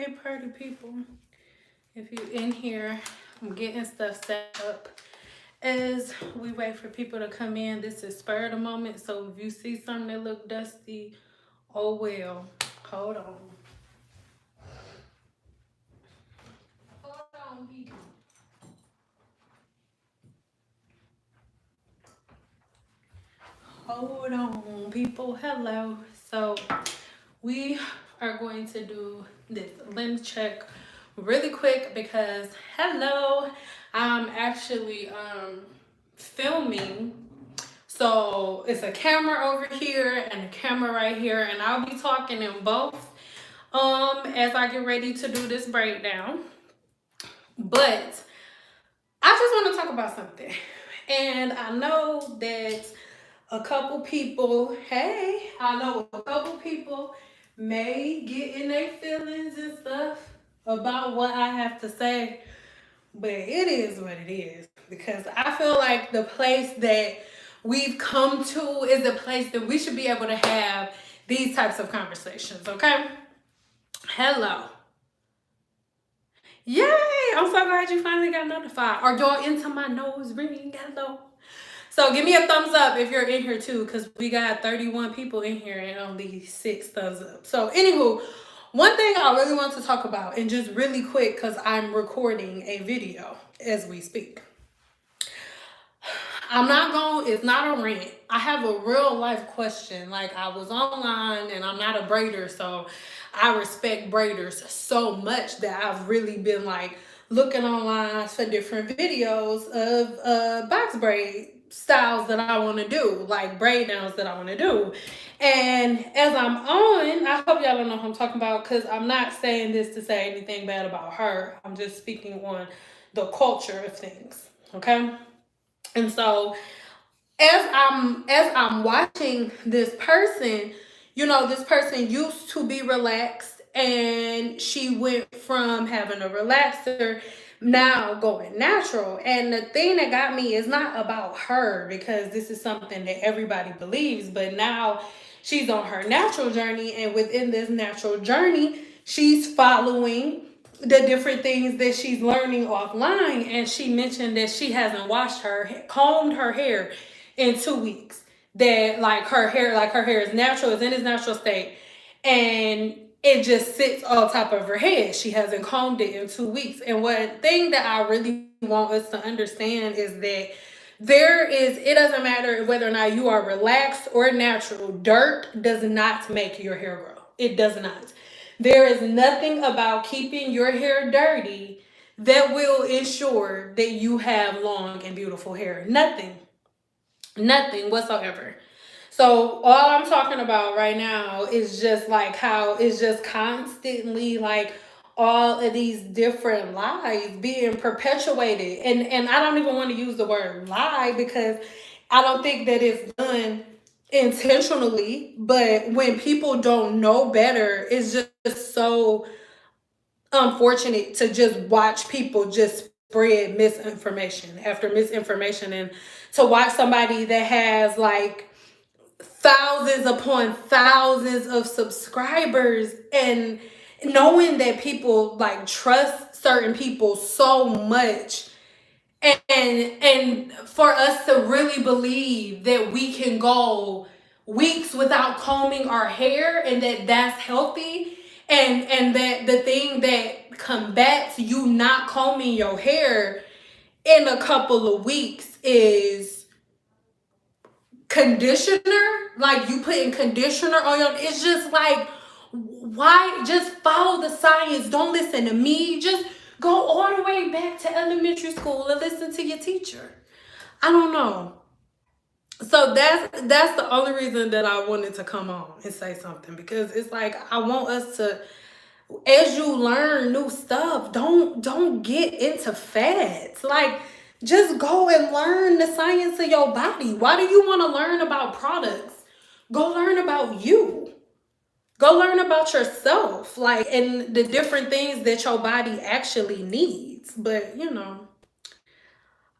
Hey, party people. If you're in here, I'm getting stuff set up. As we wait for people to come in, this is spur of the moment. So if you see something that look dusty, oh well. Hold on. Hold on, people. Hold on, people. Hello. So we are going to do this lens check really quick because hello, I'm actually filming. So it's a camera over here and a camera right here, and I'll be talking in both as I get ready to do this breakdown. But I just want to talk about something. And I know that a couple people, I know a couple people may get in their feelings and stuff about what I have to say, but it is what it is. Because I feel like the place that we've come to is a place that we should be able to have these types of conversations, okay? Hello. Yay! I'm so glad you finally got notified. Are y'all into my nose ring? Hello. So give me a thumbs up if you're in here too, because we got 31 people in here and only 6 thumbs up. So anywho, one thing I really want to talk about, and just really quick, because I'm recording a video as we speak. It's not a rant. I have a real life question. Like, I was online and I'm not a braider, so I respect braiders so much that I've really been like looking online for different videos of box braid styles that I want to do, like braid downs that I want to do. And as I'm on, I hope y'all don't know who I'm talking about, because I'm not saying this to say anything bad about her. I'm just speaking on the culture of things. Okay. And so as I'm watching this person, this person used to be relaxed, and she went from having a relaxer now going natural. And the thing that got me is not about her, because this is something that everybody believes, but now she's on her natural journey, and within this natural journey, she's following the different things that she's learning offline. And she mentioned that she hasn't combed her hair in 2 weeks. That her hair is natural, is in its natural state, and it just sits on top of her head. She hasn't combed it in 2 weeks. And one thing that I really want us to understand is that it doesn't matter whether or not you are relaxed or natural. Dirt does not make your hair grow. It does not. There is nothing about keeping your hair dirty that will ensure that you have long and beautiful hair. Nothing whatsoever. So all I'm talking about right now is just like how it's just constantly like all of these different lies being perpetuated. And I don't even want to use the word lie, because I don't think that it's done intentionally. But when people don't know better, it's just so unfortunate to just watch people just spread misinformation after misinformation, and to watch somebody that has like thousands upon thousands of subscribers, and knowing that people like trust certain people so much, and for us to really believe that we can go weeks without combing our hair, and that's healthy, and that the thing that combats you not combing your hair in a couple of weeks is conditioner. Like, you putting conditioner on it's just like, why? Just follow the science. Don't listen to me. Just go all the way back to elementary school and listen to your teacher. I don't know. So that's the only reason that I wanted to come on and say something, because it's like, I want us to, as you learn new stuff, don't get into fads. Like, just go and learn the science of your body. Why do you want to learn about products? Go learn about you. Go learn about yourself, like, and the different things that your body actually needs. But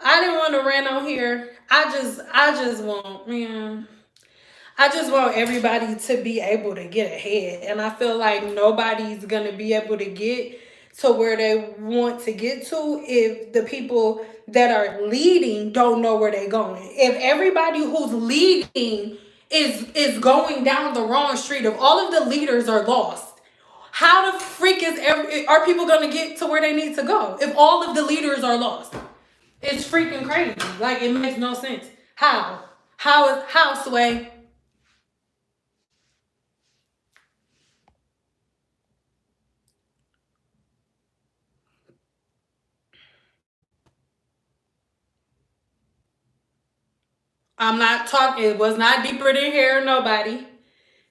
I didn't want to rant on here. I just want, man. I just want everybody to be able to get ahead. And I feel like nobody's going to be able to get to where they want to get to if the people that are leading don't know where they're going. If everybody who's leading is going down the wrong street, if all of the leaders are lost, how the freak are people going to get to where they need to go if all of the leaders are lost? It's freaking crazy. Like, it makes no sense. How? How, Sway? I'm not talking. It was not deeper than hair. Nobody.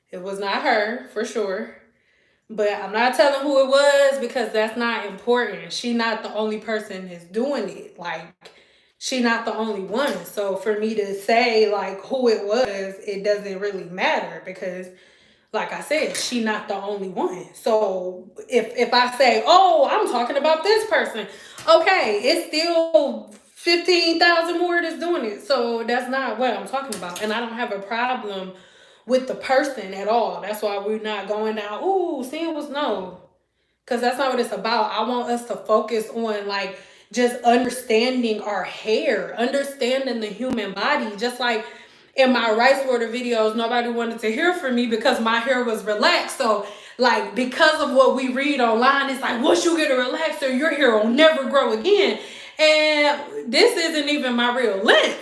It was not her for sure. But I'm not telling who it was because that's not important. She not the only person that's doing it. Like, she not the only one. So for me to say like who it was, it doesn't really matter because, like I said, she not the only one. So if I say, oh, I'm talking about this person, okay, it's still 15,000 more that's doing it. So that's not what I'm talking about. And I don't have a problem with the person at all. That's why we're not going down, ooh, seeing what's no. Because that's not what it's about. I want us to focus on like just understanding our hair, understanding the human body. Just like in my rice water videos, nobody wanted to hear from me because my hair was relaxed. So like because of what we read online, it's like once you get a relaxer, your hair will never grow again. And this isn't even my real length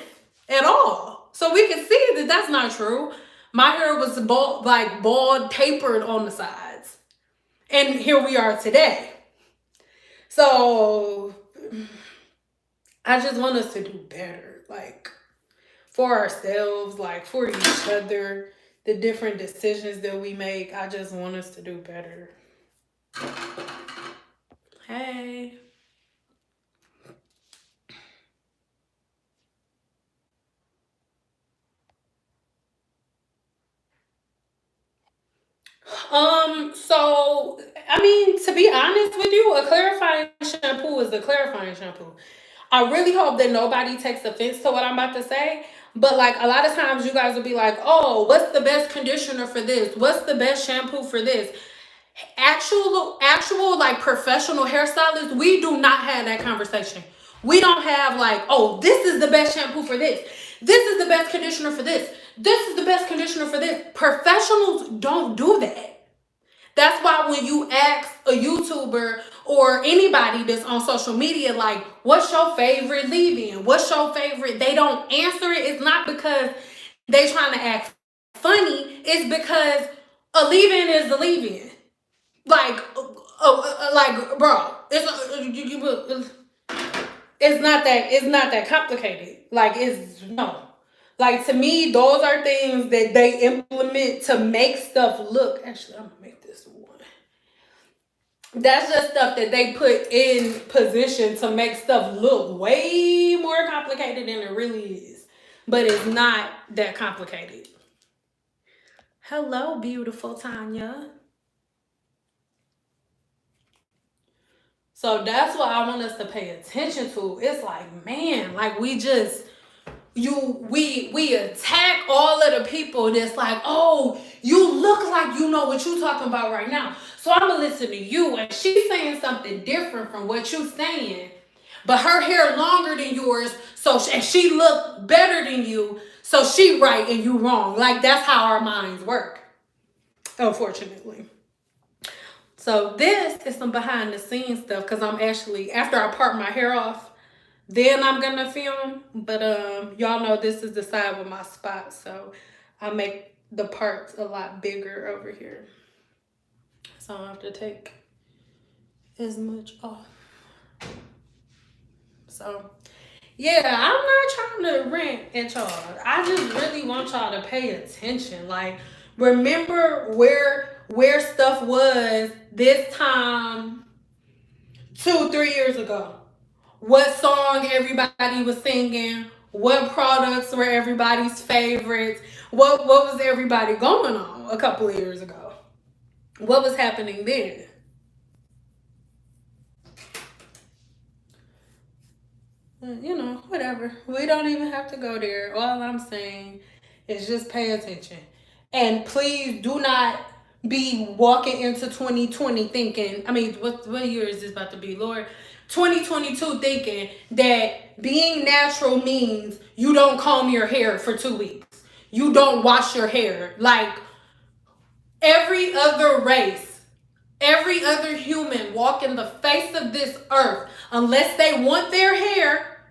at all. So we can see that that's not true. My hair was bald, tapered on the sides. And here we are today. So I just want us to do better. Like for ourselves, like for each other, the different decisions that we make. I just want us to do better. Hey. So I mean, to be honest with you, a clarifying shampoo is a clarifying shampoo. I really hope that nobody takes offense to what I'm about to say. But like a lot of times you guys will be like, oh, what's the best conditioner for this? What's the best shampoo for this? Actual like professional hairstylists, we do not have that conversation. We don't have like, oh, this is the best shampoo for this. This is the best conditioner for this. This is the best conditioner for this. Professionals don't do that. That's why when you ask a YouTuber or anybody that's on social media, like, what's your favorite leave-in? What's your favorite? They don't answer it. It's not because they trying to act funny. It's because a leave-in is a leave-in. Like, bro, it's not that complicated. Like, it's no. Like, to me, those are things that they implement to make stuff look. Actually, I'm gonna make this one. That's just stuff that they put in position to make stuff look way more complicated than it really is. But it's not that complicated. Hello, beautiful Tanya. So that's what I want us to pay attention to. It's like, man, like we attack all of the people that's like, oh, you look like you know what you talking about right now. So I'm gonna listen to you. And she's saying something different from what you saying. But her hair longer than yours, and she look better than you, so she right and you wrong. Like that's how our minds work, unfortunately. So this is some behind the scenes stuff because I'm actually, after I part my hair off, then I'm gonna film. But y'all know this is the side with my spots, so I make the parts a lot bigger over here. So I don't have to take as much off. So yeah, I'm not trying to rant at y'all. I just really want y'all to pay attention. Like, remember where stuff was this time 2-3 years ago. What song everybody was singing, what products were everybody's favorites, what was everybody going on a couple of years ago? What was happening then? You know, whatever. We don't even have to go there. All I'm saying is just pay attention. And please do not be walking into 2020 thinking, I mean, what year is this about to be, Lord? 2022 thinking that being natural means you don't comb your hair for 2 weeks. You don't wash your hair. Like every other race, every other human walking the face of this earth, unless they want their hair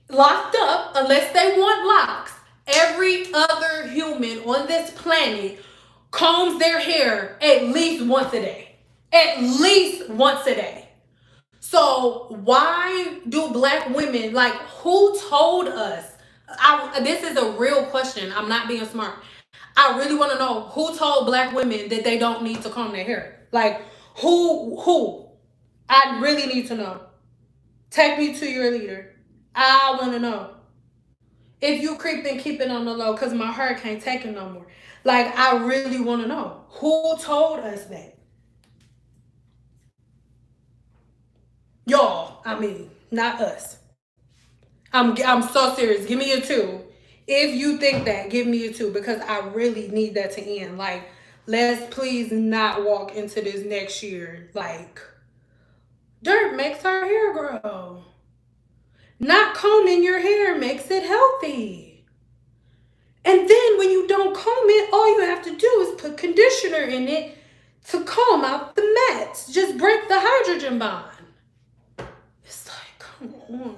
locked up, unless they want locks, every other human on this planet combs their hair at least once a day. At least once a day. So why do black women, like, who told us? This is a real question. I'm not being smart. I really want to know who told black women that they don't need to comb their hair. Like, who? I really need to know. Take me to your leader. I want to know. If you creeping, keep it on the low, because my heart can't take it no more. Like, I really want to know. Who told us that? Y'all, I mean, not us. I'm so serious. Give me a 2. If you think that, give me a 2, because I really need that to end. Like, let's please not walk into this next year like dirt makes our hair grow. Not combing your hair makes it healthy. And then when you don't comb it, all you have to do is put conditioner in it to comb out the mats. Just break the hydrogen bond. It's like, come on.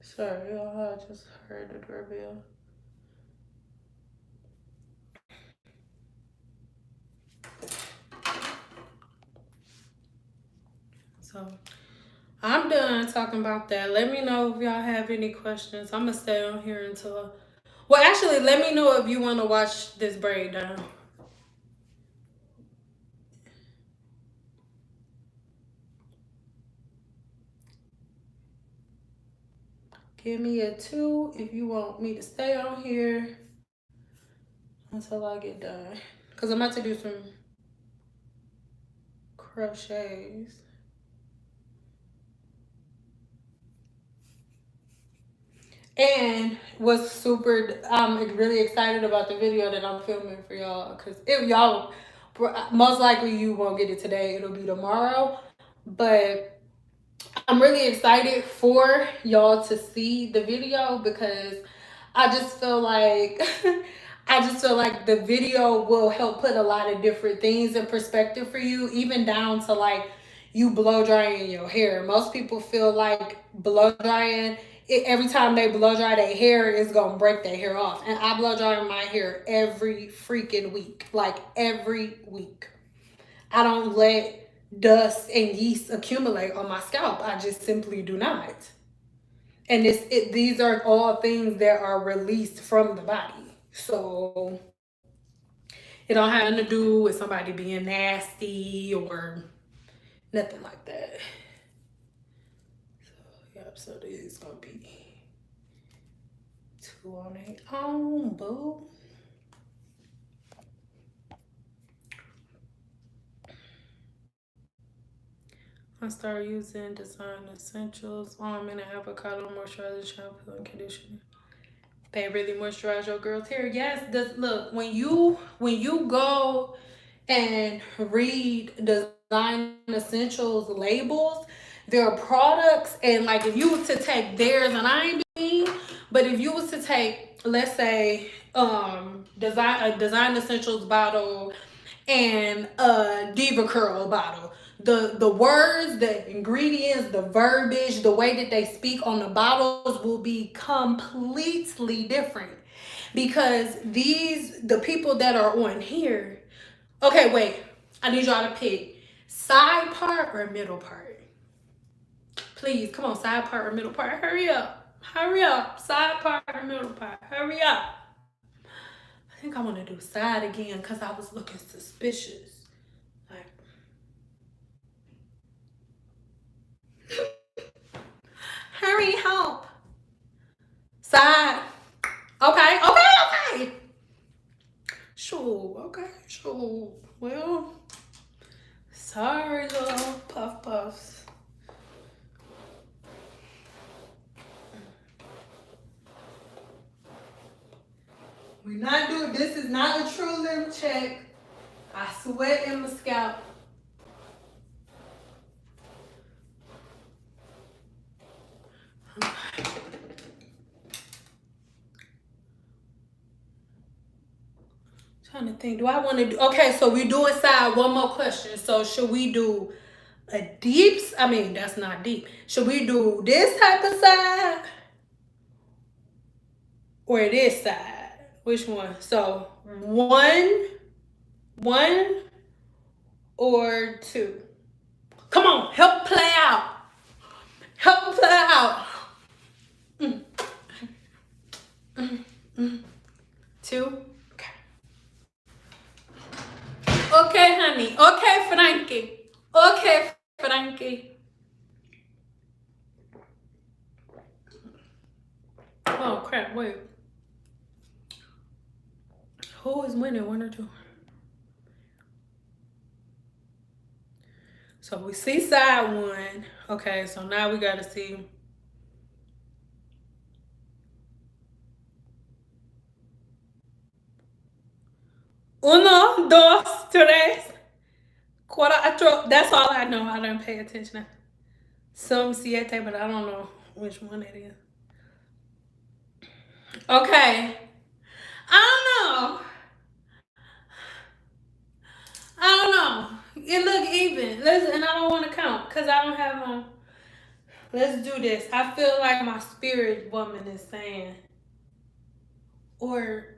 Sorry, y'all, I just heard the doorbell. So I'm done talking about that. Let me know if y'all have any questions. I'm gonna stay on here until, well, actually, let me know if you want to watch this breakdown. Give me a 2 if you want me to stay on here until I get done. Because I'm about to do some crochets. And was super, I'm really excited about the video that I'm filming for y'all. Because if y'all, most likely you won't get it today. It'll be tomorrow. But I'm really excited for y'all to see the video, because I just feel like the video will help put a lot of different things in perspective for you, even down to like you blow drying your hair. Most people feel like blow drying, every time they blow dry their hair is gonna break their hair off. And I blow dry my hair every freaking week, like every week. I don't let dust and yeast accumulate on my scalp. I just simply do not. And these are all things that are released from the body. So it don't have nothing to do with somebody being nasty or nothing like that. So, yep, so this is gonna be 2 on 8 on, boo. I started using Design Essentials almond and avocado moisturizer, shampoo, and conditioner. They really moisturize your girl's hair. Yes, look, when you go and read Design Essentials labels, there are products, and like if you was to take theirs, and I ain't being, but if you was to take, let's say, Design Essentials bottle and a Diva Curl bottle, the words, the ingredients, the verbiage, the way that they speak on the bottles will be completely different, because the people that are on here. Okay, wait. I need y'all to pick side part or middle part. Please, come on, side part or middle part. Hurry up. Hurry up. Side part or middle part. Hurry up. I think I want to do side again because I was looking suspicious. Like, hurry, help. Side. Okay. Sure, okay, sure. Well, Sorry, little puff puffs. We not doing this. Is not a true lip check. I sweat in my scalp. Trying to think. Do I want to do? Okay, so we do side. One more question. So should we do a deep? I mean, that's not deep. Should we do this type of side or this side? Which one? So one or two? Come on, help play out. Help play out. Two. Okay, honey. Okay, Frankie. Okay, Frankie. Oh, crap. Wait. Who is winning? One or two? So we see side one. Okay, so now we got to see. Uno, dos, tres, cuatro. That's all I know. I don't pay attention. Some siete, but I don't know which one it is. Okay. I don't know. It look even. Listen, and I don't want to count because I don't have my. Let's do this. I feel like my spirit woman is saying, or,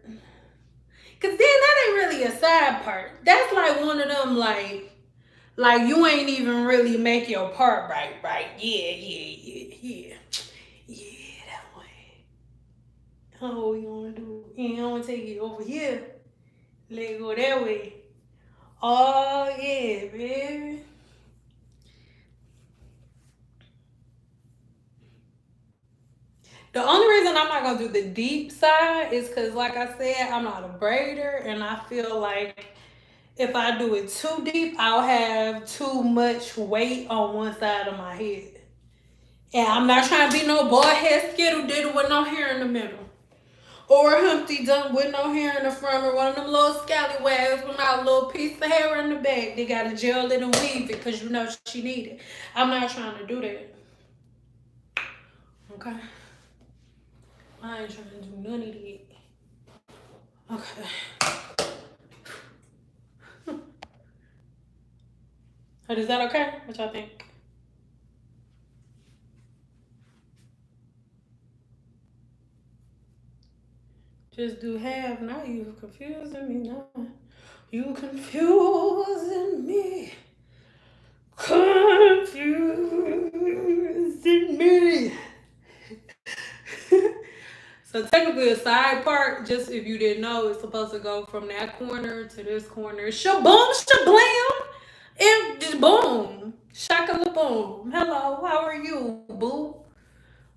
because then that ain't really a side part. That's like one of them, like you ain't even really make your part right? Yeah, that way. Oh, what you want to do? You want to take it over here. Let it go that way. Oh, yeah, baby. The only reason I'm not going to do the deep side is because, like I said, I'm not a braider. And I feel like if I do it too deep, I'll have too much weight on one side of my head. And I'm not trying to be no bald head skittle diddle with no hair in the middle. Or Humpty Dump with no hair in the front, or one of them little scallywags with not a little piece of hair in the back. They got to gel it and weave it because you know she need it. I'm not trying to do that. Okay? I ain't trying to do none of that. Okay. But is that okay? What y'all think? Just do half. Now you confusing me now. You confusing me. Confusing me. So technically a side part, just if you didn't know, it's supposed to go from that corner to this corner. Shaboom, shablam. And just boom. Shakala boom. Hello, how are you, boo?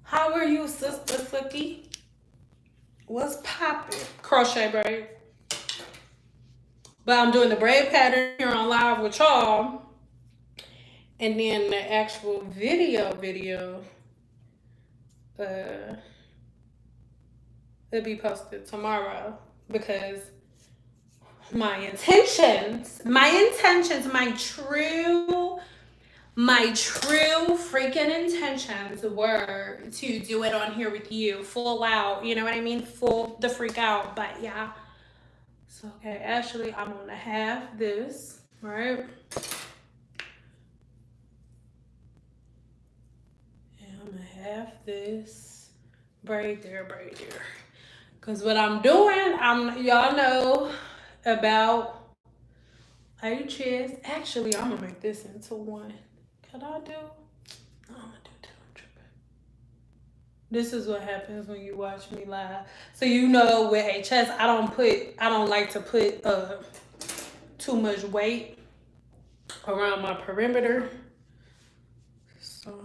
How are you, Sister Suki? What's poppin'? Crochet braid. But I'm doing the braid pattern here on live with y'all. And then the actual video, it'll be posted tomorrow because my intentions, my true freaking intentions were to do it on here with you, full out, you know what I mean? Full the freak out, but yeah. So, okay, actually, I'm gonna have this, right? And I'm gonna have this braid there. Because what I'm doing, y'all know about HS. Actually, I'm gonna make this into one. Could I do? No, I'm gonna do two. This is what happens when you watch me live. So you know with HS, I don't like to put too much weight around my perimeter. So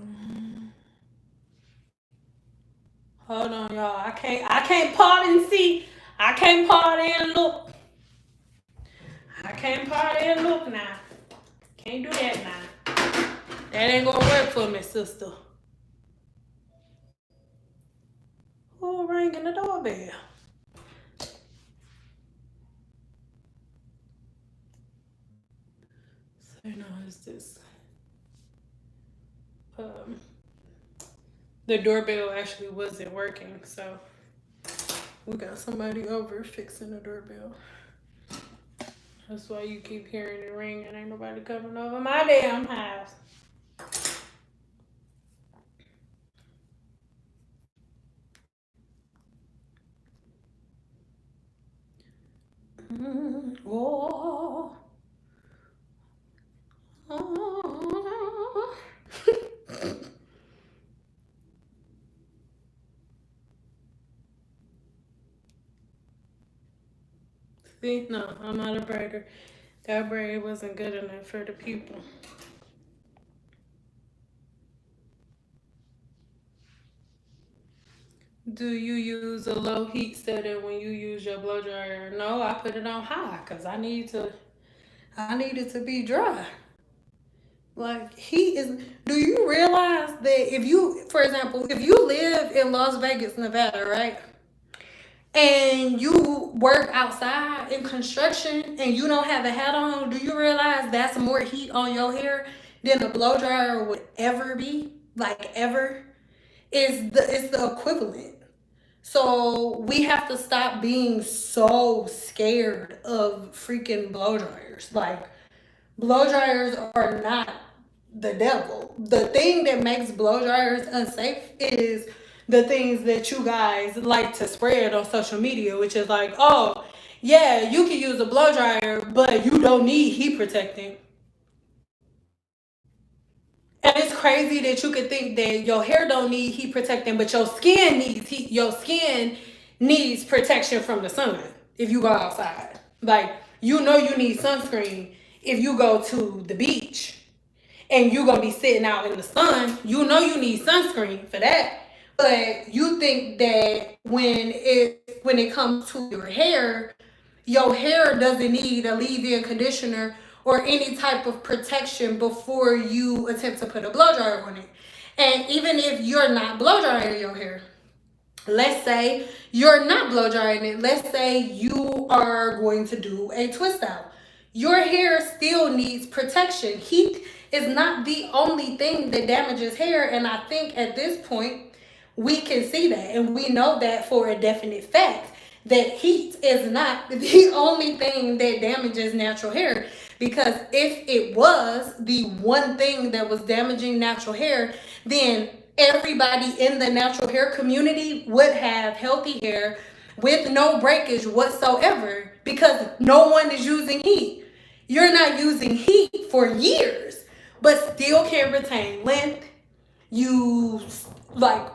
hold on, y'all. I can't part and see. I can't part and look. I can't part and look now. Can't do that now. That ain't gonna work for me, sister. Who ringing the doorbell? So no, it's this. The doorbell actually wasn't working, so we got somebody over fixing the doorbell. That's why you keep hearing it ring and ain't nobody coming over my damn house. Oh. Oh. See, no, I'm not a braider. That braid wasn't good enough for the people. Do you use a low heat setting when you use your blow dryer? No, I put it on high because I need it to be dry. Like, heat is, do you realize that if you, for example, if you live in Las Vegas, Nevada, right? And you work outside in construction and you don't have a hat on, do you realize that's more heat on your hair than a blow dryer would ever be? Like, ever? It's the equivalent. So we have to stop being so scared of freaking blow dryers. Like, blow dryers are not the devil. The thing that makes blow dryers unsafe is the things that you guys like to spread on social media, which is like, oh, yeah, you can use a blow dryer, but you don't need heat protectant. And it's crazy that you could think that your hair don't need heat protectant, but your skin needs heat. Your skin needs protection from the sun if you go outside. Like, you know you need sunscreen if you go to the beach and you're gonna be sitting out in the sun. You know you need sunscreen for that. But you think that when it comes to your hair doesn't need a leave-in conditioner or any type of protection before you attempt to put a blow dryer on it. And even if you're not blow drying your hair, let's say you're not blow drying it, let's say you are going to do a twist out, your hair still needs protection. Heat is not the only thing that damages hair, and I think at this point we can see that and we know that for a definite fact, that heat is not the only thing that damages natural hair. Because if it was the one thing that was damaging natural hair, then everybody in the natural hair community would have healthy hair with no breakage whatsoever, because no one is using heat. You're not using heat for years, but still can retain length. You like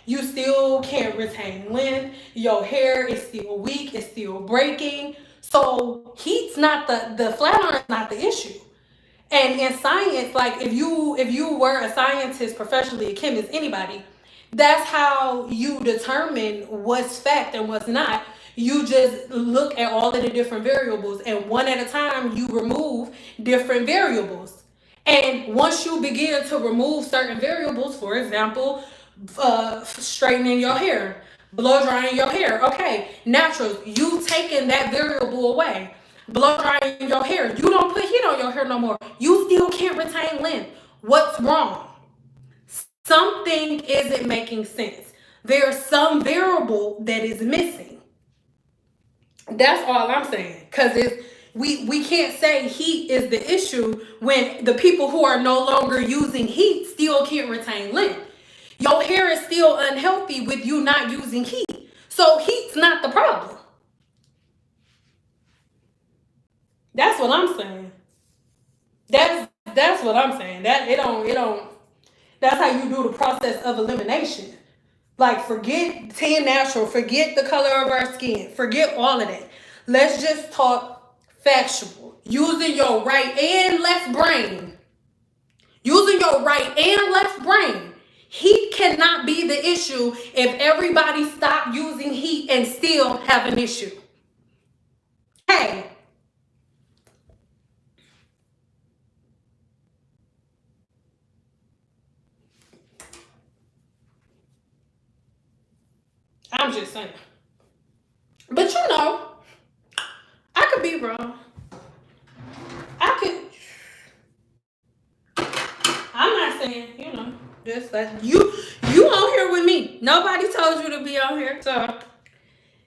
you still can't retain length. Your hair is still weak. It's still breaking. So heat's not the flat iron is not the issue. And in science, like if you were a scientist, professionally, a chemist, anybody, that's how you determine what's fact and what's not. You just look at all of the different variables, and one at a time you remove different variables. And once you begin to remove certain variables, for example, straightening your hair, blow drying your hair, okay, natural, you taking that variable away. Blow drying your hair, you don't put heat on your hair no more. You still can't retain length. What's wrong? Something isn't making sense. There's some variable that is missing. That's all I'm saying. Because we can't say heat is the issue when the people who are no longer using heat still can't retain length. Your hair is still unhealthy with you not using heat. So heat's not the problem. That's what I'm saying. That's what I'm saying. That it don't that's how you do the process of elimination. Like, forget 10 natural, forget the color of our skin, forget all of that. Let's just talk factual. Using your right and left brain. Using your right and left brain. Heat cannot be the issue if everybody stopped using heat and still have an issue. Hey. I'm just saying. But you know, I could be wrong. I'm not saying, you know, just like you on here with me. Nobody told you to be on here. So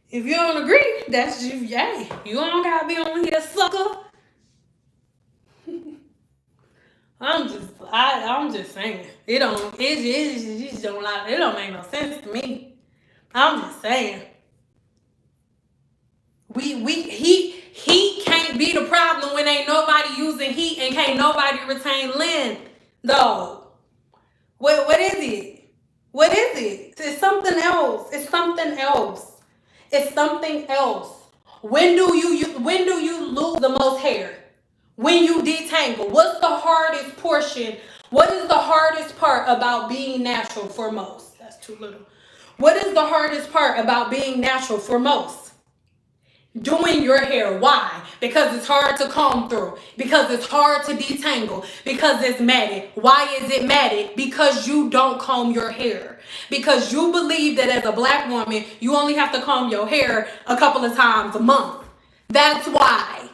if you don't agree, that's you. Yay. You don't gotta be on here, sucker. I'm just saying. It just don't like, it don't make no sense to me. I'm just saying. He can't be the problem when ain't nobody using heat and can't nobody retain length, though. What is it? What is it? It's something else. It's something else. It's something else. When do you lose the most hair? When you detangle. What's the hardest portion? What is the hardest part about being natural for most? That's too little. What is the hardest part about being natural for most? Doing your hair. Why? Because it's hard to comb through. Because it's hard to detangle. Because it's matted. Why is it matted? Because you don't comb your hair. Because you believe that as a black woman, you only have to comb your hair a couple of times a month. That's why.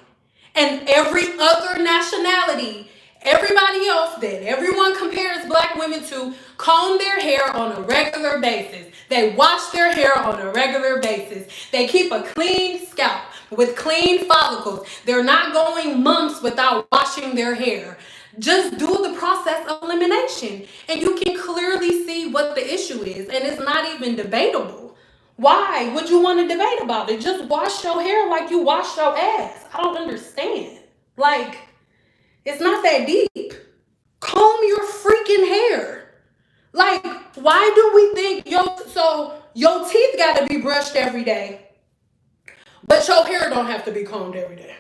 And every other nationality, everybody else that everyone compares black women to, comb their hair on a regular basis. They wash their hair on a regular basis. They keep a clean scalp with clean follicles. They're not going months without washing their hair. Just do the process of elimination and you can clearly see what the issue is, and it's not even debatable. Why would you want to debate about it? Just wash your hair like you wash your ass. I don't understand. Like, it's not that deep. Comb your freaking hair. Like, why do we think your teeth gotta be brushed every day, but your hair don't have to be combed every day?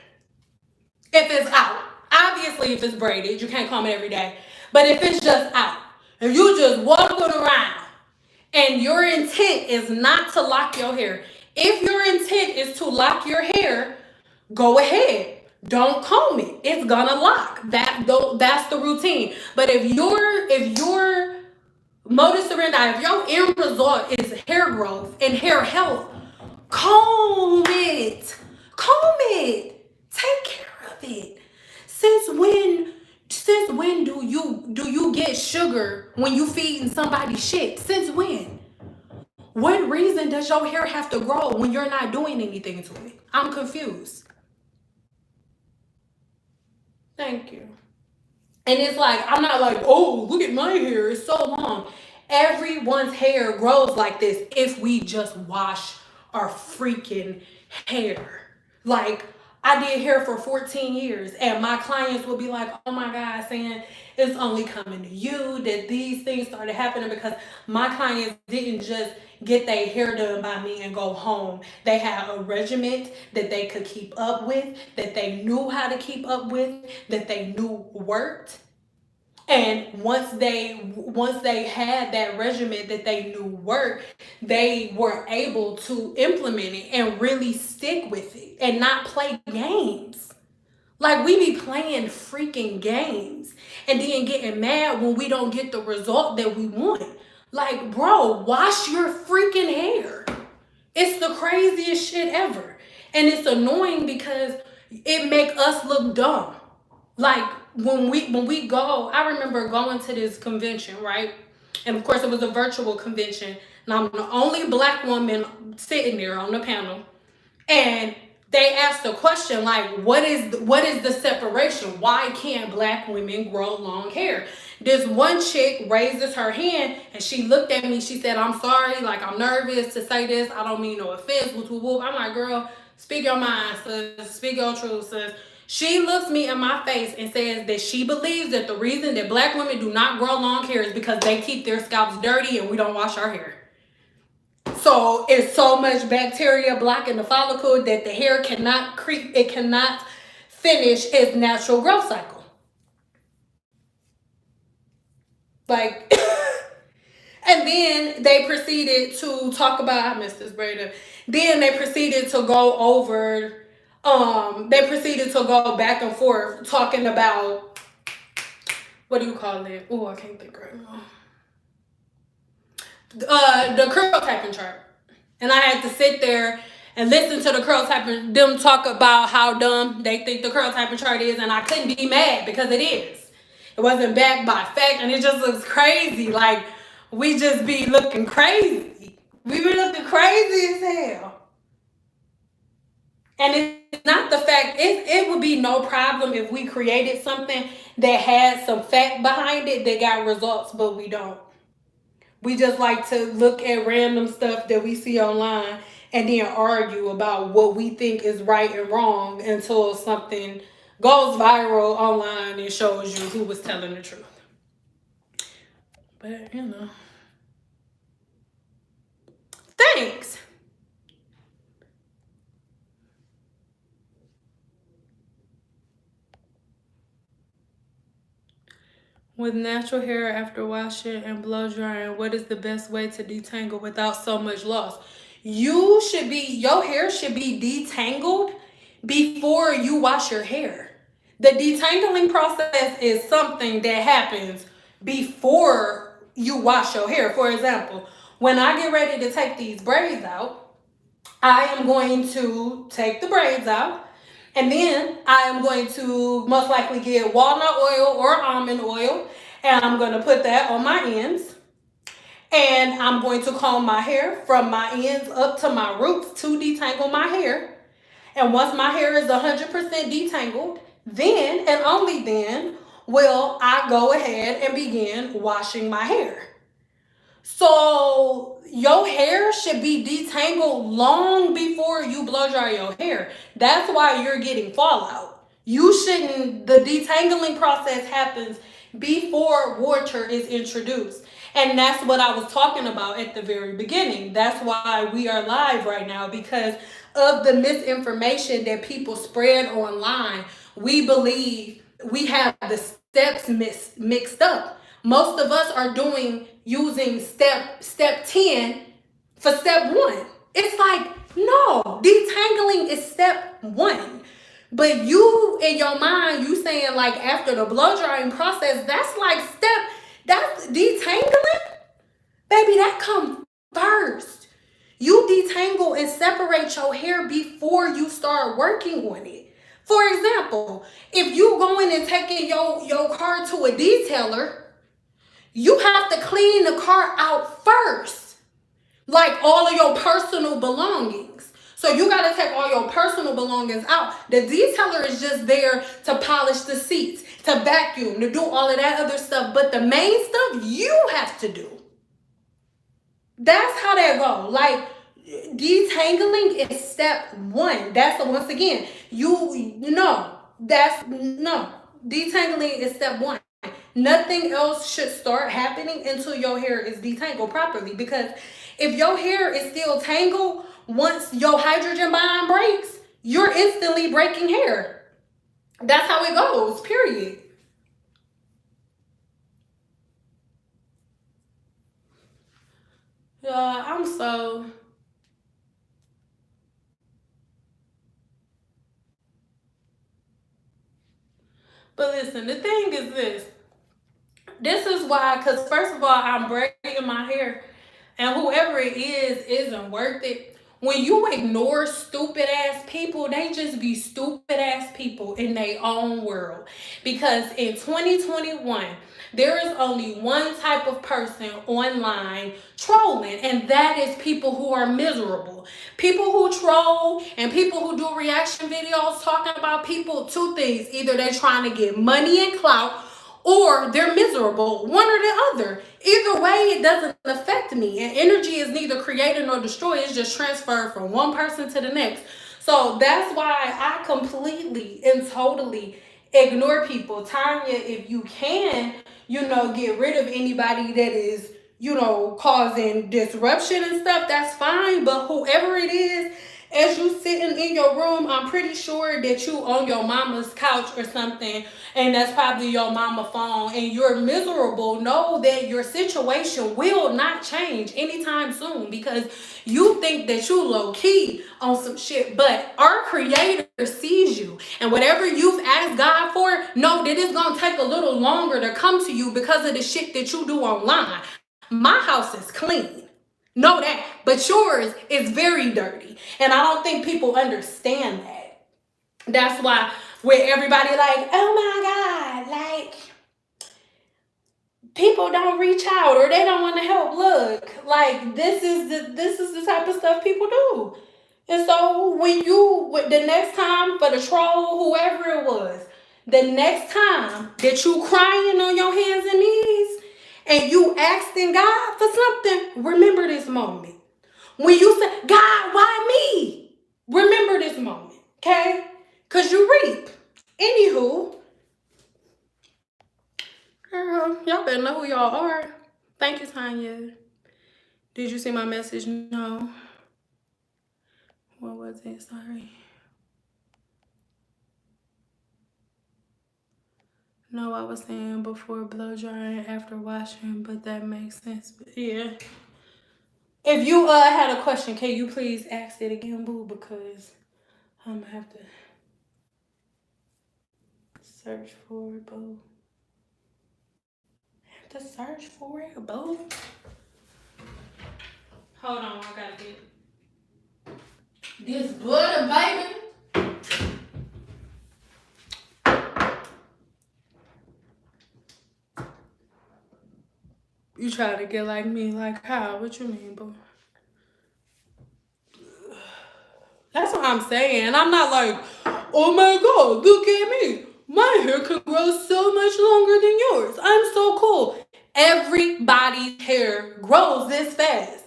If it's out. Obviously, if it's braided, you can't comb it every day. But if it's just out, if you just walking around and your intent is not to lock your hair, if your intent is to lock your hair, go ahead. Don't comb it. It's gonna lock. That's the routine. But if your modus operandi, if your end result is hair growth and hair health, comb it. Comb it. Take care of it. Since when do you get sugar when you feeding somebody shit? Since when? What reason does your hair have to grow when you're not doing anything to it? I'm confused. Thank you. And it's like, I'm not like, oh, look at my hair, it's so long. Everyone's hair grows like this if we just wash our freaking hair. Like, I did hair for 14 years and my clients will be like, oh my God, saying it's only coming to you that these things started happening because my clients didn't just get their hair done by me and go home. They had a regimen that they could keep up with, that they knew how to keep up with, that they knew worked. And once they had that regimen that they knew worked, they were able to implement it and really stick with it and not play games. Like, we be playing freaking games and then getting mad when we don't get the result that we want. Like, bro, wash your freaking hair. It's the craziest shit ever. And it's annoying because it make us look dumb. Like, when we go, I remember going to this convention, right? And of course it was a virtual convention. And I'm the only black woman sitting there on the panel. And they asked a question like, what is the separation? Why can't black women grow long hair? This one chick raises her hand and she looked at me. She said, I'm sorry, like, I'm nervous to say this. I don't mean no offense. Whoop, whoop, whoop. I'm like, girl, speak your mind, sis. Speak your truth, sis. She looks me in my face and says that she believes that the reason that black women do not grow long hair is because they keep their scalps dirty and we don't wash our hair. So it's so much bacteria blocking the follicle that the hair cannot finish its natural growth cycle. Like, and then they proceeded to talk about, I missed this braider. Then they proceeded to go over, they proceeded to go back and forth talking about, what do you call it? Oh, I can't think right now. The curl tapping chart. And I had to sit there and listen to the curl typing, them talk about how dumb they think the curl typing chart is, and I couldn't be mad because it is. It wasn't backed by fact, and it just looks crazy. Like, we just be looking crazy. We be looking crazy as hell. And it's not the fact, it would be no problem if we created something that had some fact behind it that got results, but we don't. We just like to look at random stuff that we see online and then argue about what we think is right and wrong until something goes viral online and shows you who was telling the truth. But, you know. Thanks. With natural hair after washing and blow drying, what is the best way to detangle without so much loss? Your hair should be detangled before you wash your hair. The detangling process is something that happens before you wash your hair. For example, when I get ready to take these braids out, I am going to take the braids out, and then I am going to most likely get walnut oil or almond oil, and I'm going to put that on my ends. And I'm going to comb my hair from my ends up to my roots to detangle my hair. And once my hair is 100% detangled, then and only then will I go ahead and begin washing my hair. So your hair should be detangled long before you blow dry your hair. That's why you're getting fallout. The detangling process happens before water is introduced. And that's what I was talking about at the very beginning. That's why we are live right now, because of the misinformation that people spread online. We believe we have the steps mixed up. Most of us are using step 10 for step 1. It's like, no, detangling is step 1. But you, in your mind, you saying like after the blow drying process, that's detangling? Baby, that comes first. You detangle and separate your hair before you start working on it. For example, if you going and taking your car to a detailer, you have to clean the car out first, like all of your personal belongings. So you got to take all your personal belongings out. The detailer is just there to polish the seats, to vacuum, to do all of that other stuff. But the main stuff you have to do. That's how that goes. Like, detangling is step 1. That's once again, detangling is step 1. Nothing else should start happening until your hair is detangled properly. Because if your hair is still tangled, once your hydrogen bond breaks, you're instantly breaking hair. That's how it goes, period. I'm so... But listen, the thing is this. This is why, because first of all, I'm braiding my hair, and whoever it is isn't worth it. When you ignore stupid ass people, they just be stupid ass people in their own world. Because in 2021, there is only one type of person online trolling, and that is people who are miserable. People who troll and people who do reaction videos talking about people, two things. Either they're trying to get money and clout, or they're miserable, one or the other. Either way, it doesn't affect me. And energy is neither created nor destroyed. It's just transferred from one person to the next. So that's why I completely and totally ignore people. Tanya, if you can, get rid of anybody that is, causing disruption and stuff, that's fine. But whoever it is, as you sitting in your room, I'm pretty sure that you on your mama's couch or something, and that's probably your mama phone, and you're miserable. Know that your situation will not change anytime soon, because you think that you low key on some shit, but our creator sees you, and whatever you've asked God for, know that it's gonna take a little longer to come to you because of the shit that you do online. My house is clean. Know that. But yours is very dirty. And I don't think people understand that. That's why with everybody like, oh my God, like, people don't reach out or they don't want to help. Look, like, this is the type of stuff people do. And so the next time for the troll, whoever it was, the next time that you crying on your hands and knees and you asking God for something, remember this moment. When you say, God, why me? Remember this moment, okay? Because you reap. Anywho, girl, y'all better know who y'all are. Thank you, Tanya. Did you see my message? No. What was it? Sorry. No, I was saying before blow drying, after washing, but that makes sense. But yeah. If you had a question, can you please ask it again, boo? Because I'm gonna have to search for it, boo. I have to search for it, boo. Hold on, I gotta get this butter, baby. You try to get like me, like how? What you mean, boo? That's what I'm saying. I'm not like, oh my God, look at me. My hair can grow so much longer than yours. I'm so cool. Everybody's hair grows this fast.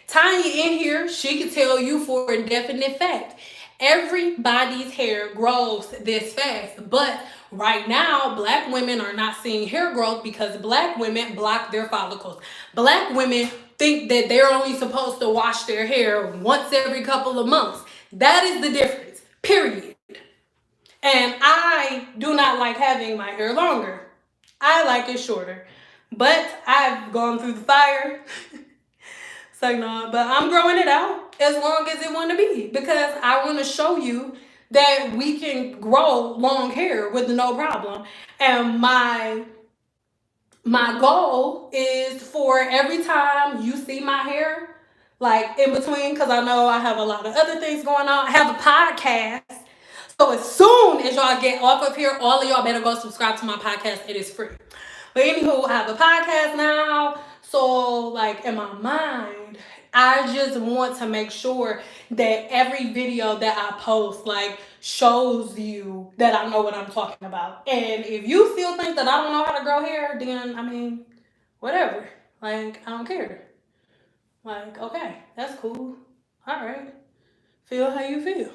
Tanya in here, she can tell you for a definite fact. Everybody's hair grows this fast. But right now, black women are not seeing hair growth because black women block their follicles. Black women think that they're only supposed to wash their hair once every couple of months. That is the difference, period. And I do not like having my hair longer. I like it shorter. But I've gone through the fire. So no, but I'm growing it out as long as it want to be. Because I want to show you that we can grow long hair with no problem. And my goal is for every time you see my hair, like in between, because I know I have a lot of other things going on. I have a podcast. So as soon as y'all get off of here, all of y'all better go subscribe to my podcast. It is free. But anywho, I have a podcast now. So like in my mind, I just want to make sure that every video that I post like shows you that I know what I'm talking about. And if you still think that I don't know how to grow hair, then I mean, whatever. Like, I don't care. Like, okay, that's cool. All right. Feel how you feel.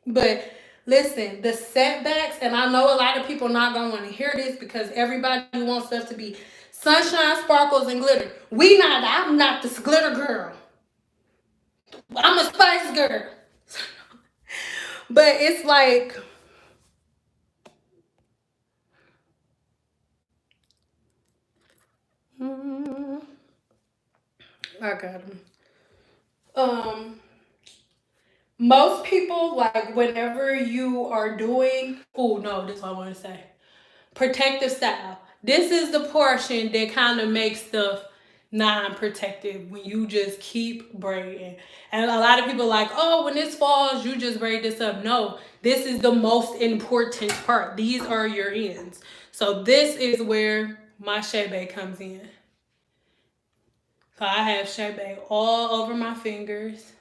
But listen, the setbacks, and I know a lot of people not gonna want to hear this because everybody wants stuff to be sunshine, sparkles, and glitter. I'm not this glitter girl. I'm a spice girl. But it's like, I got him. Most people, like, whenever you are doing, oh no, this is what I want to say. Protective style. This is the portion that kind of makes stuff non-protective when you just keep braiding. And a lot of people are like, oh, when this falls, you just braid this up. No, this is the most important part. These are your ends. So this is where my shebe comes in. So I have shebe all over my fingers.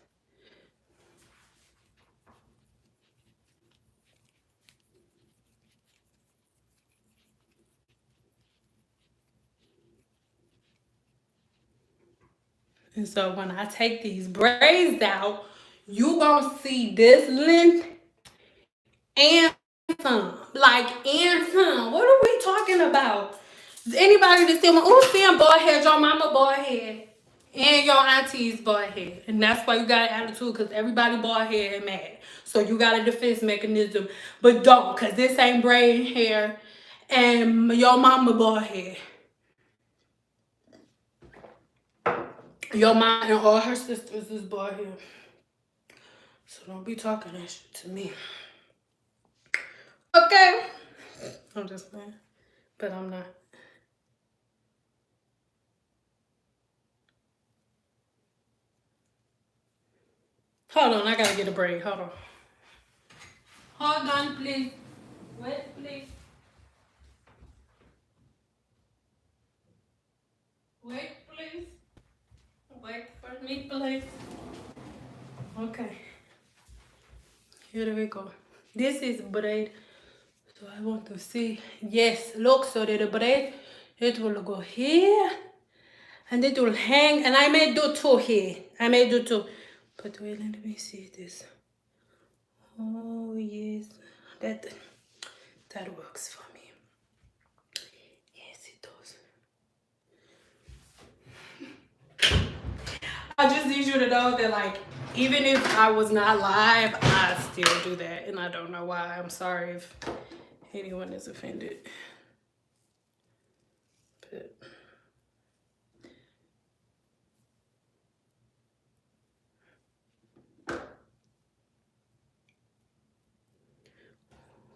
And so when I take these braids out, you gonna see this length and some. Like, and some. What are we talking about? Anybody that's still, oh, Sam bald head, your mama bald head, and your auntie's bald head. And that's why you got an attitude, because everybody bald head and mad. So you got a defense mechanism. But don't, because this ain't braid hair and your mama bald head. Your mom and all her sisters is bald head. So don't be talking that shit to me. Okay? I'm just playing, but I'm not. Hold on, I gotta get a break. Hold on. Hold on, please. Wait, please. Wait, please. Wait for me, please. Okay. Here we go. This is braid. So I want to see. Yes, look, so the braid, it will go here. And it will hang. And I may do two here. I may do two. But wait, let me see this. Oh, yes. That works for me. Yes, it does. I just need you to know that, like, even if I was not live, I still do that. And I don't know why. I'm sorry if anyone is offended. But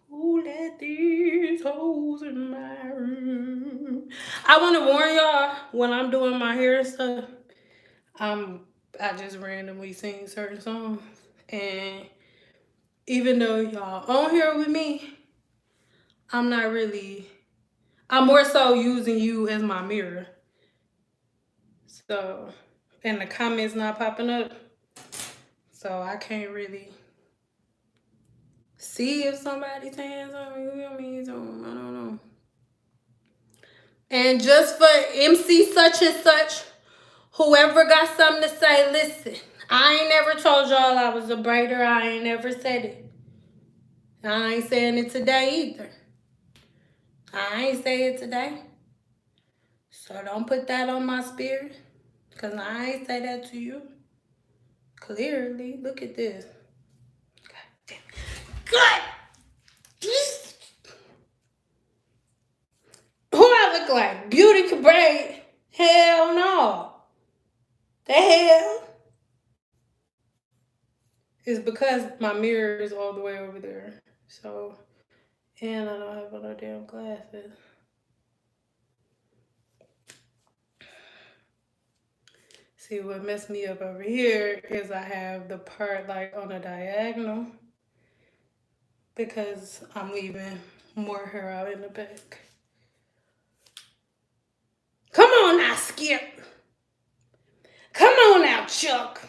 who let these hoes in my room? I want to warn y'all, when I'm doing my hair and stuff, I just randomly sing certain songs. And even though y'all on here with me, I'm not really, I'm more so using you as my mirror. So, and the comments not popping up. So I can't really see if somebody's saying something. You feel me? So, I don't know. And just for MC such and such, whoever got something to say, listen. I ain't never told y'all I was a braider. I ain't never said it. I ain't saying it today either. I ain't say it today. So don't put that on my spirit. Because I ain't say that to you. Clearly. Look at this. God damn. God! Who I look like? Beauty braid? Hell no. The hell? It's because my mirror is all the way over there. So, and I don't have on no damn glasses. See, what messed me up over here is I have the part like on a diagonal because I'm leaving more hair out in the back. Come on now, Skip. Come on now, Chuck.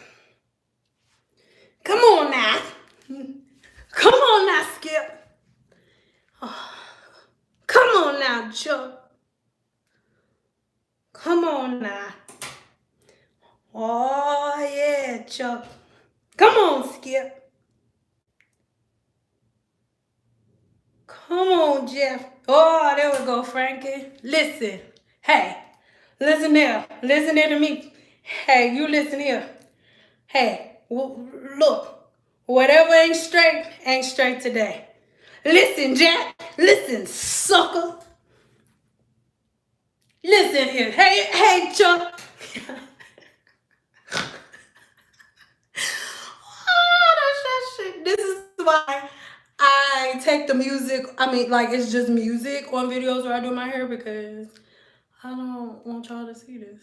Come on now. Come on now, Skip. Oh, come on now, Chuck. Come on now. Oh, yeah, Chuck. Come on, Skip. Come on, Jeff. Oh, there we go, Frankie. Listen. Hey, listen here. Listen here to me. Hey, you listen here. Hey, look. Whatever ain't straight today. Listen, Jack. Listen, sucker. Listen here. Hey, Chuck. Oh, that's that shit. This is why I take the music. I mean, like, it's just music on videos where I do my hair because I don't want y'all to see this.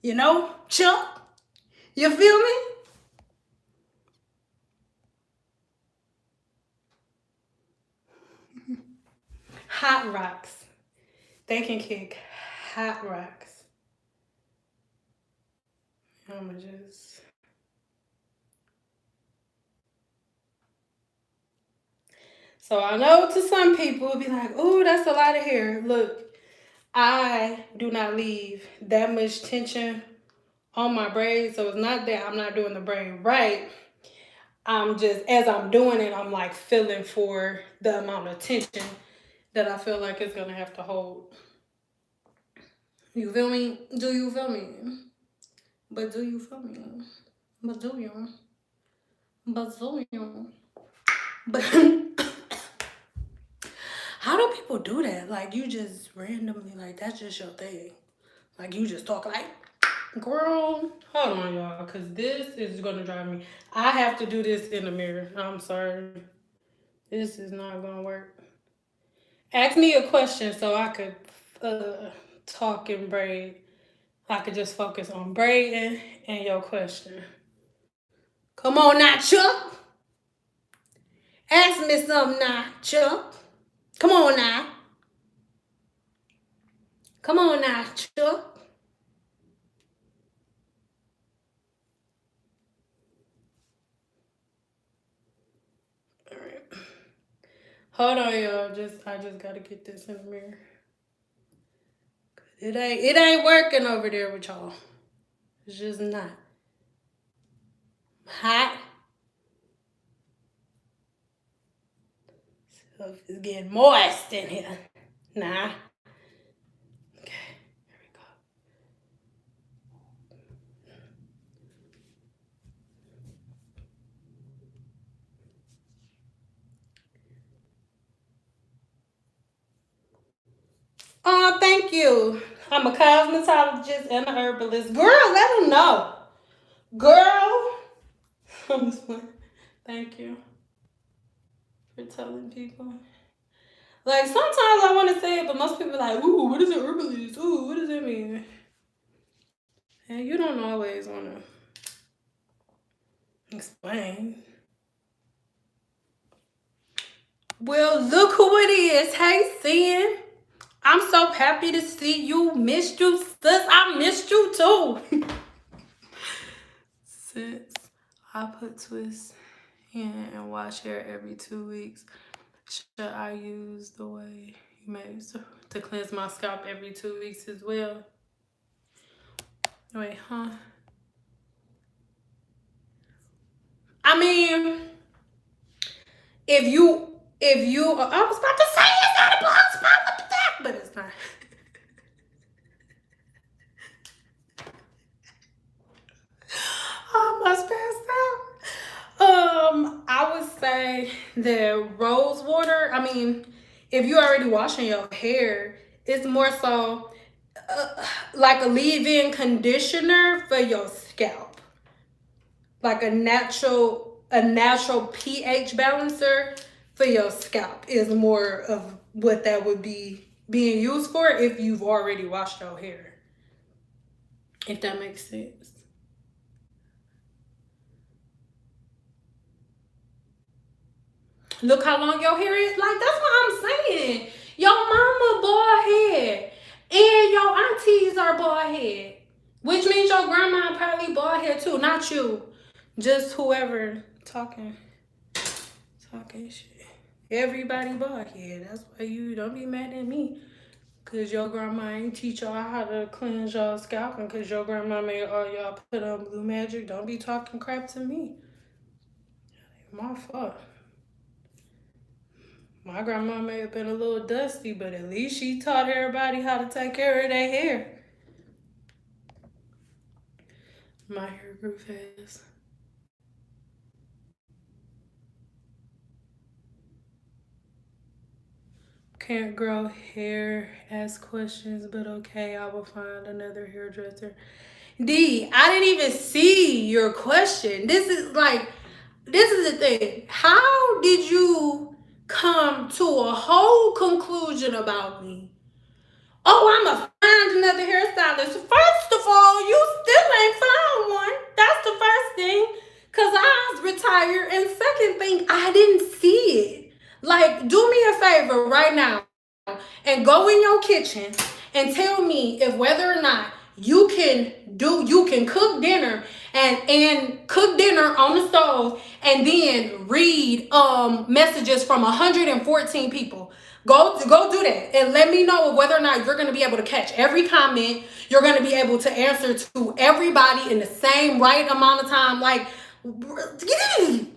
You know, Chuck? You feel me? Hot rocks. They can kick hot rocks. I'ma just. So I know to some people it'll be like, ooh, that's a lot of hair. Look, I do not leave that much tension on my braids. So it's not that I'm not doing the braid right. I'm just, as I'm doing it, I'm like feeling for the amount of tension that I feel like it's gonna have to hold. You feel me? Do you feel me? But do you feel me? But do you? But do you? But how do people do that? Like, you just randomly, like, that's just your thing. Like, you just talk like, girl, hold on, y'all, because this is going to drive me. I have to do this in the mirror. I'm sorry. This is not gonna work. Ask me a question so I could talk and braid. I could just focus on braiding and your question. Come on now, Chuck. Ask me something now, Chuck. Come on now. Come on now, Chuck. All right. Hold on, y'all. I just gotta get this in the mirror. It ain't working over there with y'all. It's just not. Hot. So it's getting moist in here. Nah. Okay, here we go. Oh, thank you. I'm a cosmetologist and a herbalist. Girl, let them know. Girl. I'm just playing. Thank you for telling people. Like, sometimes I want to say it, but most people are like, ooh, what is an herbalist? Ooh, what does that mean? And you don't always want to explain. Well, look who it is. Hey, Sin. I'm so happy to see you. Missed you, sis. I missed you, too. Since I put twists in and wash hair every 2 weeks, should I use the way you made to cleanse my scalp every 2 weeks as well? Wait, huh? I mean, if you, I was about to say it's not a blog spot, what the fuck, but it's not. I almost passed out. I would say the rose water. I mean, if you're already washing your hair, it's more so like a leave-in conditioner for your scalp, like a natural pH balancer for your scalp is more of what that would be being used for if you've already washed your hair. If that makes sense. Look how long your hair is. Like, that's what I'm saying. Your mama bald head. And your aunties are bald head. Which means your grandma probably bald head too. Not you. Just whoever talking shit. Everybody bald head. That's why you don't be mad at me. Cause your grandma ain't teach y'all how to cleanse y'all scalp. And cause your grandma made all y'all put on blue magic. Don't be talking crap to me. My fault. My grandma may have been a little dusty, but at least she taught everybody how to take care of their hair. My hair grew fast. Can't grow hair, ask questions, but okay, I will find another hairdresser. D, I didn't even see your question. This is the thing. How did you come to a whole conclusion about me? Oh, I'ma find another hairstylist. First of all, you still ain't found one. That's the first thing. Cause I was retired. And second thing, I didn't see it. Like, do me a favor right now and go in your kitchen and tell me if whether or not you can cook dinner and cook dinner on the stove and then read messages from 114 people. Go do that and let me know whether or not you're going to be able to catch every comment. You're going to be able to answer to everybody in the same right amount of time. Like, go on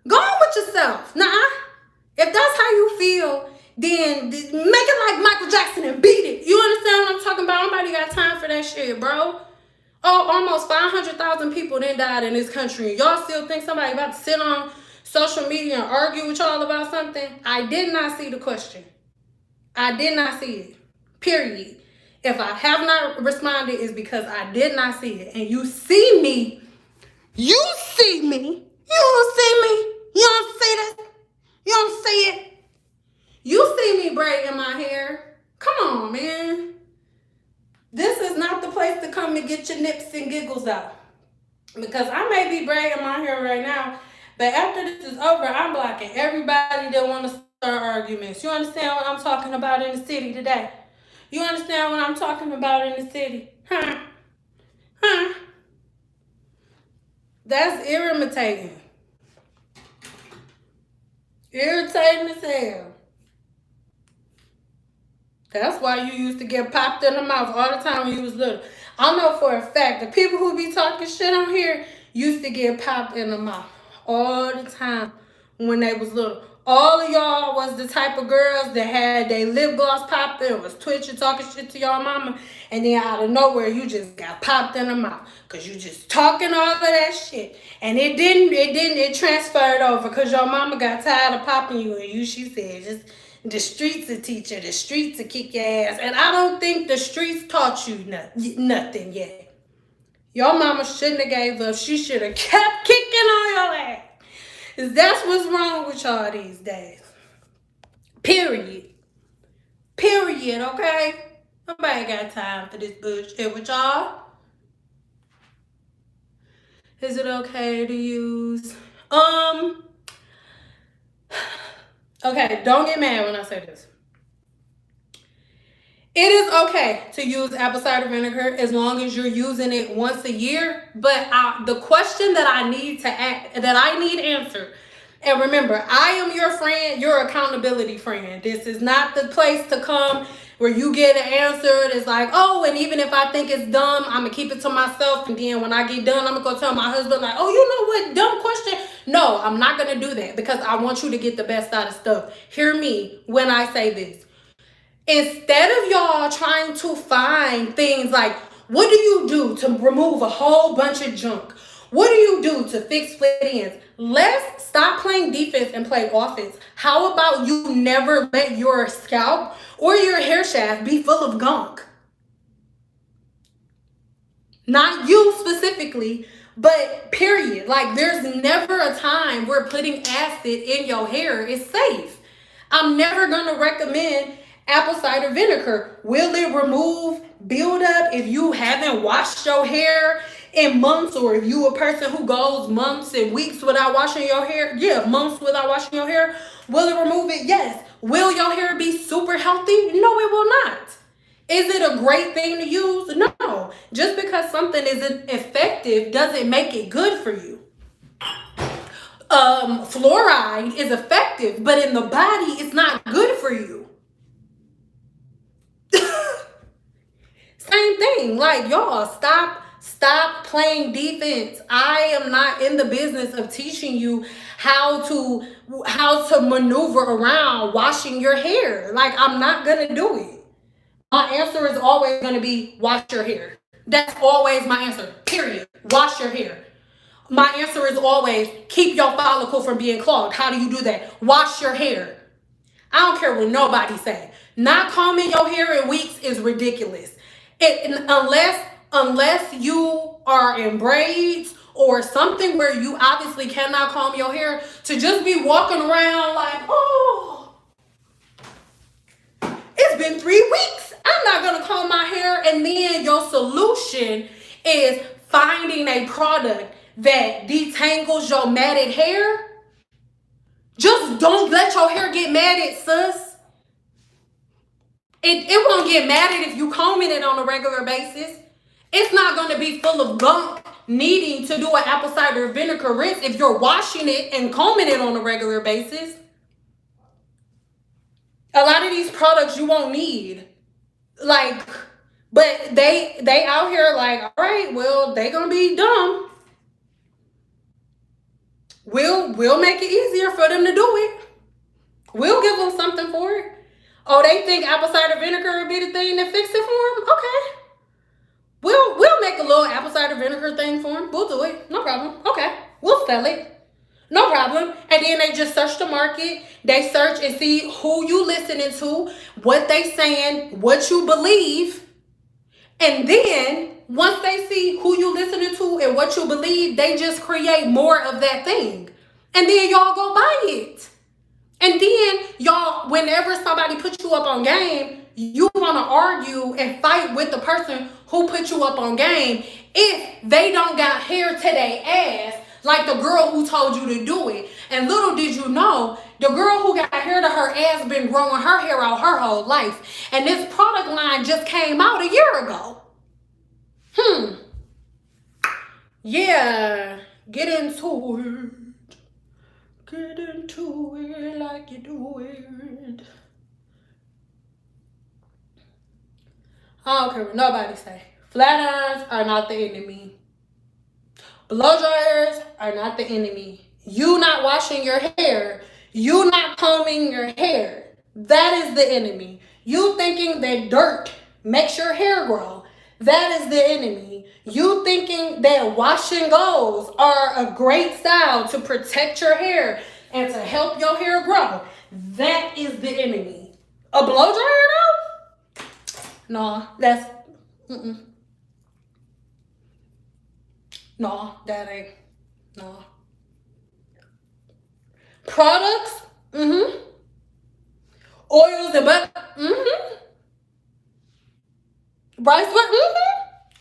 with yourself. Nah, if that's how you feel, then make it like Michael Jackson and beat it. You understand what I'm talking about? Nobody got time for that shit, bro. Oh, almost 500,000 people then died in this country. Y'all still think somebody about to sit on social media and argue with y'all about something? I did not see the question. I did not see it. Period. If I have not responded, it's because I did not see it. And you see me. You see me. You don't see me. You don't see that. You don't see it. You see me braiding my hair. Come on, man. This is not the place to come and get your nips and giggles out. Because I may be braiding my hair right now, but after this is over, I'm blocking everybody that want to start arguments. You understand what I'm talking about in the city today? You understand what I'm talking about in the city? Huh? Huh? That's irritating. Irritating as hell. That's why you used to get popped in the mouth all the time when you was little. I know for a fact the people who be talking shit on here used to get popped in the mouth all the time when they was little. All of y'all was the type of girls that had their lip gloss popped in, was twitching, talking shit to y'all mama, and then out of nowhere you just got popped in the mouth because you just talking all of that shit. And it transferred over because your mama got tired of popping you, and she said, just the streets will teach you, the streets will kick your ass. And I don't think the streets taught you nothing yet. Your mama shouldn't have gave up. She should have kept kicking on your ass. That's what's wrong with y'all these days. Period. Period, okay? Nobody got time for this bullshit with y'all. Is it okay to use? Okay, don't get mad when I say this. It is okay to use apple cider vinegar as long as you're using it once a year. But the question that I need answered, and remember, I am your friend, your accountability friend. This is not the place to come where you get an answer that's like, oh, and even if I think it's dumb, I'm going to keep it to myself. And then when I get done, I'm going to go tell my husband like, oh, you know what, dumb question. No, I'm not going to do that because I want you to get the best out of stuff. Hear me when I say this. Instead of y'all trying to find things like, what do you do to remove a whole bunch of junk? What do you do to fix split ends? Let's stop playing defense and play offense. How about you never let your scalp or your hair shaft be full of gunk? Not you specifically, but period. Like, there's never a time where putting acid in your hair is safe. I'm never going to recommend apple cider vinegar. Will it remove buildup if you haven't washed your hair in months, or if you a person who goes months and weeks without washing your hair? Yeah, months without washing your hair. Will it remove it? Yes. Will your hair be super healthy? No, it will not. Is it a great thing to use? No. Just because something isn't effective doesn't make it good for you. Fluoride is effective, but in the body, it's not good for you. Same thing. Like, y'all, stop playing defense. I am not in the business of teaching you how to maneuver around washing your hair. Like, I'm not gonna do it. My answer is always gonna be wash your hair. That's always my answer. Period. Wash your hair. My answer is always keep your follicle from being clogged. How do you do that? Wash your hair. I don't care what nobody say. Not combing your hair in weeks is ridiculous. Unless you are in braids or something where you obviously cannot comb your hair, to just be walking around like, oh, it's been 3 weeks. I'm not going to comb my hair. And then your solution is finding a product that detangles your matted hair. Just don't let your hair get matted, sis. It won't get matted if you combing it on a regular basis. It's not going to be full of gunk needing to do an apple cider vinegar rinse if you're washing it and combing it on a regular basis. A lot of these products you won't need. Like, but they out here like, all right, well, they gonna be dumb. We'll make it easier for them to do it. We'll give them something for it. Oh, they think apple cider vinegar would be the thing that fix it for them? Okay. We'll make a little apple cider vinegar thing for them. We'll do it. No problem. Okay. We'll sell it. No problem. And then they just search the market. They search and see who you listening to, what they saying, what you believe. And then once they see who you listening to and what you believe, they just create more of that thing. And then y'all go buy it. And then y'all, whenever somebody puts you up on game, you want to argue and fight with the person who put you up on game if they don't got hair to their ass, like the girl who told you to do it. And little did you know, the girl who got hair to her ass been growing her hair out her whole life. And this product line just came out a year ago. Yeah, get into it. Get into it like you do it. I don't care what nobody say. Flat irons are not the enemy. Blow dryers are not the enemy. You not washing your hair. You not combing your hair. That is the enemy. You thinking that dirt makes your hair grow. That is the enemy. You thinking that wash and goes are a great style to protect your hair and to help your hair grow. That is the enemy. A blow dryer though? No, that's no, that ain't no. Products, oils and butter, rice,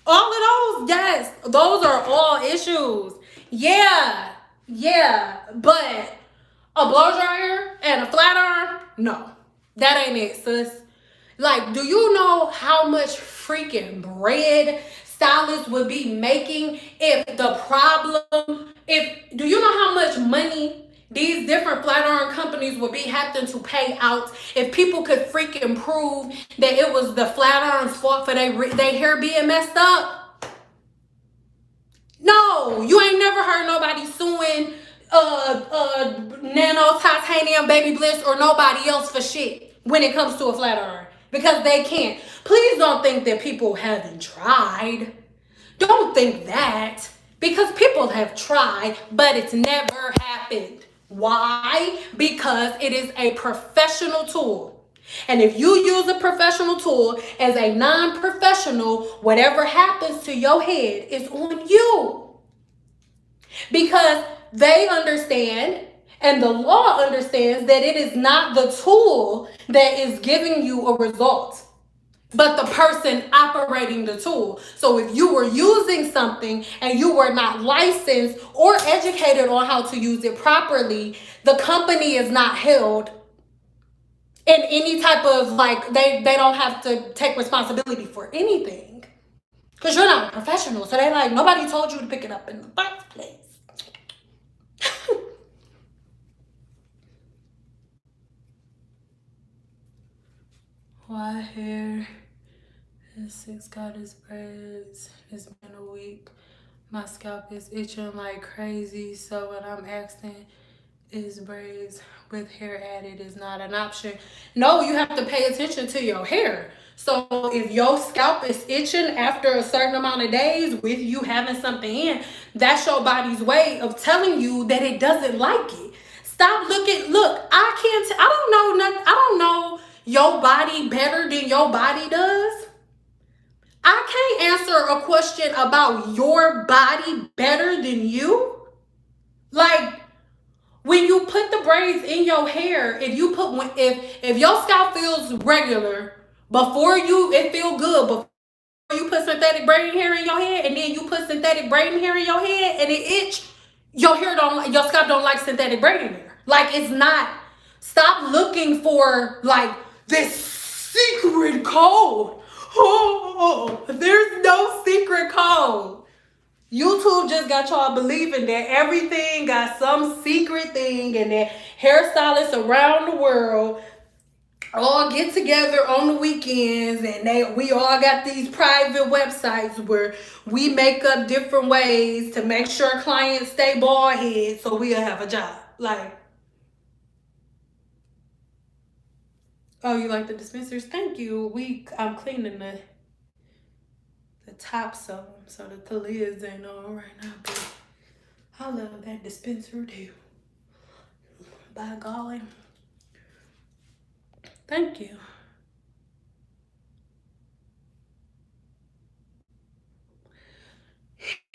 all of those, yes, those are all issues. Yeah, but a blow dryer and a flat iron, no, that ain't it, sis. Like, do you know how much freaking bread stylists would be making if do you know how much money these different flat iron companies would be having to pay out if people could freaking prove that it was the flat iron's fault for their hair being messed up? No, you ain't never heard nobody suing Nano, Titanium, Baby Bliss, or nobody else for shit when it comes to a flat iron. Because they can't. Please don't think that people haven't tried. Don't think that. Because people have tried, but it's never happened. Why? Because it is a professional tool. And if you use a professional tool as a non-professional, whatever happens to your head is on you. Because they understand and the law understands that it is not the tool that is giving you a result, but the person operating the tool. So if you were using something and you were not licensed or educated on how to use it properly, the company is not held in any type of, like, they don't have to take responsibility for anything. Because you're not a professional. So they're like, nobody told you to pick it up in the first place. Why hair? His 6 got his braids. It's been a week. My scalp is itching like crazy. So when I'm asking, is braids with hair added is not an option. No, you have to pay attention to your hair. So if your scalp is itching after a certain amount of days with you having something in, that's your body's way of telling you that it doesn't like it. Stop looking. Look, I don't know nothing. I don't know your body better than your body does. I can't answer a question about your body better than you. Like, when you put the braids in your hair, if your scalp feels regular before it feel good before you put synthetic braiding hair in your head, and then you put synthetic braiding hair in your head and it itch, your scalp don't like synthetic braiding hair. Like, it's not. Stop looking for like this secret code. Oh, there's no secret code. YouTube just got y'all believing that everything got some secret thing, and that hairstylists around the world all get together on the weekends, and we all got these private websites where we make up different ways to make sure clients stay bald head so we'll have a job. Like, oh, you like the dispensers? Thank you. I'm cleaning the tops of them so that the lids ain't on right now. But I love that dispenser too. By golly. Thank you.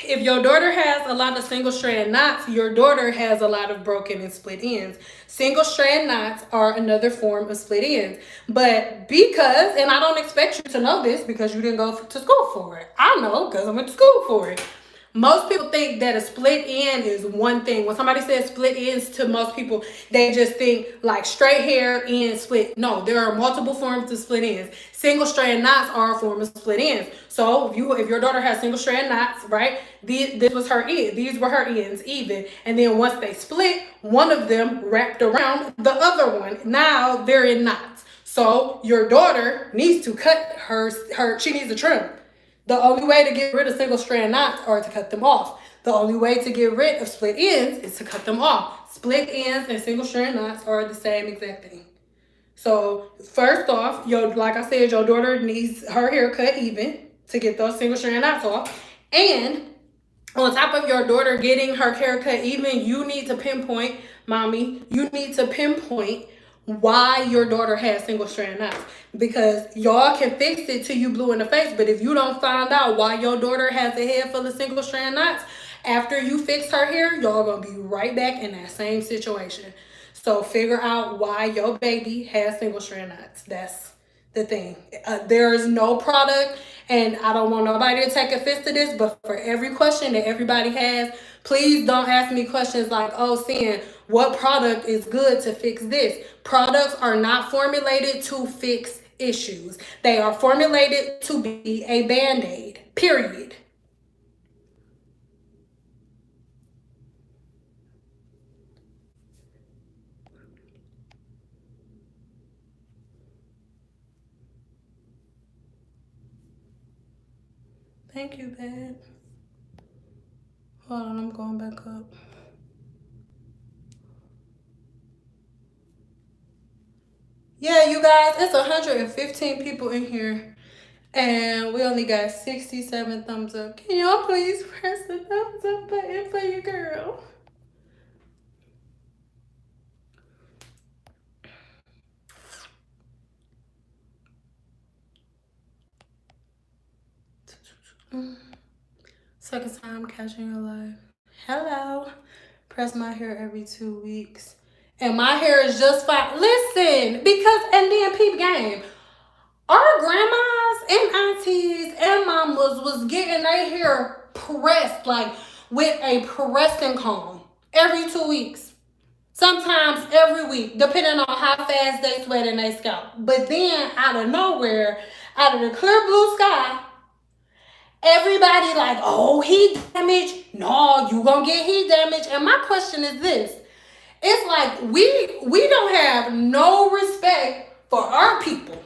If your daughter has a lot of single strand knots, your daughter has a lot of broken and split ends. Single strand knots are another form of split ends. But because, and I don't expect you to know this because you didn't go to school for it. I know because I went to school for it. Most people think that a split end is one thing. When somebody says split ends, to most people, they just think like straight hair and split. No, there are multiple forms of split ends. Single strand knots are a form of split ends. So if your daughter has single strand knots, right? This was her end. These were her ends even. And then once they split, one of them wrapped around the other one. Now they're in knots. So your daughter needs to cut her she needs to trim. The only way to get rid of single strand knots are to cut them off. The only way to get rid of split ends is to cut them off. Split ends and single strand knots are the same exact thing. So first off, like I said, your daughter needs her hair cut even to get those single strand knots off. And on top of your daughter getting her hair cut even, you need to pinpoint, mommy, you need to pinpoint why your daughter has single strand knots, because y'all can fix it till you blue in the face, but if you don't find out why your daughter has a head full of single strand knots after you fix her hair, y'all gonna be right back in that same situation. So figure out why your baby has single strand knots. That's the thing. There is no product, and I don't want nobody to take offense to this, but for every question that everybody has, please don't ask me questions like, oh, Sin, what product is good to fix this? Products are not formulated to fix issues. They are formulated to be a Band-Aid, period. Thank you, babe. Hold on, I'm going back up. Yeah, you guys, it's 115 people in here, and we only got 67 thumbs up. Can y'all please press the thumbs up button for your girl? Second time catching your life. Hello. Press my hair every 2 weeks. And my hair is just fine. Listen, because, and then peep game. Our grandmas and aunties and mamas was getting their hair pressed, like with a pressing comb every 2 weeks. Sometimes every week, depending on how fast they sweat in their scalp. But then out of nowhere, out of the clear blue sky, everybody like, oh, heat damage. No, you gonna get heat damage. And my question is this. It's like we don't have no respect for our people,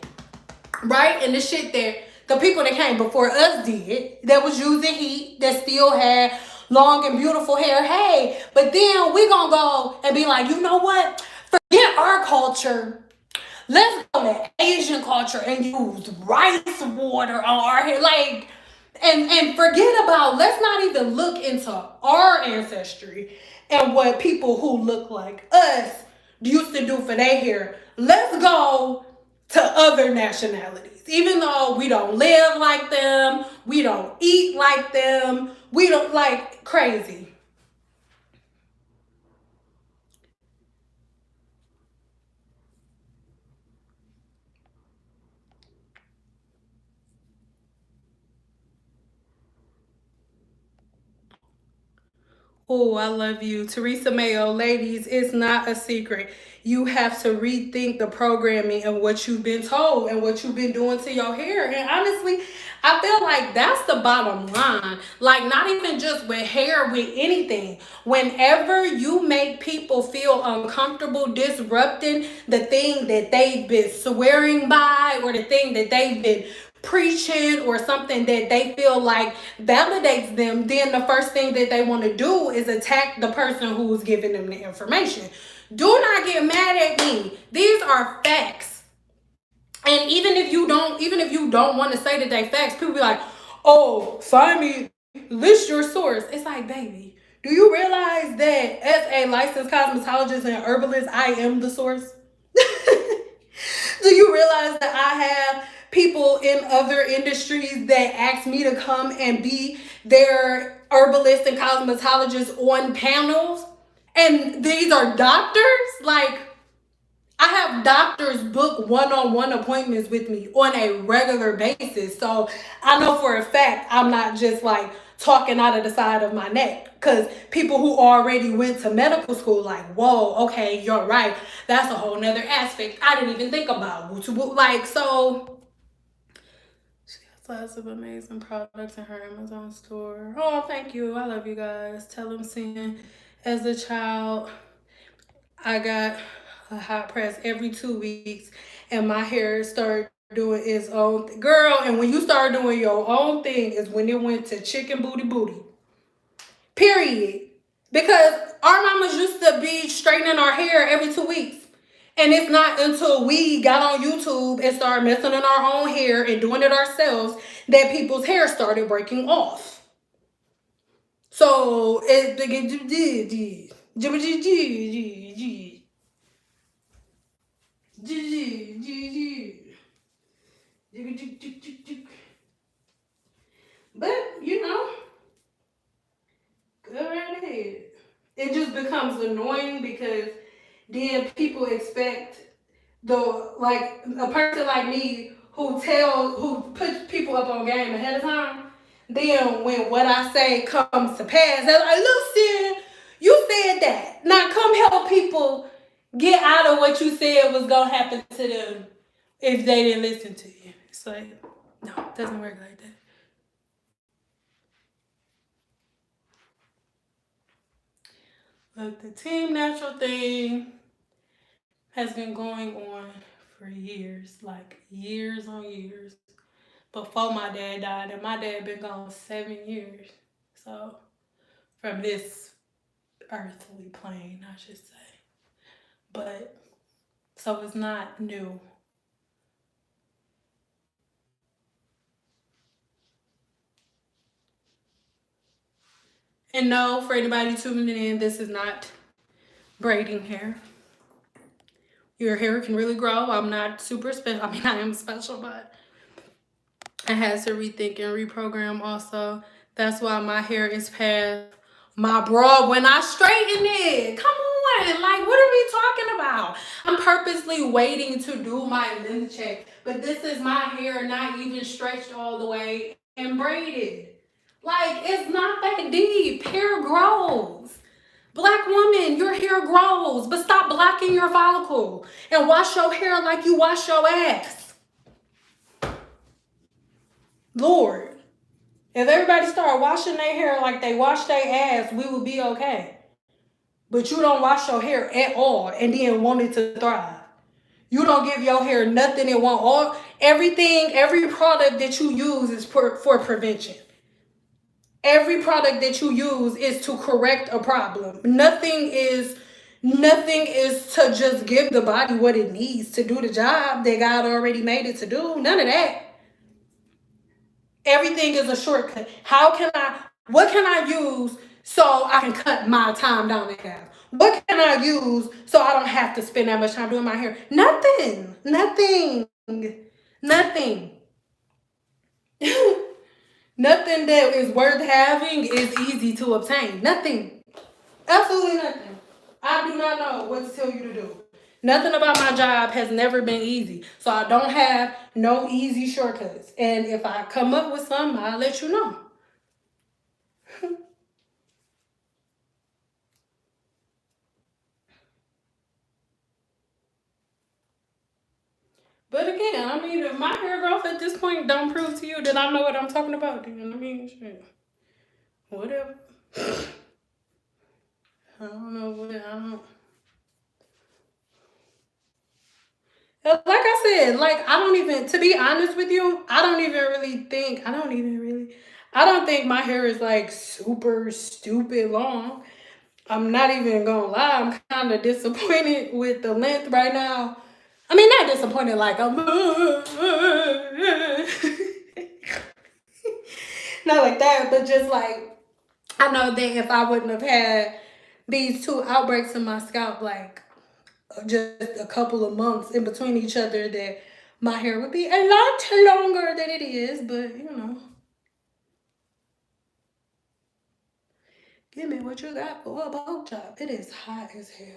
right? And the shit that the people that came before us did, that was using heat, that still had long and beautiful hair. Hey, but then we gonna go and be like, you know what? Forget our culture. Let's go to Asian culture and use rice water on our hair. Like, and forget about, let's not even look into our ancestry and what people who look like us used to do for their hair. Let's go to other nationalities. Even though we don't live like them, we don't eat like them, we don't like crazy. Oh, I love you. Teresa Mayo, ladies, it's not a secret. You have to rethink the programming and what you've been told and what you've been doing to your hair. And honestly, I feel like that's the bottom line. Like, not even just with hair, with anything. Whenever you make people feel uncomfortable disrupting the thing that they've been swearing by, or the thing that they've been preaching, or something that they feel like validates them, then the first thing that they want to do is attack the person who's giving them the information. Do not get mad at me. These are facts. And even if you don't want to say that they facts, people be like, oh, find me, list your source. It's like, baby, do you realize that as a licensed cosmetologist and herbalist, I am the source? Do you realize that I have people in other industries that ask me to come and be their herbalists and cosmetologists on panels, and these are doctors. Like, I have doctors book one-on-one appointments with me on a regular basis. So I know for a fact I'm not just like talking out of the side of my neck. Because people who already went to medical school, like, whoa, okay, you're right. That's a whole nother aspect I didn't even think about. Like, so she has lots of amazing products in her Amazon store. Oh, thank you. I love you guys. Tell them seeing as a child, I got a hot press every 2 weeks, and my hair started doing its own girl. And when you start doing your own thing is when it went to chicken booty booty. Period. Because our mamas used to be straightening our hair every 2 weeks. And it's not until we got on YouTube and started messing in our own hair and doing it ourselves that people's hair started breaking off. So it but you know, go right ahead. It just becomes annoying because then people expect like a person like me who puts people up on game ahead of time. Then when what I say comes to pass, they're like, look, Sid, you said that. Now come help people get out of what you said was gonna happen to them if they didn't listen to you. It's like, no, it doesn't work like that. Look, the Team Natural thing has been going on for years, like years on years, before my dad died, and my dad been gone 7 years. So, from this earthly plane, I should say. But, so it's not new. And no, for anybody tuning in, this is not braiding hair. Your hair can really grow. I'm not super special. I mean, I am special, but I had to rethink and reprogram also. That's why my hair is past my bra when I straighten it. Come on, like, what are we talking about? I'm purposely waiting to do my length check, but this is my hair not even stretched all the way and braided. Like, it's not that deep. Hair grows. Black woman, your hair grows, but stop blocking your follicle and wash your hair like you wash your ass. Lord. If everybody start washing their hair like they wash their ass, we would be okay. But you don't wash your hair at all and then want it to thrive. You don't give your hair nothing it wants. Every product that you use is for prevention. Every product that you use is to correct a problem. Nothing is to just give the body what it needs to do the job that God already made it to do. None of that. Everything is a shortcut. What can I use so I can cut my time down in half? What can I use so I don't have to spend that much time doing my hair? Nothing. Nothing that is worth having is easy to obtain. Nothing. Absolutely nothing. I do not know what to tell you to do. Nothing about my job has never been easy. So I don't have no easy shortcuts. And if I come up with some, I'll let you know. But again, I mean, if my hair growth at this point don't prove to you that I know what I'm talking about, then I mean, shit. Whatever. I don't know what I don't. Like I said, like, I don't even, to be honest with you, I don't think my hair is like super stupid long. I'm not even gonna lie, I'm kind of disappointed with the length right now. I mean, not disappointed like I'm not like that, but just like, I know that if I wouldn't have had these 2 outbreaks in my scalp, like just a couple of months in between each other, that my hair would be a lot longer than it is, but you know. Give me what you got for a pork chop. It is hot as hell.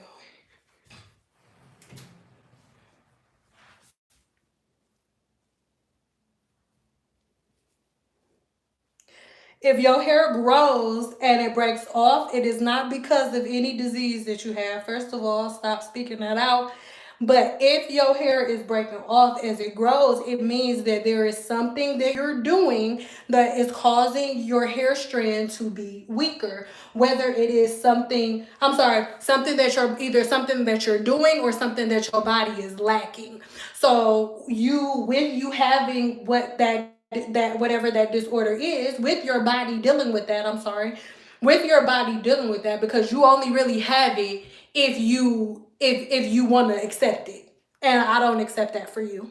If your hair grows and it breaks off, it is not because of any disease that you have. First of all, stop speaking that out. But if your hair is breaking off as it grows, it means that there is something that you're doing that is causing your hair strand to be weaker. Whether it is something that you're either something that you're doing or something that your body is lacking. So with you having that whatever that disorder is, with your body dealing with that, with your body dealing with that, because you only really have it if you want to accept it, and I don't accept that for you.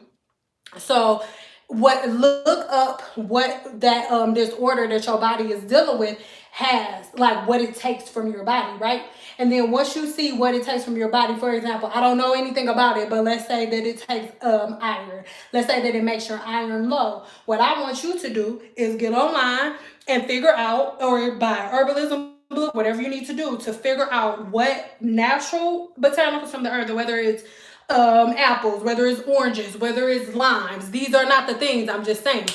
So look up what that disorder that your body is dealing with has, like what it takes from your body, right? And then once you see what it takes from your body, for example, I don't know anything about it, but let's say that it takes iron. Let's say that it makes your iron low. What I want you to do is get online and figure out, or buy herbalism book, whatever you need to do to figure out what natural botanicals from the earth, whether it's apples, whether it's oranges, whether it's limes. These are not the things, I'm just saying.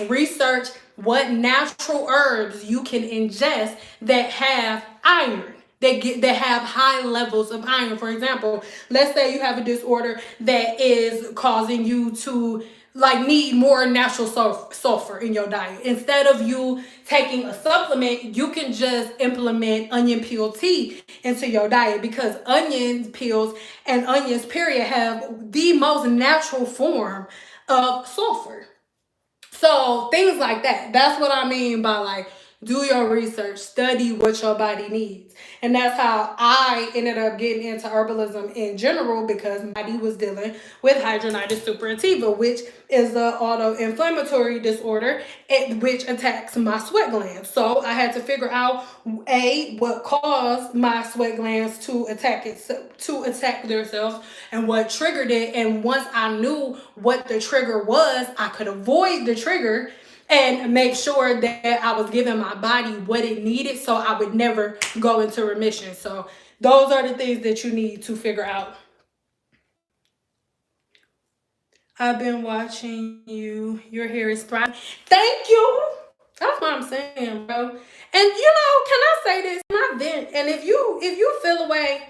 Research what natural herbs you can ingest that have iron. That have high levels of iron. For example, let's say you have a disorder that is causing you to need more natural sulfur in your diet. Instead of you taking a supplement, you can just implement onion peel tea into your diet, because onion peels and onions period have the most natural form of sulfur. So things like that. That's what I mean by do your research, study what your body needs. And that's how I ended up getting into herbalism in general, because my body was dealing with hidradenitis suppurativa, which is an autoinflammatory disorder which attacks my sweat glands. So I had to figure out what caused my sweat glands to attack themselves, and what triggered it. And once I knew what the trigger was, I could avoid the trigger and make sure that I was giving my body what it needed, so I would never go into remission. So those are the things that you need to figure out. I've been watching you. Your hair is thriving. Thank you. That's what I'm saying, bro. And can I say this? My vent. And if you feel away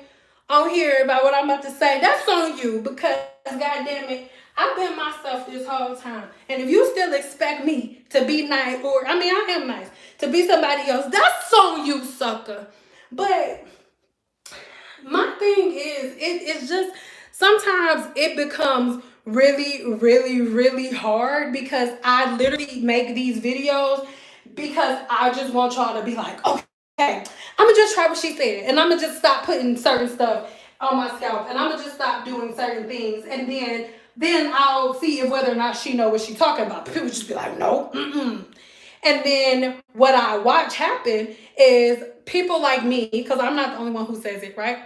on here about what I'm about to say, that's on you, because goddamn it, I've been myself this whole time. And if you still expect me to be nice, I am nice, to be somebody else, that's on you, sucker. But my thing is, it's just sometimes it becomes really, really, really hard, because I literally make these videos because I just want y'all to be like, okay, I'm gonna just try what she said, and I'm gonna just stop putting certain stuff on my scalp, and I'm gonna just stop doing certain things, and then I'll see if whether or not she know what she's talking about. People just be like, no, And then what I watch happen is people like me, because I'm not the only one who says it, right?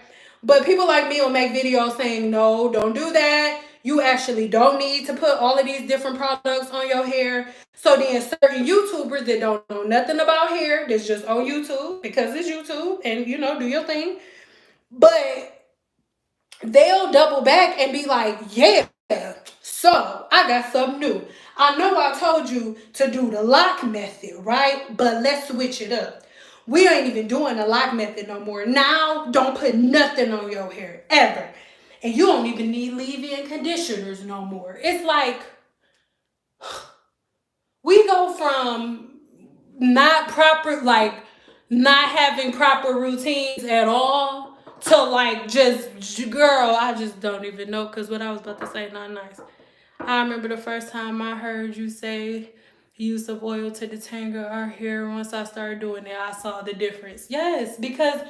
But people like me will make videos saying, no, don't do that. You actually don't need to put all of these different products on your hair. So then certain YouTubers that don't know nothing about hair, that's just on YouTube because it's YouTube, and do your thing. But they'll double back and be like, yeah, so I got something new. I know I told you to do the lock method, right? But let's switch it up. We ain't even doing the lock method no more. Now, don't put nothing on your hair, ever. And you don't even need leave-in conditioners no more. It's like, we go from not having proper routines at all to just, girl, I just don't even know, because what I was about to say, not nice. I remember the first time I heard you say use of oil to detangle our hair. Once I started doing it, I saw the difference. Yes, because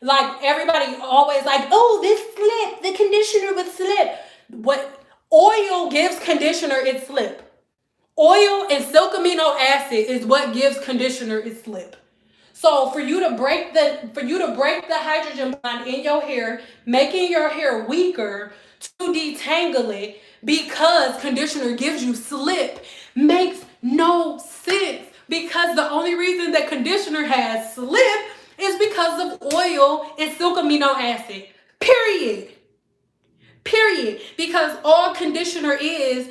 everybody always this slip, the conditioner would slip. What oil gives conditioner its slip. Oil and silk amino acid is what gives conditioner its slip. So for you to break the hydrogen bond in your hair, making your hair weaker to detangle it because conditioner gives you slip, makes no sense. Because the only reason that conditioner has slip It's because of oil and silk amino acid. Period. Because all conditioner is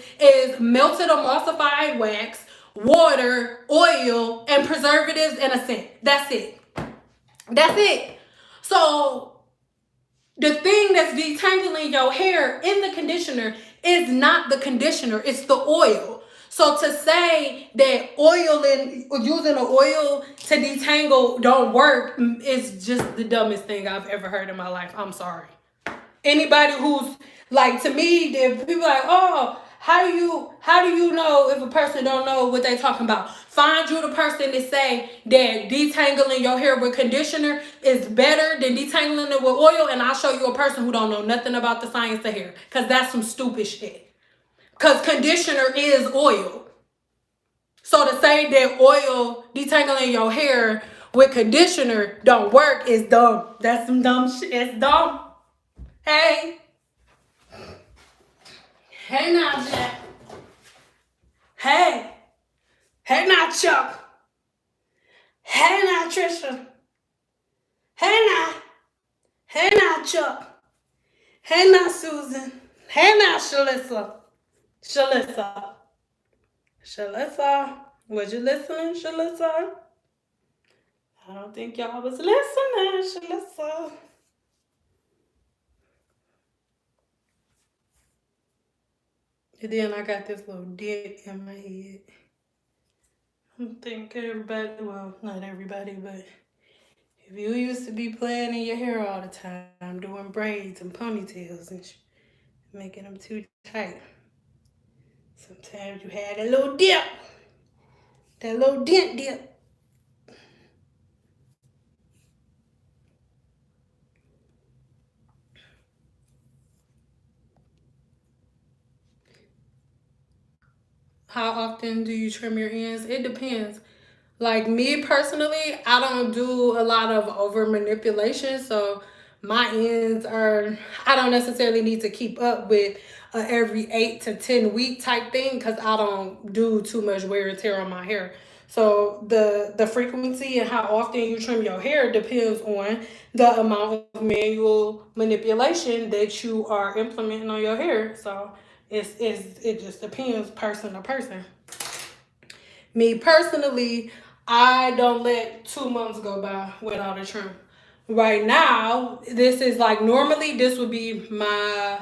melted emulsified wax, water, oil, and preservatives and a scent. That's it. So the thing that's detangling your hair in the conditioner is not the conditioner, it's the oil. So to say that using the oil to detangle don't work is just the dumbest thing I've ever heard in my life. I'm sorry. Anybody who's like, to me, if people are like, oh, how do you know if a person don't know what they talking about? Find you the person that say that detangling your hair with conditioner is better than detangling it with oil, and I'll show you a person who don't know nothing about the science of hair, because that's some stupid shit. Because conditioner is oil. So to say that oil detangling your hair with conditioner don't work is dumb. That's some dumb shit. It's dumb. Hey now, Jack. Hey now, Chuck. Hey now, Trisha. Hey now, Chuck. Hey now, Susan. Hey now, Shalissa. Was you listening, Shalissa? I don't think y'all was listening, Shalissa. And then I got this little dent in my head. I think everybody, well, not everybody, but if you used to be playing in your hair all the time, doing braids and ponytails and making them too tight, sometimes you had a little dip, that little dent. How often do you trim your ends? It depends. Like me personally, I don't do a lot of over manipulation, so my ends I don't necessarily need to keep up with every 8 to 10 week type thing, because I don't do too much wear and tear on my hair. So the frequency and how often you trim your hair depends on the amount of manual manipulation that you are implementing on your hair. So it just depends person to person. Me personally, I don't let 2 months go by without a trim. Right now, this is like, normally this would be my,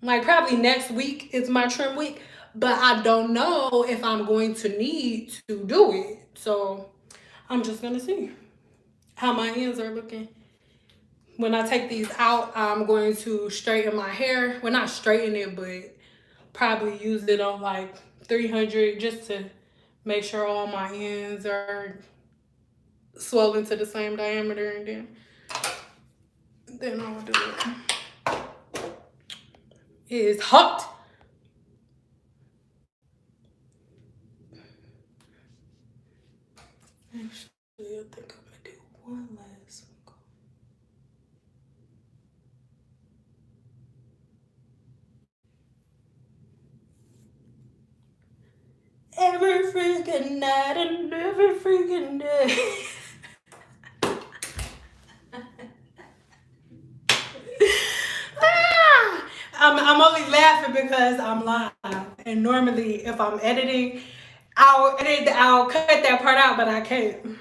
like probably next week is my trim week, but I don't know if I'm going to need to do it. So I'm just gonna see how my ends are looking. When I take these out, I'm going to straighten my hair. Well, not straighten it, but probably use it on like 300 just to make sure all my ends are swollen to the same diameter, and then I'll do it. It is hot. Actually, I think I'm gonna do one last one. Every freaking night and every freaking day. I'm only laughing because I'm live. And normally if I'm editing, I'll cut that part out, but I can't.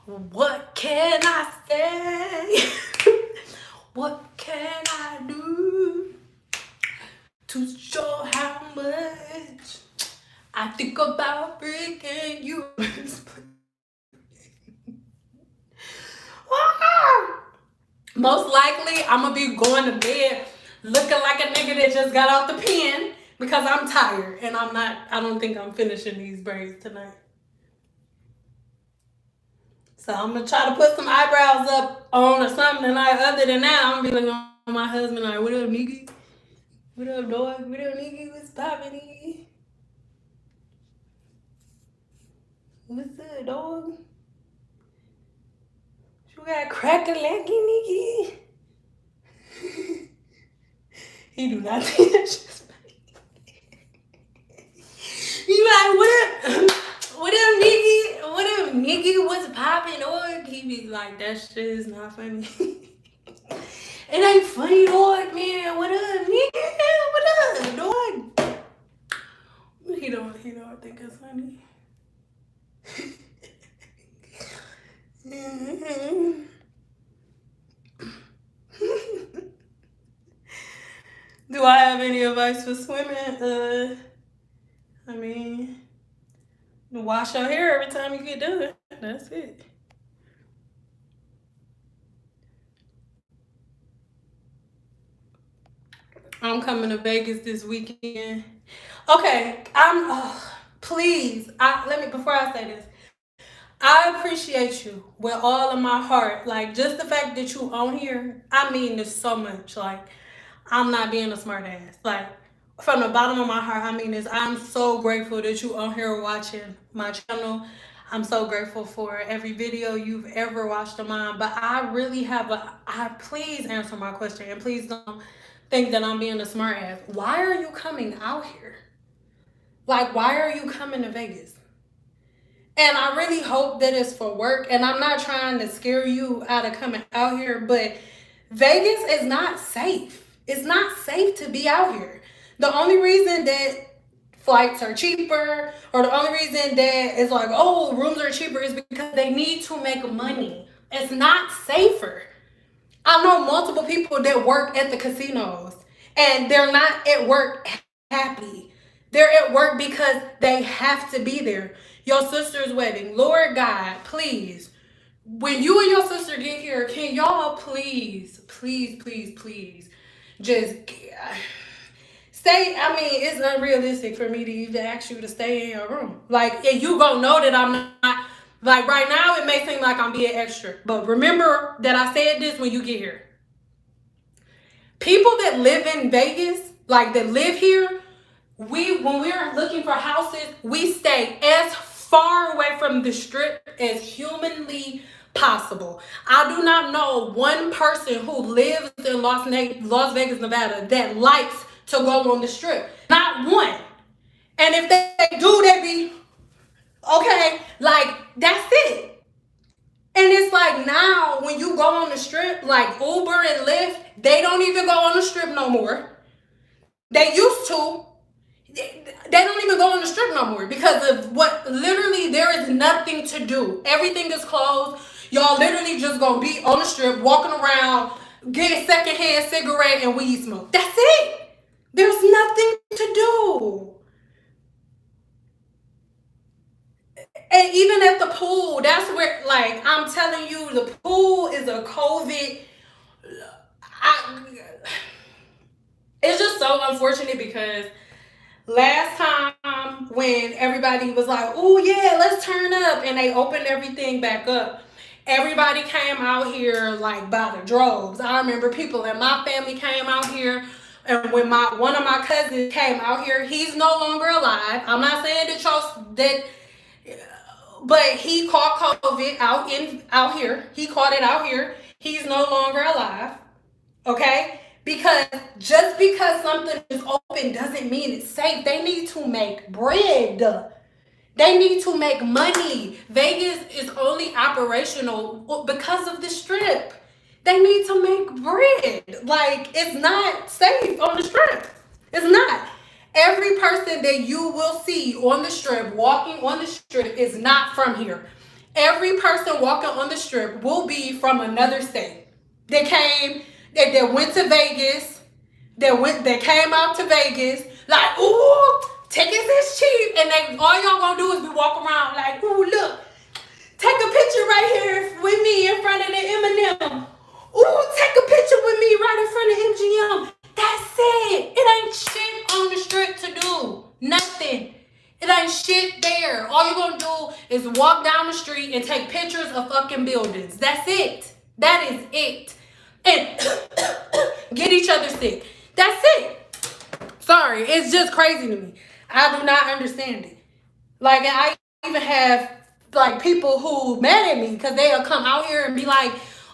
What can I say? What can I do to show how much I think about freaking you? Most likely, I'm gonna be going to bed looking like a nigga that just got off the pen because I'm tired and I don't think I'm finishing these braids tonight. So I'm gonna try to put some eyebrows up on or something, and other than that, I'm gonna be like on my husband, like, what up, nigga? What up, dog? What up, nigga? What's poppin', nigga? What's up, dog? You got crack-a-lacky, nigga? He do not think that's just funny. You like, what if Nikki was popping, or he be like, that shit is not funny. It ain't funny, dog, man. What up, nigga? What up, dog? He don't think it's funny. Do I have any advice for swimming? I mean, wash your hair every time you get done. That's it. I'm coming to Vegas this weekend. Okay, please, before I say this, I appreciate you with all of my heart. Like, just the fact that you on here, I mean this so much. Like, I'm not being a smart ass. Like, from the bottom of my heart, I mean this. I'm so grateful that you on here watching my channel. I'm so grateful for every video you've ever watched of mine. But I really please answer my question, and please don't think that I'm being a smart ass. Why are you coming out here? Like, why are you coming to Vegas? And I really hope that it's for work. And I'm not trying to scare you out of coming out here, but Vegas is not safe. It's not safe to be out here. The only reason that flights are cheaper, or the only reason that it's like, oh, rooms are cheaper, is because they need to make money. It's not safer. I know multiple people that work at the casinos, and they're not at work happy. They're at work because they have to be there. Your sister's wedding. Lord God, please, when you and your sister get here, can y'all please just stay? I mean, it's unrealistic for me to even ask you to stay in your room. Like, and you gonna know that I'm not. Like, right now, it may seem like I'm being extra, but remember that I said this when you get here. People that live in Vegas, like that live here, when we're looking for houses, we stay as far away from the strip as humanly possible. I do not know one person who lives in Las Vegas, Nevada, that likes to go on the strip. Not one. And if they do, they be okay, like, that's it. And it's like, now when you go on the strip, like Uber and Lyft, they don't even go on the strip no more. They used to. They don't even go on the strip no more because of literally there is nothing to do. Everything is closed. Y'all literally just gonna be on the strip, walking around, getting secondhand cigarette and weed smoke. That's it. There's nothing to do. And even at the pool, that's where, like, I'm telling you, the pool is a COVID. It's just so unfortunate because last time when everybody was like, oh yeah, let's turn up, and they opened everything back up, everybody came out here like by the droves. I remember people in my family came out here. And when one of my cousins came out here, he's no longer alive. I'm not saying but he caught COVID out here. He caught it out here. He's no longer alive. Okay? Because just because something is open doesn't mean it's safe. They need to make bread. They need to make money. Vegas is only operational because of the strip. They need to make bread. Like, it's not safe on the strip. It's not. Every person that you will see on the strip, walking on the strip, is not from here. Every person walking on the strip will be from another state. They went to Vegas. They came out to Vegas. Like, ooh, tickets is cheap. And all y'all gonna do is be walking around like, ooh, look, take a picture right here with me in front of the M&M. Ooh, take a picture with me right in front of MGM. That's it. It ain't shit on the strip to do. Nothing. It ain't shit there. All you're gonna do is walk down the street and take pictures of fucking buildings. That's it. That is it. And get each other sick. That's it. Sorry, it's just crazy to me. I do not understand it. Like, I even have like people who mad at me because they'll come out here and be like,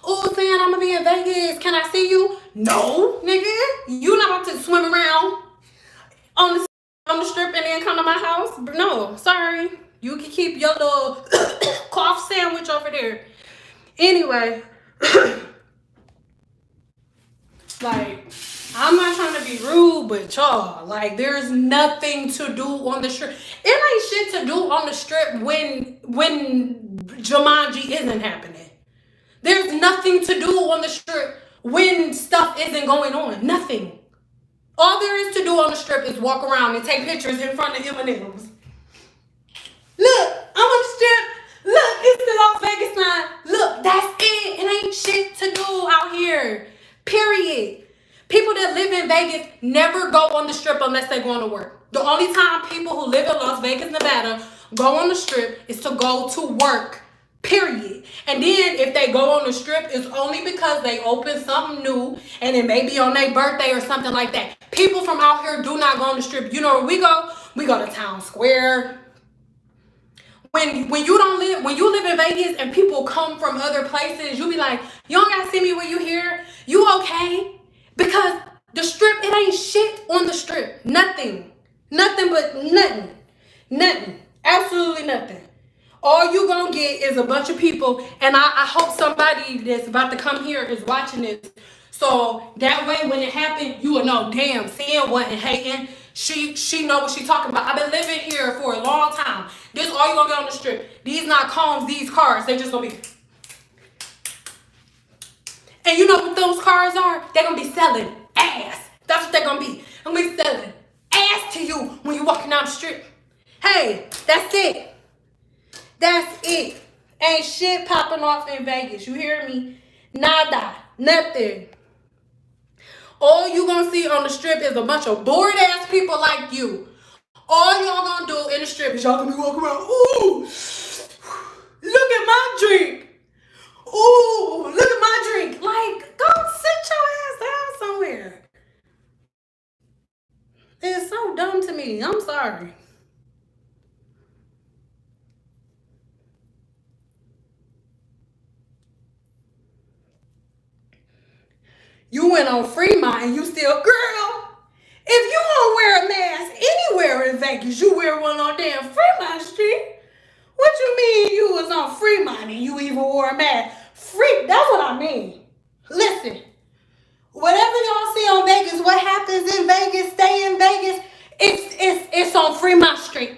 oh, saying I'm gonna be in Vegas. Can I see you? No, nigga. You not about to swim around on the strip and then come to my house? No, sorry. You can keep your little cough sandwich over there. Anyway, like, I'm not trying to be rude, but y'all, like, there's nothing to do on the strip. It ain't shit to do on the strip when Jumanji isn't happening. There's nothing to do on the strip when stuff isn't going on. Nothing. All there is to do on the strip is walk around and take pictures in front of M&M's. Look, I'm on the strip. Look, it's the Las Vegas sign. Look, that's it. It ain't shit to do out here. Period. People that live in Vegas never go on the strip unless they're going to work. The only time people who live in Las Vegas, Nevada, go on the strip is to go to work. Period. And then if they go on the strip, it's only because they open something new and it may be on their birthday or something like that. People from out here do not go on the strip. You know where we go? We go to Town Square. When you live in Vegas and people come from other places, you be like, you don't gotta see me when you here. You okay? Because the strip, it ain't shit on the strip. Nothing. Nothing but nothing. Nothing. Absolutely nothing. All you gonna get is a bunch of people, and I hope somebody that's about to come here is watching this. So that way when it happened, you will know, damn, seeing wasn't hating. She know what she talking about. I've been living here for a long time. This all you gonna get on the strip. These not combs, these cars, they just gonna be. And you know what those cars are? They're gonna be selling ass. That's what they're gonna be. I'm gonna be selling ass to you when you're walking down the strip. Hey, that's it. That's it. Ain't shit popping off in Vegas. You hear me? Nada. Nothing. All you gonna see on the strip is a bunch of bored ass people like you. All y'all gonna do in the strip is y'all gonna be walking around. Ooh, look at my drink. Ooh, look at my drink. Like, go sit your ass down somewhere. It's so dumb to me. I'm sorry. You went on Fremont and you still, girl, if you don't wear a mask anywhere in Vegas, you wear one on damn Fremont Street. What you mean you was on Fremont and you even wore a mask? That's what I mean. Listen, whatever y'all see on Vegas, what happens in Vegas, stay in Vegas, it's on Fremont Street.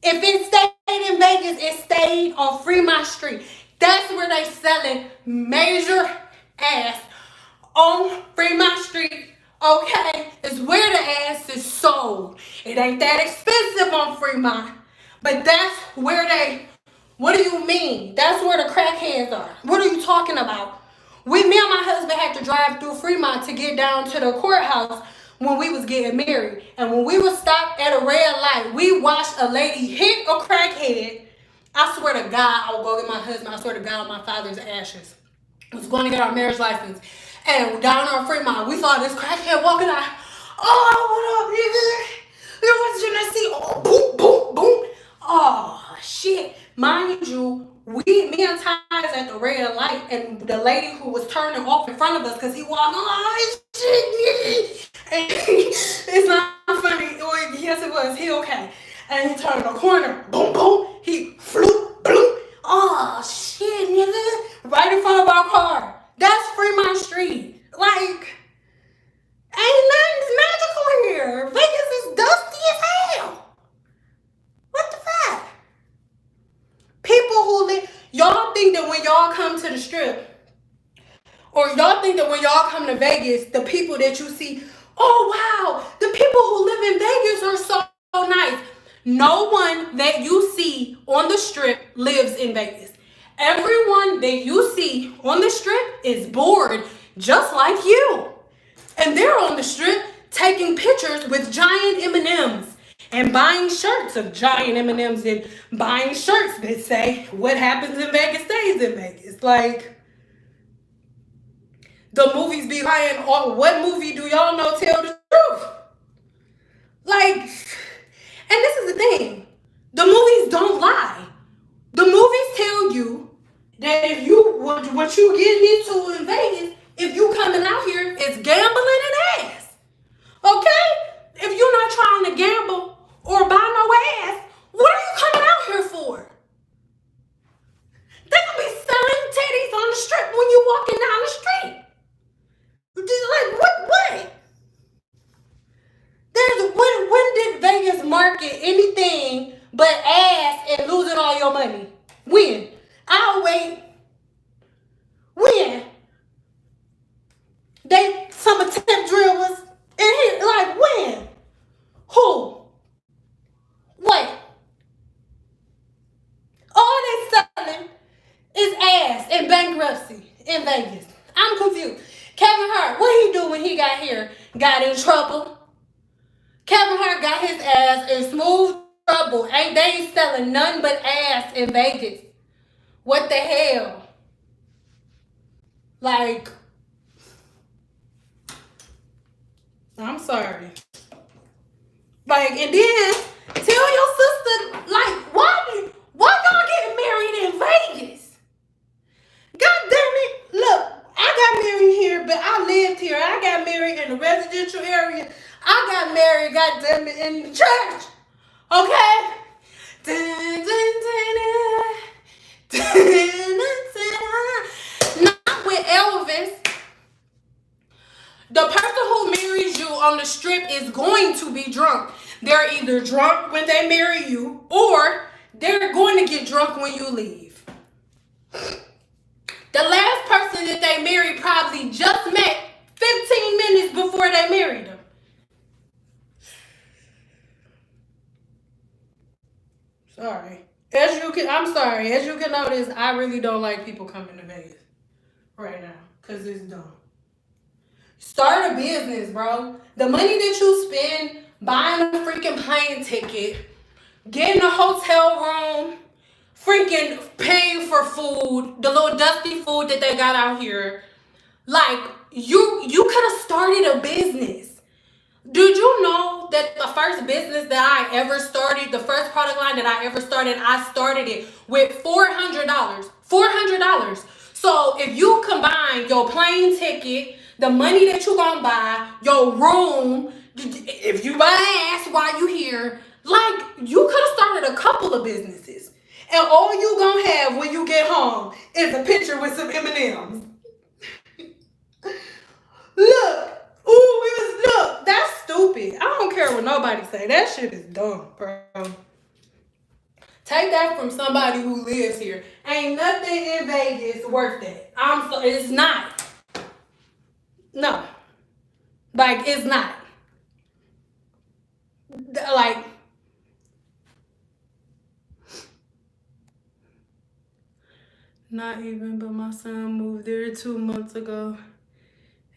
If it stayed in Vegas, it stayed on Fremont Street. That's where they selling major ass. On Fremont Street, okay, is where the ass is sold. It ain't that expensive on Fremont, but that's where what do you mean? That's where the crackheads are. What are you talking about? Me and my husband had to drive through Fremont to get down to the courthouse when we was getting married. And when we was stopped at a red light, we watched a lady hit a crackhead. I swear to God, I will go get my husband. I swear to God, my father's ashes. I was going to get our marriage license. And down on Fremont, we saw this crackhead walking out. Oh, what up, nigga? It wasn't see. Oh, boom, boom, boom. Oh, shit. Mind you, me and Ty is at the red light, and the lady who was turning off in front of us, because he walked, oh, shit, nigga. And it's not funny. Yes, it was. He okay. And he turned the corner. Boom, boom. He flew, boom. Oh, shit, nigga. Right in front of our car. That's Fremont Street. Like, ain't nothing magical here. Vegas is dusty as hell. What the fuck? People who live, y'all think that when y'all come to the strip, or y'all think that when y'all come to Vegas, the people that you see, oh wow, the people who live in Vegas are so nice. No one that you see on the strip lives in Vegas. Everyone that you see on the strip is bored just like you. And they're on the strip taking pictures with giant M&Ms and buying shirts of giant M&Ms and buying shirts that say, what happens in Vegas stays in Vegas. Like, the movies be lying. Or what movie do y'all know tell the truth? Like, and this is the thing. The movies don't lie. The movies tell you that if you, what you getting into in Vegas, if you coming out here, it's gambling and ass. Okay? If you're not trying to gamble or buy no ass, what are you coming out here wait. When? Some attempt drill was in here. Like, when? Who? Wait. All they selling is ass and bankruptcy in Vegas. I'm confused. Kevin Hart, what he do when he got here? Got in trouble. Kevin Hart got his ass in smooth trouble. They ain't selling none but ass in Vegas. What the hell? Like, I'm sorry. Like, and then tell your sister, like, why y'all getting married in Vegas? God damn it. Look, I got married here, but I lived here. I got married in the residential area. I got married, God damn it, in the church. Okay? Dun, dun, dun, dun. Not with Elvis. The person who marries you on the strip is going to be drunk. They're either drunk when they marry you, or they're going to get drunk when you leave. The last person that they married probably just met 15 minutes before they married them. Sorry. I'm sorry. As you can notice, I really don't like people coming to Vegas right now because it's dumb. Start a business, bro. The money that you spend buying a freaking plane ticket, getting a hotel room, freaking paying for food, the little dusty food that they got out here. Like, you could have started a business. Did you know that the first business that I ever started, the first product line that I ever started, I started it with $400. $400. So if you combine your plane ticket, the money that you gonna buy, your room, if you buy ass while you here, like, you could have started a couple of businesses. And all you gonna have when you get home is a picture with some M&Ms. Look, that's stupid. I don't care what nobody say. That shit is dumb, bro. Take that from somebody who lives here. Ain't nothing in Vegas worth that. It's not. No. Like, it's not. Like, not even, but my son moved there 2 months ago.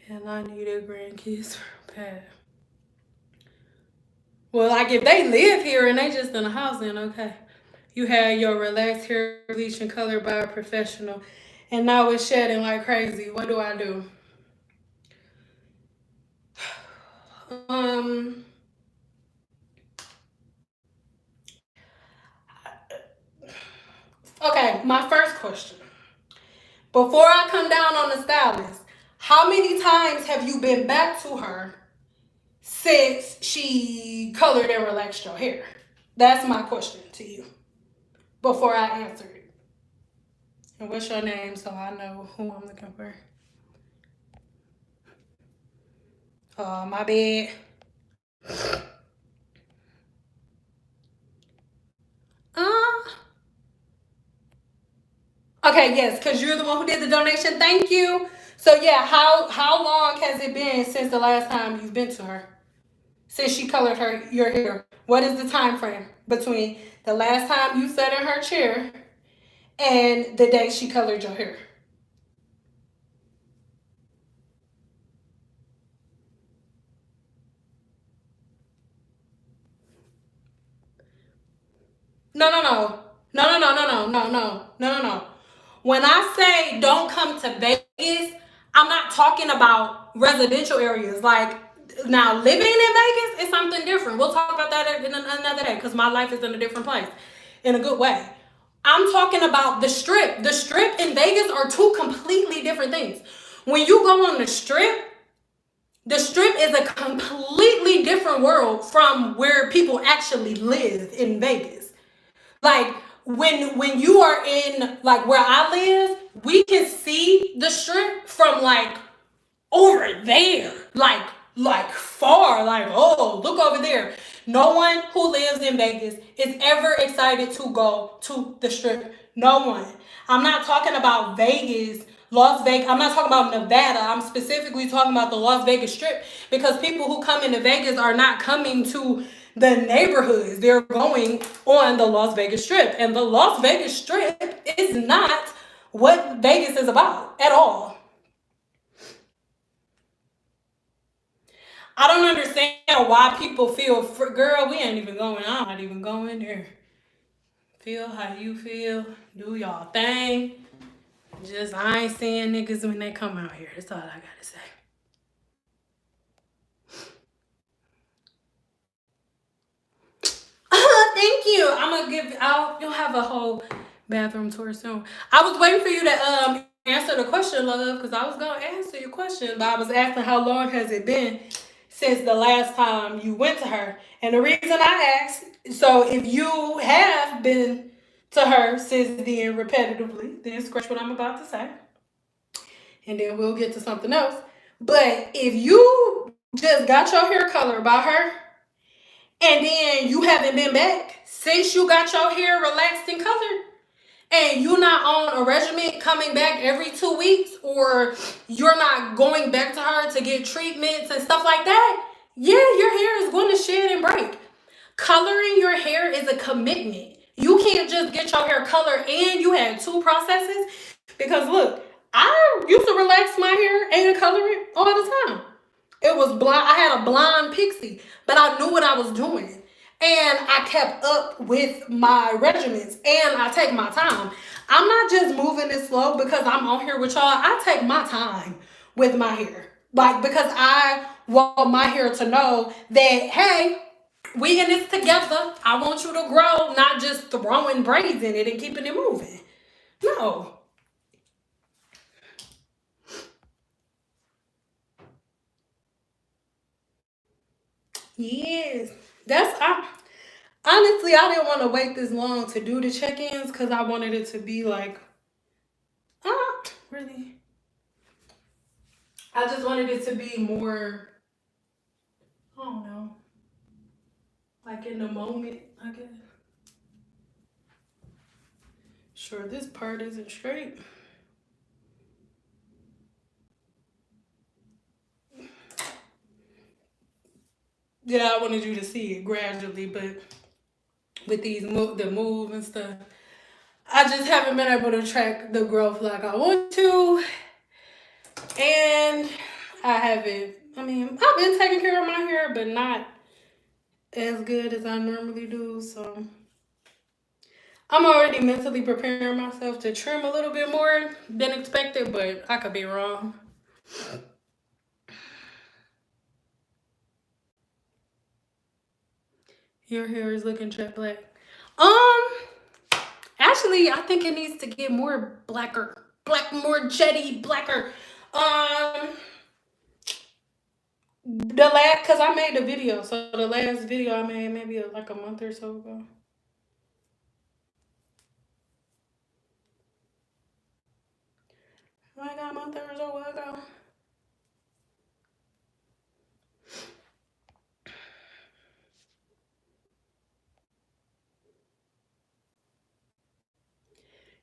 And I needed grandkids bad. Well, like, if they live here and they just in a house, then okay. You had your relaxed hair bleach and color by a professional, and now it's shedding like crazy. What do I do? Okay, my first question. Before I come down on the stylist, how many times have you been back to her since she colored and relaxed your hair? That's my question to you before I answer it. And what's your name so I know who I'm looking for? Oh, my bad. Okay, yes, because you're the one who did the donation. Thank you. So yeah, how long has it been since the last time you've been to her? Since she colored your hair. What is the time frame between the last time you sat in her chair and the day she colored your hair? No. When I say don't come to Vegas, I'm not talking about residential areas. Like, now, living in Vegas is something different. We'll talk about that in another day because my life is in a different place in a good way. I'm talking about the strip. The strip and Vegas are two completely different things. When you go on the strip is a completely different world from where people actually live in Vegas. Like, when you are in, like, where I live, we can see the strip from, like, over there. Like far. Like, oh, look over there. No one who lives in Vegas is ever excited to go to the strip. No one. I'm not talking about Vegas, Las Vegas. I'm not talking about Nevada. I'm specifically talking about the Las Vegas Strip, because people who come into Vegas are not coming to the neighborhoods. They're going on the Las Vegas Strip. And the Las Vegas Strip is not what Vegas is about at all. I don't understand why people feel, girl, we ain't even going. I'm not even going there. Feel how you feel. Do y'all thing. Just, I ain't seeing niggas when they come out here. That's all I gotta say. Thank you. You'll have a whole bathroom tour soon. I was waiting for you to answer the question, love, because I was gonna answer your question, but I was asking how long has it been since the last time you went to her. And the reason I asked, so if you have been to her since then repetitively, then scratch what I'm about to say. And then we'll get to something else. But if you just got your hair colored by her, and then you haven't been back since you got your hair relaxed and colored, and you're not on a regimen coming back every 2 weeks, or you're not going back to her to get treatments and stuff like that, yeah, your hair is going to shed and break. Coloring your hair is a commitment. You can't just get your hair colored and you had 2 processes. Because look, I used to relax my hair and color it all the time. It was blonde. I had a blonde pixie, but I knew what I was doing. And I kept up with my regimens, and I take my time. I'm not just moving it slow because I'm on here with y'all. I take my time with my hair. Like, because I want my hair to know that, hey, we in this together. I want you to grow, not just throwing braids in it and keeping it moving. No. Yes. Honestly, I didn't want to wait this long to do the check-ins because I wanted it to be like, really. I just wanted it to be more, I don't know, like in the moment, I guess. Sure, this part isn't straight. Yeah, I wanted you to see it gradually, but with the move and stuff, I just haven't been able to track the growth like I want to. And I haven't, I mean, I've been taking care of my hair, but not as good as I normally do. So I'm already mentally preparing myself to trim a little bit more than expected, but I could be wrong. Your hair is looking jet black. Actually, I think it needs to get more blacker. More jetty, blacker. The last, cause I made a video. So the last video I made maybe like a month or so ago. I got a month or so ago.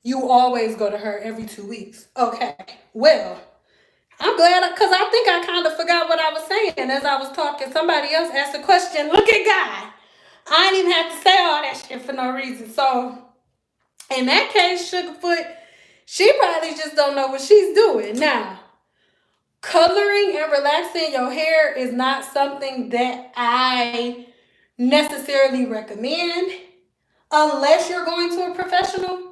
You always go to her every 2 weeks. Okay. Well, I'm glad, because I think I kind of forgot what I was saying as I was talking. Somebody else asked a question. Look at God. I didn't even have to say all that shit for no reason. So, in that case, Sugarfoot, she probably just don't know what she's doing. Now, coloring and relaxing your hair is not something that I necessarily recommend unless you're going to a professional.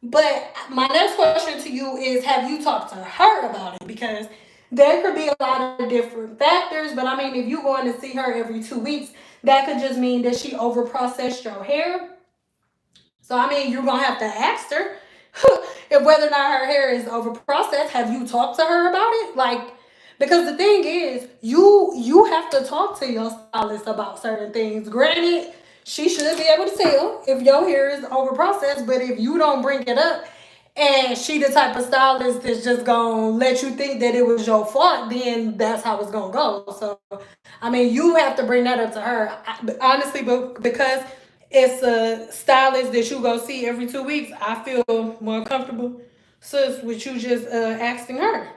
But my next question to you is, have you talked to her about it? Because there could be a lot of different factors. But I mean, if you're going to see her every 2 weeks, that could just mean that she overprocessed your hair. So, I mean, you're going to have to ask her if whether or not her hair is overprocessed. Have you talked to her about it? Like, because the thing is, you have to talk to your stylist about certain things. Granted, she should be able to tell if your hair is overprocessed, but if you don't bring it up and she the type of stylist that's just gonna let you think that it was your fault, then that's how it's gonna go. So, I mean, you have to bring that up to her. Honestly, because it's a stylist that you go see every 2 weeks, I feel more comfortable, sis, with you just asking her.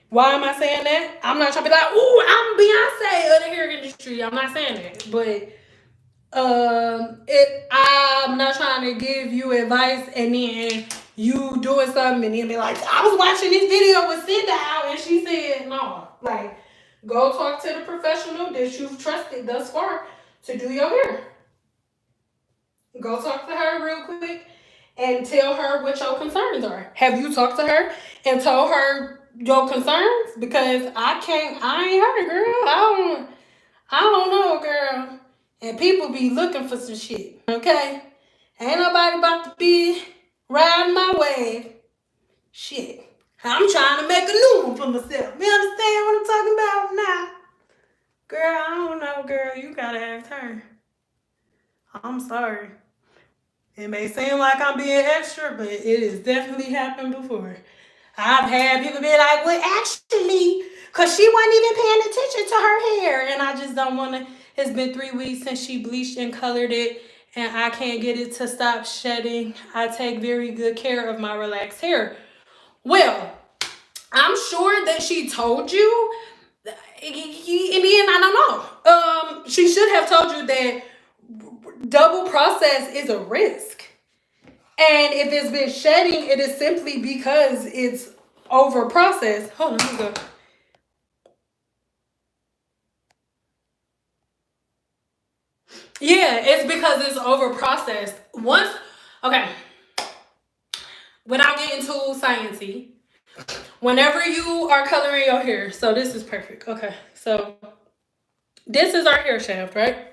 Why am I saying that? I'm not trying to be like, ooh, I'm Beyonce of the hair industry. I'm not saying that, but I'm not trying to give you advice and then you doing something and then be like, I was watching this video with Cinda out and she said no. Like, go talk to the professional that you've trusted thus far to do your hair. Go talk to her real quick and tell her what your concerns are. Have you talked to her and told her your concerns? Because I ain't her, girl. I don't know, girl. And people be looking for some shit, okay? Ain't nobody about to be riding my wave. Shit. I'm trying to make a new one for myself. You understand what I'm talking about now? Girl, I don't know, girl. You gotta ask her. I'm sorry. It may seem like I'm being extra, but it has definitely happened before. I've had people be like, well, actually, because she wasn't even paying attention to her hair. And I just don't want to. It's been 3 weeks since she bleached and colored it, and I can't get it to stop shedding. I take very good care of my relaxed hair. Well, I'm sure that she told you. In the end, I don't know. She should have told you that double process is a risk. And if it's been shedding, it is simply because it's over processed. Hold on, let me go. Yeah, it's because it's over processed. Okay, without getting too sciencey, whenever you are coloring your hair, so this is perfect. Okay, so this is our hair shaft, right?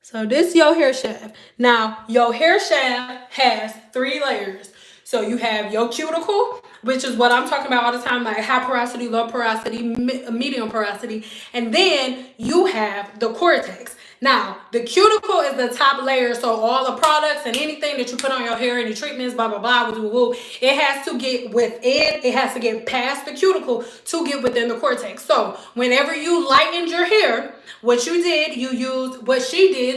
So this is your hair shaft. Now, your hair shaft has 3 layers. So you have your cuticle, which is what I'm talking about all the time, like high porosity, low porosity, medium porosity. And then you have the cortex. Now, the cuticle is the top layer, so all the products and anything that you put on your hair, any treatments, blah, blah, blah, woo, woo, it has to get within, it has to get past the cuticle to get within the cortex. So whenever you lightened your hair, what you did,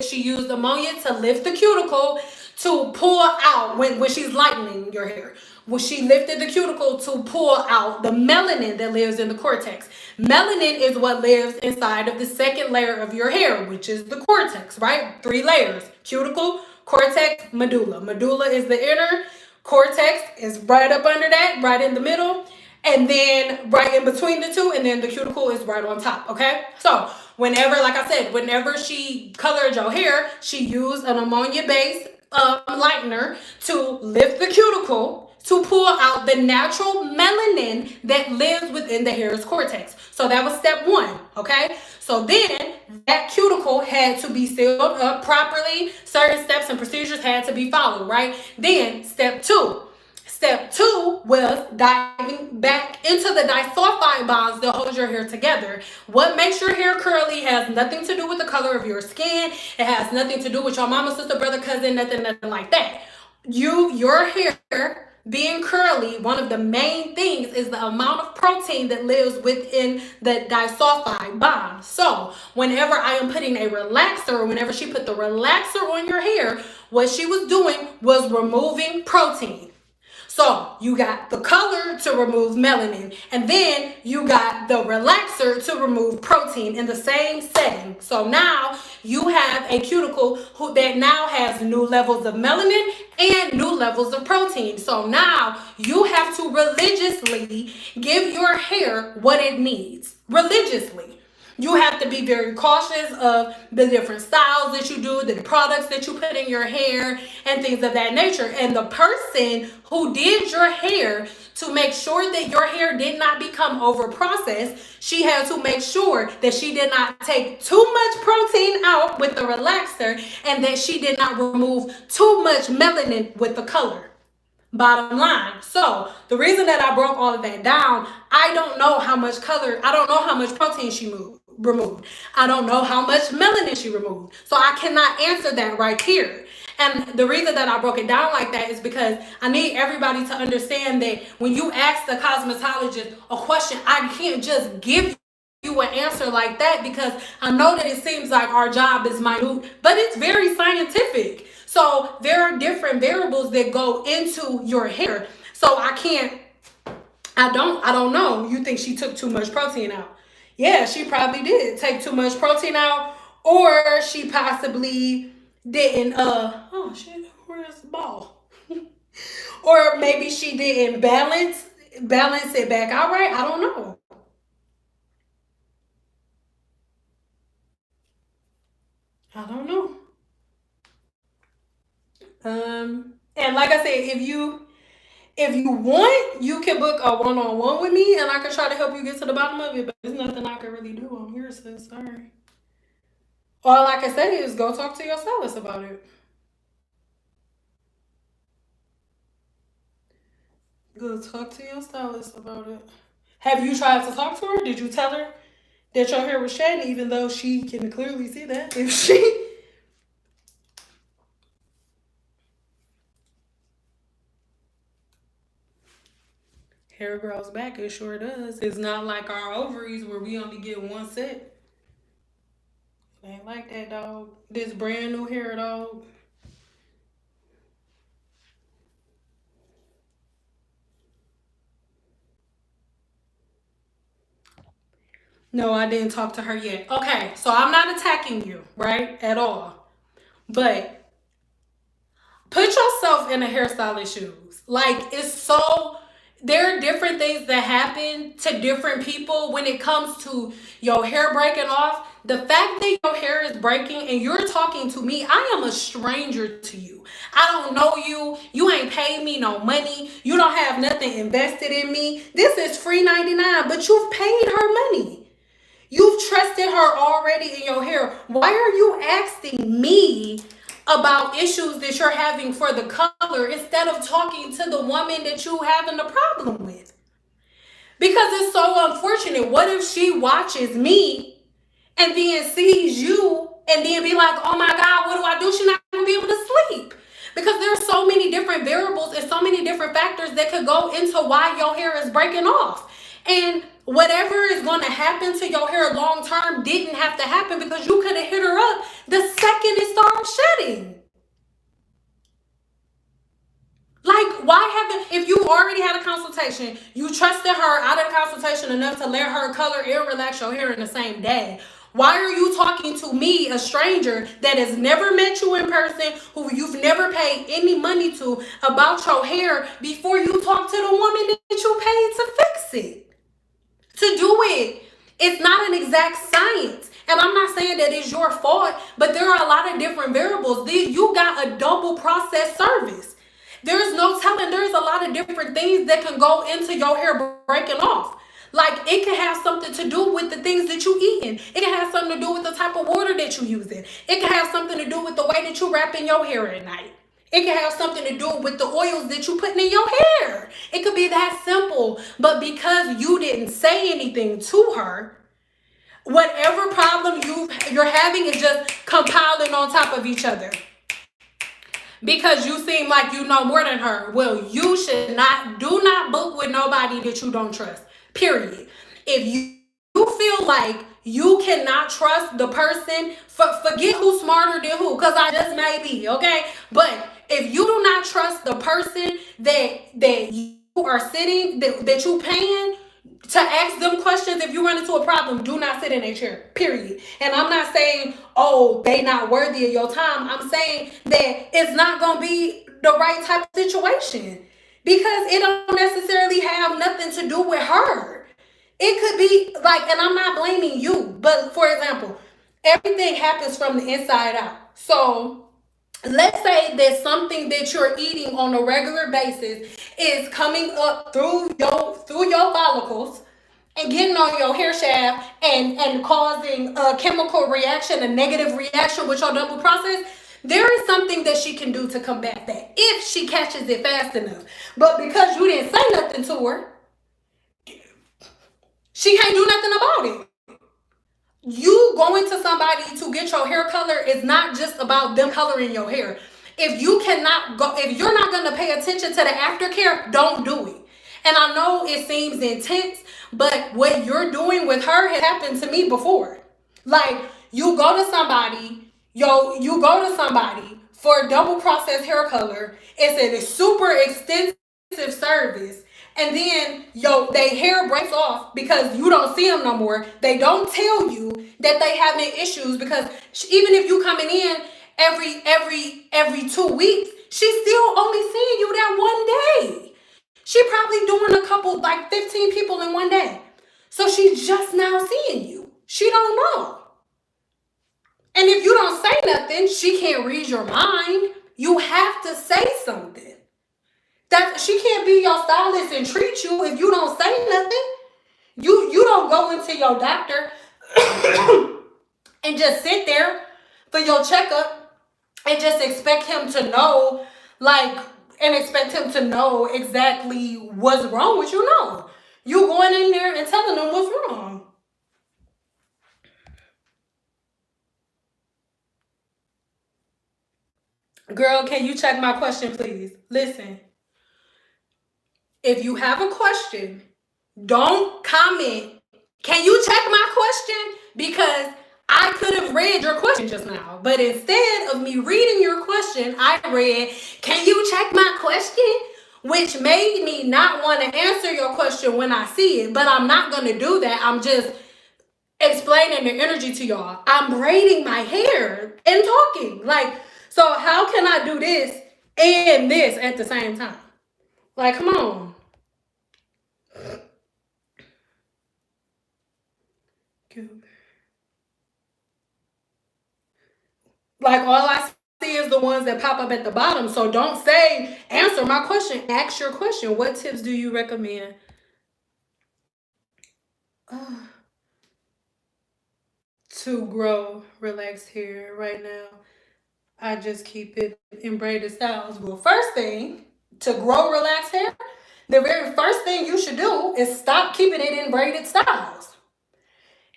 she used ammonia to lift the cuticle to pull out when she's lightening your hair. When she lifted the cuticle to pull out the melanin that lives in the cortex. Melanin is what lives inside of the second layer of your hair, which is the cortex, right? 3 layers: cuticle, cortex, medulla. Medulla is the inner, cortex is right up under that, right in the middle, and then right in between the two, and then the cuticle is right on top, okay? So whenever, like I said, whenever she colored your hair, she used an ammonia-based lightener to lift the cuticle to pull out the natural melanin that lives within the hair's cortex. So that was step 1, okay? So then that cuticle had to be sealed up properly. Certain steps and procedures had to be followed, right? Then step 2. Step 2 was diving back into the disulfide bonds that hold your hair together. What makes your hair curly has nothing to do with the color of your skin. It has nothing to do with your mama, sister, brother, cousin, nothing like that. Your hair being curly, one of the main things is the amount of protein that lives within the disulfide bond. So whenever I am putting a relaxer, or whenever she put the relaxer on your hair, what she was doing was removing protein. So you got the color to remove melanin, and then you got the relaxer to remove protein in the same setting. So now you have a cuticle that now has new levels of melanin and new levels of protein. So now you have to religiously give your hair what it needs. Religiously. You have to be very cautious of the different styles that you do, the products that you put in your hair, and things of that nature. And the person who did your hair, to make sure that your hair did not become over processed, she had to make sure that she did not take too much protein out with the relaxer, and that she did not remove too much melanin with the color. Bottom line. So the reason that I broke all of that down, I don't know how much color, I don't know how much protein she removed. I don't know how much melanin she removed. So I cannot answer that right here. And the reason that I broke it down like that is because I need everybody to understand that when you ask the cosmetologist a question, I can't just give you an answer like that because I know that it seems like our job is minute, but it's very scientific. So there are different variables that go into your hair. So I don't know. You think she took too much protein out? Yeah, she probably did take too much protein out, or she possibly didn't oh shit, where's the ball? Or maybe she didn't balance it back out right. I don't know. I don't know. And like I said, if you want, you can book a one-on-one with me and I can try to help you get to the bottom of it, but there's nothing I can really do on here, sis. Sorry. All I can say is go talk to your stylist about it. Go talk to your stylist about it. Have you tried to talk to her? Did you tell her that your hair was shedding, even though she can clearly see that? If she hair grows back, it sure does. It's not like our ovaries where we only get one set. It ain't like that, dog. This brand new hair, dog. No, I didn't talk to her yet. Okay, so I'm not attacking you, right? At all. But put yourself in a hairstylist's shoes. Like, there are different things that happen to different people when it comes to your hair breaking off. The fact that your hair is breaking and you're talking to me, I am a stranger to you. I don't know you. You ain't paid me no money. You don't have nothing invested in me. This is free 99, but you've paid her money. You've trusted her already in your hair. Why are you asking me about issues that you're having for the color instead of talking to the woman that you having a problem with? Because it's so unfortunate. What if she watches me and then sees you and then be like, oh my God, what do I do? She's not going to be able to sleep. Because there's so many different variables and so many different factors that could go into why your hair is breaking off. And whatever is going to happen to your hair long term didn't have to happen because you could have hit her up the second it started shedding. Like, why haven't, if you already had a consultation, you trusted her out of the consultation enough to let her color and relax your hair in the same day. Why are you talking to me, a stranger that has never met you in person, who you've never paid any money to, about your hair before you talk to the woman that you paid to fix it? To do it. It's not an exact science. And I'm not saying that it's your fault, but there are a lot of different variables. You got a double process service. There's no telling. There's a lot of different things that can go into your hair breaking off. Like, it can have something to do with the things that you eating. It can have something to do with the type of water that you using. It can have something to do with the way that you wrapping your hair at night. It can have something to do with the oils that you putting in your hair. It could be that simple. But because you didn't say anything to her, whatever problem you're having is just compiling on top of each other. Because you seem like you know more than her. Well, you do not book with nobody that you don't trust. Period. If you feel like you cannot trust the person, forget who's smarter than who, because I just may be, okay? But if you do not trust the person that you are sitting, that you paying to ask them questions if you run into a problem, do not sit in a chair, period. And I'm not saying, oh, they not worthy of your time. I'm saying that it's not going to be the right type of situation because it don't necessarily have nothing to do with her. It could be like, and I'm not blaming you, but for example, everything happens from the inside out. So let's say that something that you're eating on a regular basis is coming up through your follicles and getting on your hair shaft and causing a chemical reaction, a negative reaction with your double process. There is something that she can do to combat that if she catches it fast enough. But because you didn't say nothing to her, she can't do nothing about it. You going to somebody to get your hair color is not just about them coloring your hair. If you're not going to pay attention to the aftercare, don't do it. And I know it seems intense, but what you're doing with her has happened to me before. Like, you go to somebody, you go to somebody for double processed hair color. It's a super extensive service. And then, they hair breaks off because you don't see them no more. They don't tell you that they having issues because even if you coming in every 2 weeks, she's still only seeing you that one day. She probably doing a couple, like 15 people in one day. So she's just now seeing you. She don't know. And if you don't say nothing, she can't read your mind. You have to say something. That she can't be your stylist and treat you if you don't say nothing. You don't go into your doctor and just sit there for your checkup and just expect him to know, expect him to know exactly what's wrong with you. No. You going in there and telling them what's wrong. Girl, can you check my question, please? Listen. If you have a question, don't comment. Can you check my question? Because I could have read your question just now. But instead of me reading your question, I read, can you check my question? Which made me not want to answer your question when I see it. But I'm not going to do that. I'm just explaining the energy to y'all. I'm braiding my hair and talking. So how can I do this and this at the same time? Like, come on. Like, all I see is the ones that pop up at the bottom. So don't say, answer my question. Ask your question. What tips do you recommend? To grow relaxed hair right now, I just keep it in braided styles. Well, first thing, to grow relaxed hair, the very first thing you should do is stop keeping it in braided styles.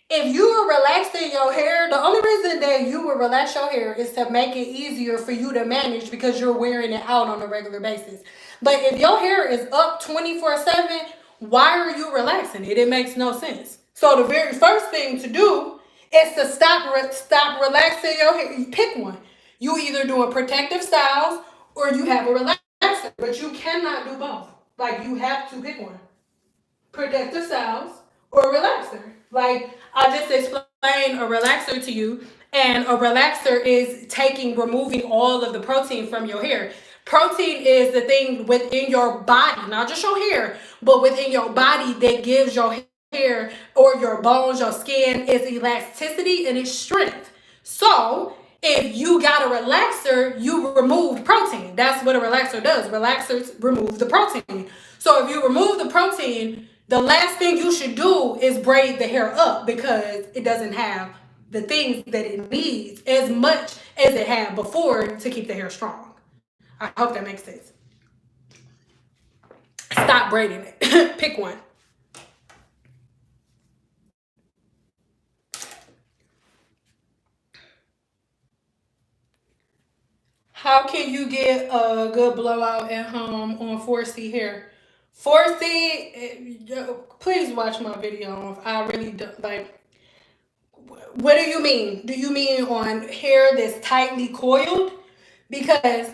If you are relaxing your hair, the only reason that you will relax your hair is to make it easier for you to manage because you're wearing it out on a regular basis. But if your hair is up 24/7, why are you relaxing it? It makes no sense. So the very first thing to do is to stop relaxing your hair. You pick one. You either doing protective styles or you have a relaxer, but you cannot do both. Like, you have to pick one. Protective styles or relaxer. Like, I just explained a relaxer to you, and a relaxer is removing all of the protein from your hair. Protein is the thing within your body, not just your hair, but within your body that gives your hair or your bones, your skin, its elasticity and its strength. So if you got a relaxer, you removed protein. That's what a relaxer does. Relaxers remove the protein. So if you remove the protein, the last thing you should do is braid the hair up because it doesn't have the things that it needs as much as it had before to keep the hair strong. I hope that makes sense. Stop braiding it. Pick one. How can you get a good blowout at home on 4C hair? 4C, please watch my video. I really don't like. What do you mean? Do you mean on hair that's tightly coiled? Because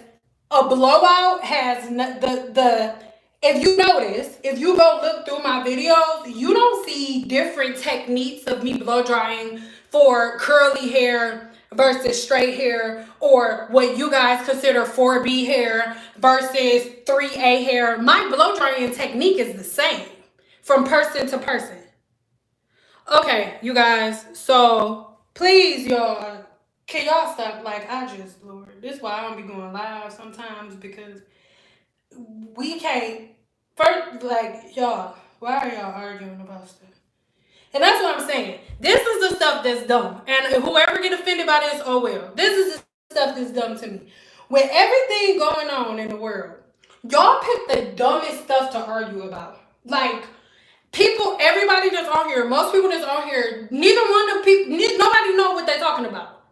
a blowout has if you notice, if you go look through my videos, you don't see different techniques of me blow drying for curly hair versus straight hair, or what you guys consider 4B hair versus 3A hair. My blow drying technique is the same from person to person. Okay, you guys, so please, y'all, can y'all stop? Like, Lord, this is why I don't be going live sometimes, because we can't, first, like, y'all, why are y'all arguing about stuff? And that's what I'm saying. This is the stuff that's dumb. And whoever get offended by this, oh well. This is the stuff that's dumb to me. With everything going on in the world, y'all pick the dumbest stuff to argue about. Like, everybody that's on here, most people that's on here, nobody know what they're talking about.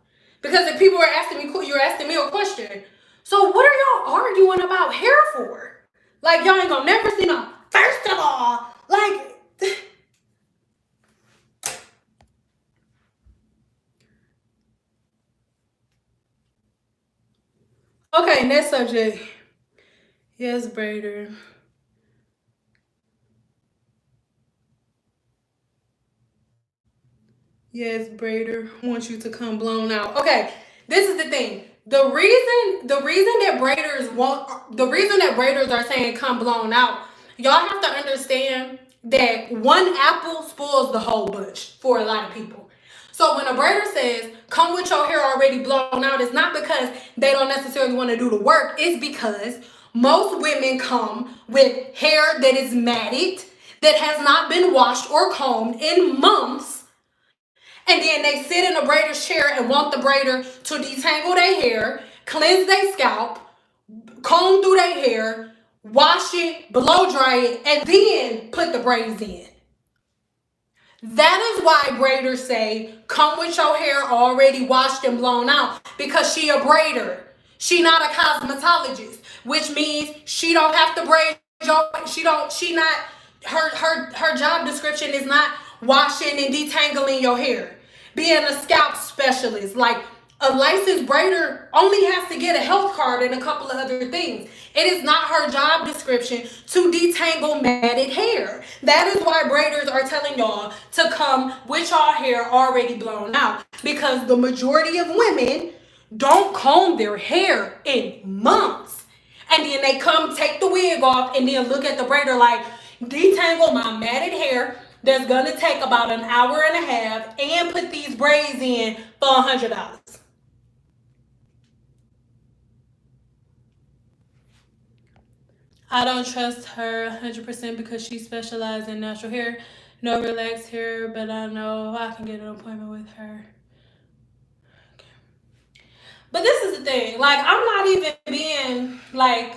Because if people are asking me, you're asking me a question. So what are y'all arguing about hair for? Like, y'all ain't gonna never see no First of all, like, okay, next subject. Yes, braider. Yes, braider wants you to come blown out. Okay, this is the thing. The reason that braiders are saying come blown out, y'all have to understand that one apple spoils the whole bunch for a lot of people. So when a braider says come with your hair already blown out, it's not because they don't necessarily want to do the work. It's because most women come with hair that is matted, that has not been washed or combed in months, and then they sit in a braider's chair and want the braider to detangle their hair, cleanse their scalp, comb through their hair, wash it, blow dry it, and then put the braids in. That is why braiders say, come with your hair already washed and blown out, because she a braider. She not a cosmetologist, which means she don't have to braid her job description is not washing and detangling your hair. Being a scalp specialist, like a licensed braider only has to get a health card and a couple of other things. It is not her job description to detangle matted hair. That is why braiders are telling y'all to come with y'all hair already blown out, because the majority of women don't comb their hair in months. And then they come take the wig off and then look at the braider like, detangle my matted hair that's gonna take about an hour and a half and put these braids in for $100. I don't trust her 100% because she specializes in natural hair, no relaxed hair, but I know I can get an appointment with her. But this is the thing, like, I'm not even being like,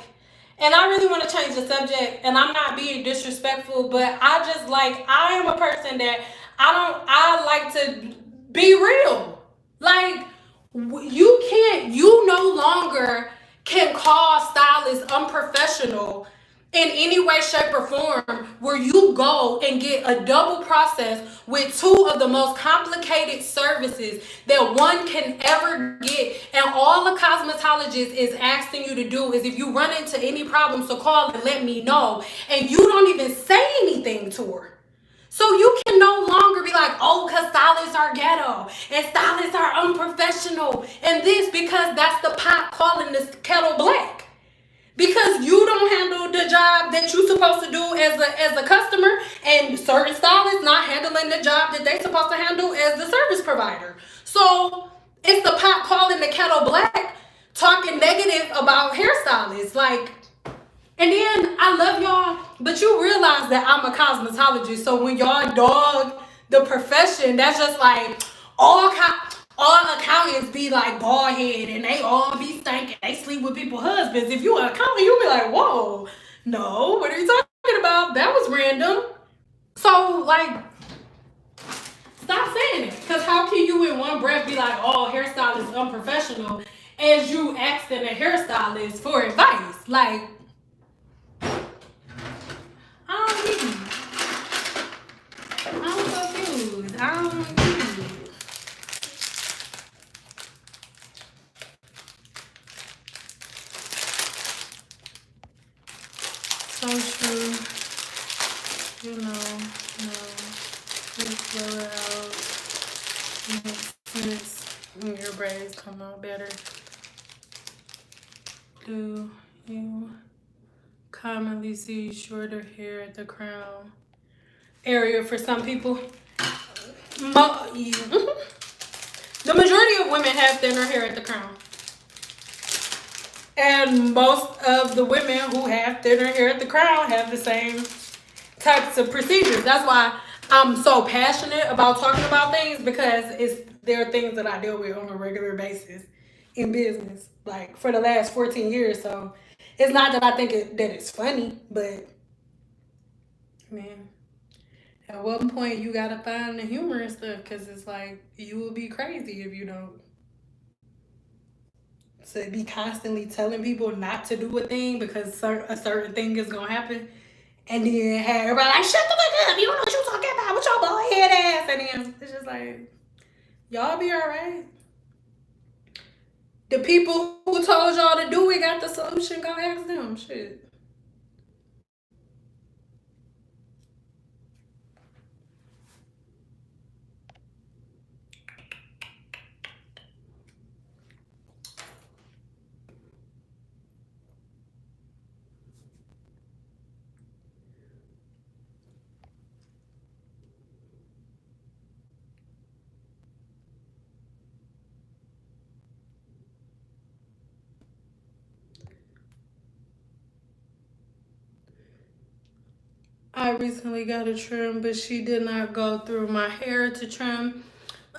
and I really want to change the subject, and I'm not being disrespectful, but I am a person that I like to be real. Like, you no longer can call stylists unprofessional in any way, shape, or form, where you go and get a double process with two of the most complicated services that one can ever get. And all the cosmetologist is asking you to do is, if you run into any problems, to call and let me know. And you don't even say anything to her. So you can no longer be like, oh, because stylists are ghetto and stylists are unprofessional and this, because that's the pot calling the kettle black. Because you don't handle the job that you're supposed to do as a customer, and certain stylists not handling the job that they're supposed to handle as the service provider. So it's the pot calling the kettle black, talking negative about hairstylists. Like, and then I love y'all, but you realize that I'm a cosmetologist. So when y'all dog the profession, that's just like all accountants be like bald head and they all be stinking. They sleep with people's husbands. If you an accountant, you'll be like, whoa, no, what are you talking about? That was random. So, like, stop saying it. Because how can you in one breath be like, oh, hairstylist is unprofessional, as you asking a hairstylist for advice? Like, I'm confused. I don't get it. So true. You know, no. Just blow it out. Makes sense. When your braids come out better. Do you commonly see shorter hair at the crown area for some people? The majority of women have thinner hair at the crown. And most of the women who have thinner hair at the crown have the same types of procedures. That's why I'm so passionate about talking about things, because there are things that I deal with on a regular basis in business, like for the last 14 years. So it's not that I think that it's funny, but man, at one point you gotta find the humor and stuff, because it's like, you will be crazy if you don't. To be constantly telling people not to do a thing because a certain thing is gonna happen, And then had everybody like, shut the fuck up. You don't know what you talking about. What your bald head ass? And then it's just like, y'all be all right. The people who told y'all to do it got the solution. Go ask them. Shit. I recently got a trim, but she did not go through my hair to trim.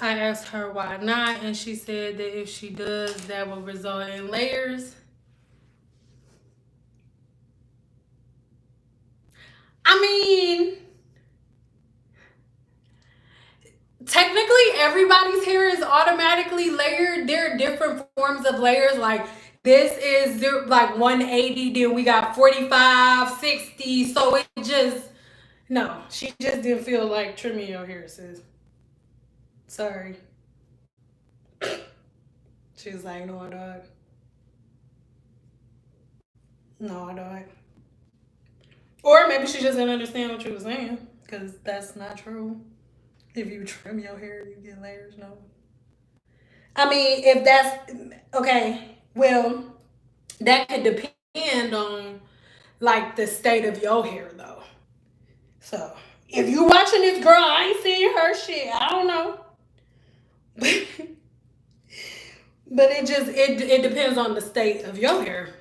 I asked her why not, and she said that if she does, that will result in layers. I mean, technically everybody's hair is automatically layered. There are different forms of layers. Like this is like 180, then we got 45, 60. So it just, no, she just didn't feel like trimming your hair, sis. Sorry. She was like, no, dog. No, I don't. Or maybe she just didn't understand what you were saying, because that's not true. If you trim your hair, you get layers. No. I mean, if that's okay, well, that could depend on like the state of your hair, though. So if you watching this girl, I ain't seeing her shit. I don't know. But it depends on the state of your hair.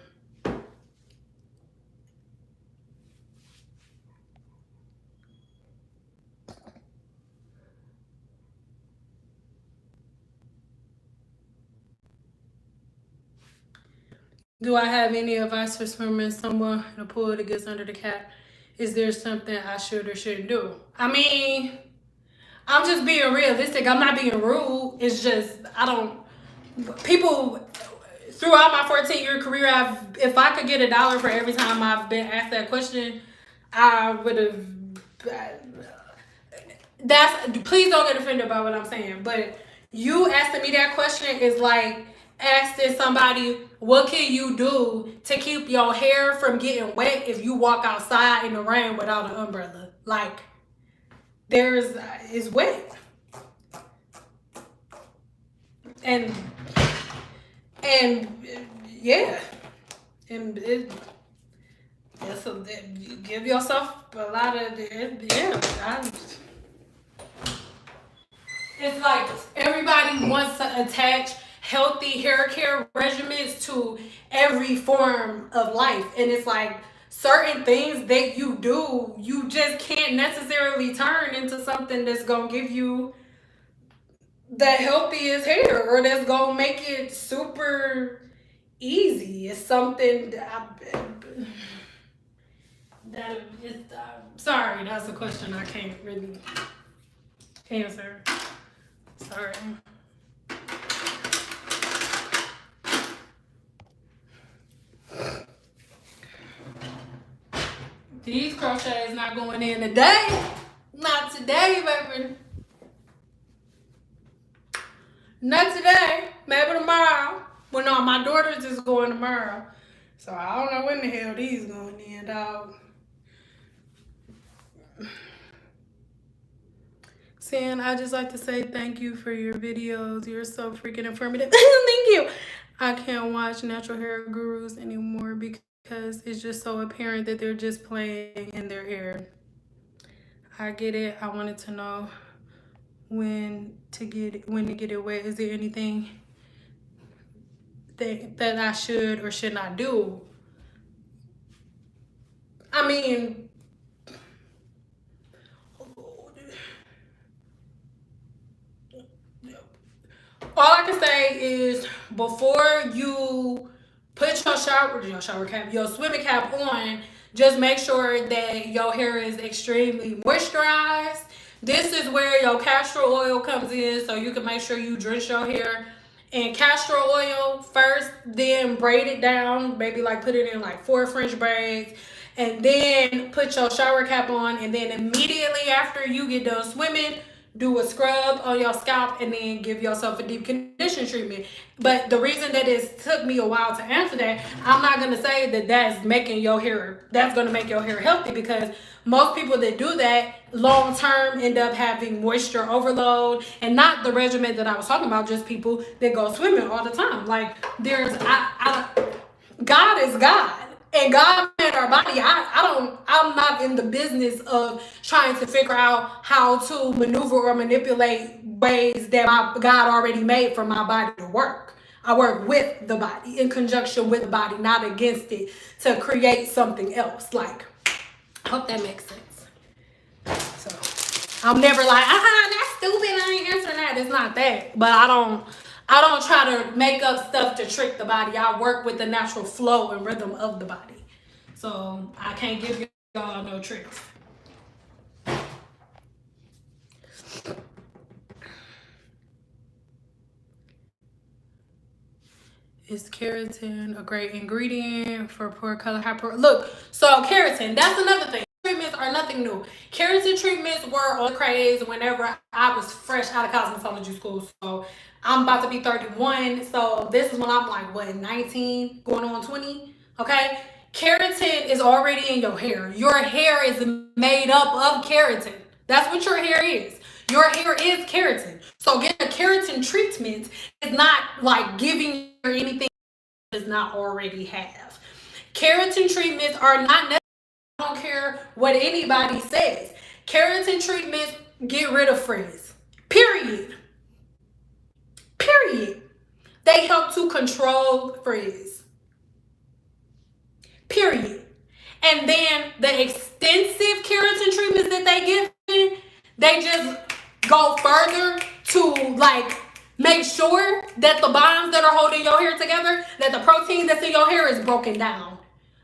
Do I have any advice for swimming someone in a pool that gets under the cap? Is there something I should or shouldn't do? I mean, I'm just being realistic. I'm not being rude. It's just, I don't, people, throughout my 14-year career, if I could get $1 for every time I've been asked that question, I would have, please don't get offended by what I'm saying, but you asking me that question is like asking somebody, what can you do to keep your hair from getting wet if you walk outside in the rain without an umbrella? Like, it's wet. And yeah, and you give yourself a lot of, yeah, it's like everybody wants to attach healthy hair care regimens to every form of life. And it's like certain things that you do, you just can't necessarily turn into something that's going to give you the healthiest hair or that's going to make it super easy. It's something that is, sorry, that's a question I can't really answer. Sorry. These crochets not going in today. Not today, baby. Not today. Maybe tomorrow. Well, no, my daughter's just going tomorrow. So I don't know when the hell these going in, dog. San, I just like to say thank you for your videos. You're so freaking informative. Thank you. I can't watch natural hair gurus anymore because it's just so apparent that they're just playing in their hair. I get it. I wanted to know when to get it wet. Is there anything that I should or should not do? I mean, all I can say is before you put your shower cap, your swimming cap on, just make sure that your hair is extremely moisturized. This is where your castor oil comes in, so you can make sure you drench your hair in castor oil first, then braid it down, maybe like put it in like 4 French braids, and then put your shower cap on, and then immediately after you get done swimming, do a scrub on your scalp, and then give yourself a deep condition treatment. But the reason that it took me a while to answer that, I'm not going to say that that's making your hair, that's going to make your hair healthy, because most people that do that long term end up having moisture overload, and not the regimen that I was talking about, just people that go swimming all the time. Like, God is God. And God made our body. I'm not in the business of trying to figure out how to maneuver or manipulate ways that God already made for my body to work. I work with the body, in conjunction with the body, not against it, to create something else. Like, I hope that makes sense. So I'm never like, that's stupid, I ain't answering that. It's not that. But I don't try to make up stuff to trick the body. I work with the natural flow and rhythm of the body. So I can't give y'all no tricks. Is keratin a great ingredient for poor color? Look, so keratin, that's another thing. Treatments are nothing new. Keratin treatments were on the craze whenever I was fresh out of cosmetology school. So I'm about to be 31. So this is when I'm like, what, 19, going on 20? Okay. Keratin is already in your hair. Your hair is made up of keratin. That's what your hair is. Your hair is keratin. So getting a keratin treatment is not like giving you anything it does not already have. Keratin treatments are not necessary. I don't care what anybody says. Keratin treatments get rid of frizz. Period. They help to control frizz. Period. And then the extensive keratin treatments that they give, they just go further to like make sure that the bonds that are holding your hair together, that the protein that's in your hair is broken down.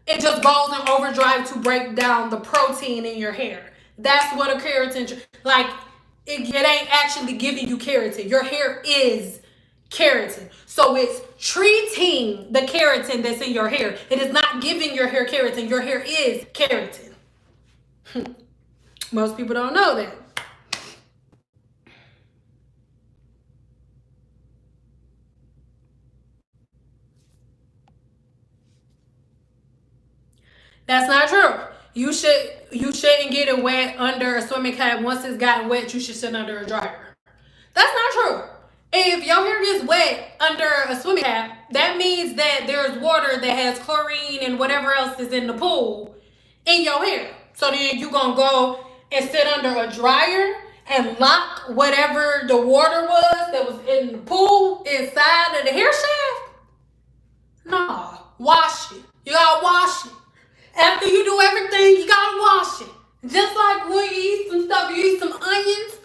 It just goes in overdrive to break down the protein in your hair. That's what a keratin, like, it ain't actually giving you keratin. Your hair is keratin. So it's treating the keratin that's in your hair. It is not giving your hair keratin. Your hair is keratin. Most people don't know that. That's not true. You shouldn't get it wet under a swimming cap. Once it's gotten wet, you should sit under a dryer. That's not true. If your hair gets wet under a swimming cap, that means that there's water that has chlorine and whatever else is in the pool in your hair. So then you're going to go and sit under a dryer and lock whatever the water was that was in the pool inside of the hair shaft? No. Wash it. You got to wash it. After you do everything, you got to wash it. Just like when you eat some stuff, you eat some onions.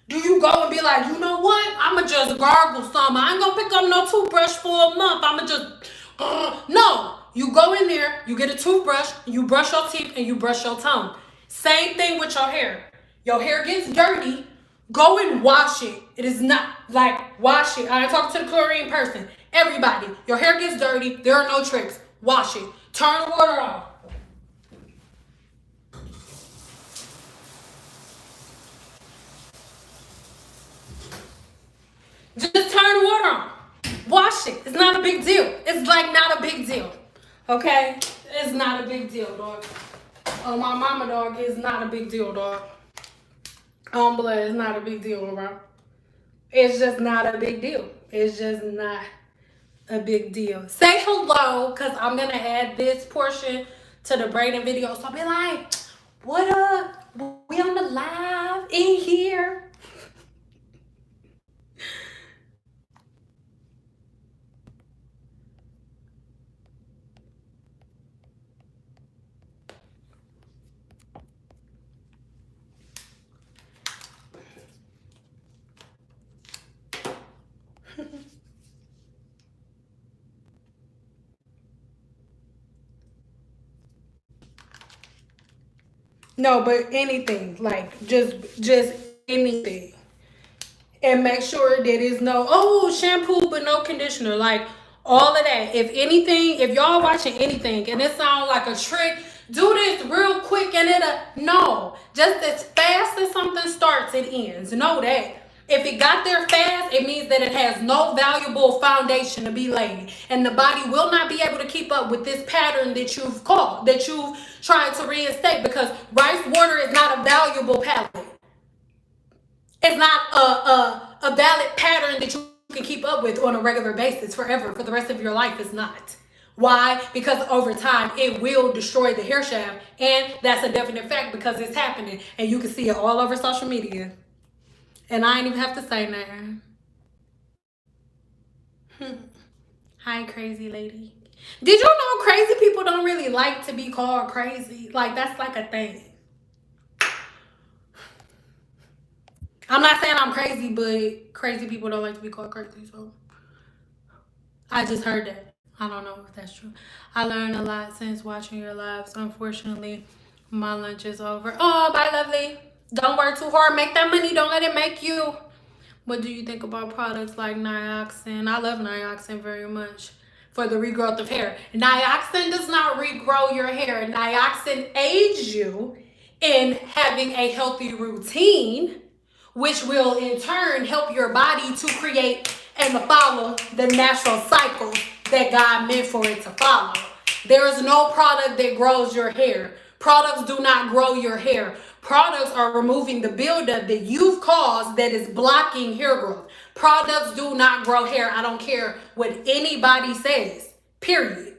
Do you go and be like, you know what? I'm going to just gargle some. I ain't going to pick up no toothbrush for a month. I'm going to just... No. You go in there, you get a toothbrush, you brush your teeth, and you brush your tongue. Same thing with your hair. Your hair gets dirty. Go and wash it. It is not like wash it. I talk to the chlorine person. Everybody, your hair gets dirty. There are no tricks. Wash it. Turn the water off. Just turn the water on. Wash it. It's not a big deal. It's like not a big deal. Okay? It's not a big deal, dog. Oh, my mama, dog, it's not a big deal, dog. Blood, it's not a big deal, bro. It's just not a big deal. It's just not a big deal. Say hello, because I'm going to add this portion to the braiding video. So I'll be like, what up? We on the live in here. No, but anything, like just anything, and make sure that it's no shampoo but no conditioner, like all of that. If anything, if y'all watching anything and it sounds like a trick, do this real quick and no. Just as fast as something starts, it ends. Know that. If it got there fast, it means that it has no valuable foundation to be laid. And the body will not be able to keep up with this pattern that you've tried to reinstate, because rice water is not a valuable palate. It's not a valid pattern that you can keep up with on a regular basis forever, for the rest of your life. It's not. Why? Because over time, it will destroy the hair shaft. And that's a definite fact, because it's happening. And you can see it all over social media. And I ain't even have to say nothing. Hi, crazy lady. Did you know crazy people don't really like to be called crazy? Like, that's like a thing. I'm not saying I'm crazy, but crazy people don't like to be called crazy. So I just heard that. I don't know if that's true. I learned a lot since watching your lives. Unfortunately, my lunch is over. Oh, bye, lovely. Don't work too hard. Make that money. Don't let it make you. What do you think about products like Nioxin? I love Nioxin very much for the regrowth of hair. Nioxin does not regrow your hair. Nioxin aids you in having a healthy routine, which will in turn help your body to create and follow the natural cycle that God meant for it to follow. There is no product that grows your hair. Products do not grow your hair. Products are removing the buildup that you've caused that is blocking hair growth. Products do not grow hair. I don't care what anybody says. Period.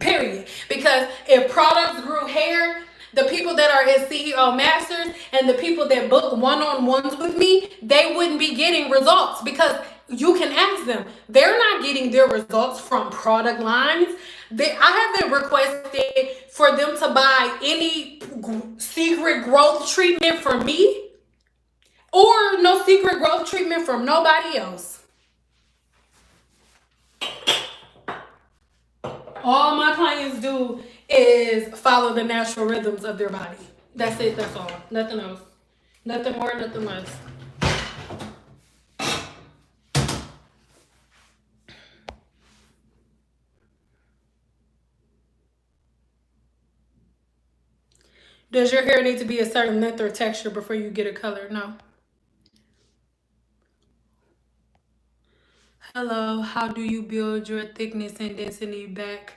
Period. Because if products grew hair, the people that are his CEO masters and the people that book one-on-ones with me, they wouldn't be getting results, because you can ask them. They're not getting their results from product lines. I haven't requested for them to buy any secret growth treatment from me, or no secret growth treatment from nobody else. All my clients do is follow the natural rhythms of their body. That's it. That's all. Nothing else. Nothing more, nothing less. Does your hair need to be a certain length or texture before you get a color? No. Hello, how do you build your thickness and density back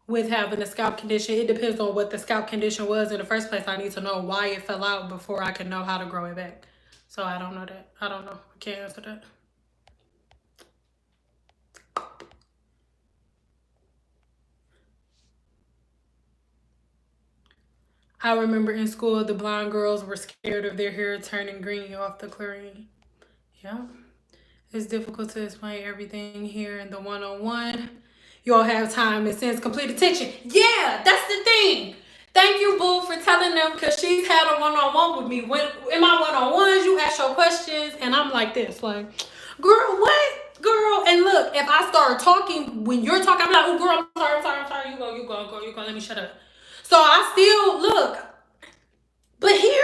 with having a scalp condition? It depends on what the scalp condition was in the first place. I need to know why it fell out before I can know how to grow it back. So I don't know that. I don't know. I can't answer that. I remember in school, the blonde girls were scared of their hair turning green off the chlorine. Yeah. It's difficult to explain everything here in the one-on-one. You all have time and sense complete attention. Yeah, that's the thing. Thank you, Boo, for telling them, because she's had a one-on-one with me. When in my one-on-ones, you ask your questions, and I'm like this, like, girl, what? Girl, and look, if I start talking, when you're talking, I'm like, oh, girl, I'm sorry. You go, let me shut up. So I still look, but here,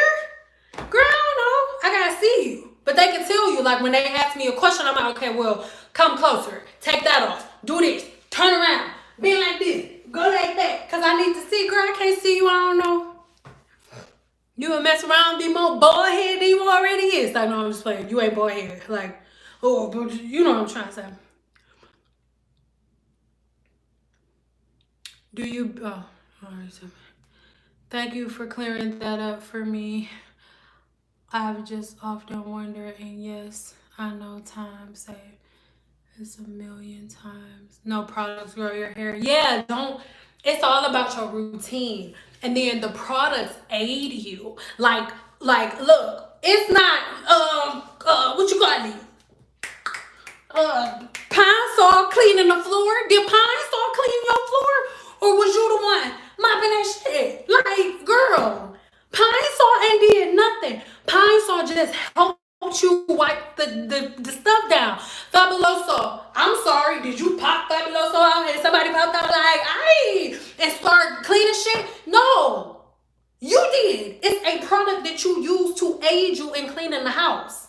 girl, I don't know. I gotta see you. But they can tell you, like, when they ask me a question, I'm like, okay, well, come closer. Take that off. Do this. Turn around. Be like this. Go like that. Because I need to see. Girl, I can't see you. I don't know. You would mess around and be more bald head than you already is. I know, I'm just playing. You ain't bald head. Like, oh, but you know what I'm trying to say. Do you... Oh, all right. Thank you for clearing that up for me. I've just often wondered, and yes, I know time saved. It's a million times. No products grow your hair. Yeah, don't. It's all about your routine. And then the products aid you. Like, look, it's not, what you call it? Pine Sol cleaning the floor. Did Pine Sol clean your floor? Or was you the one mopping that shit? Like, girl, Pine Sol ain't did nothing. Pine Sol just helped you wipe the stuff down. Fabuloso, I'm sorry, did you pop Fabuloso out and somebody popped out like, aye, and start cleaning shit? No, you did. It's a product that you use to aid you in cleaning the house.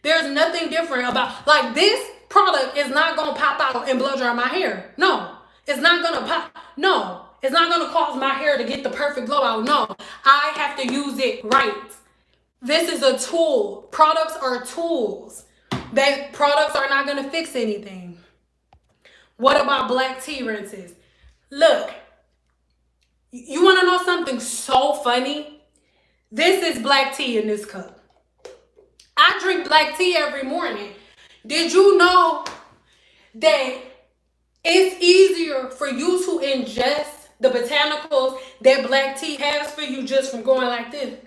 There's nothing different about, like, this product is not gonna pop out and blow dry my hair. No, It's not gonna pop. No, it's not gonna cause my hair to get the perfect blowout. No, I have to use it right. This is a tool. Products are tools. Products are not gonna fix anything. What about black tea rinses? Look, you wanna know something so funny? This is black tea in this cup. I drink black tea every morning. Did you know that it's easier for you to ingest the botanicals that black tea has for you just from going like this?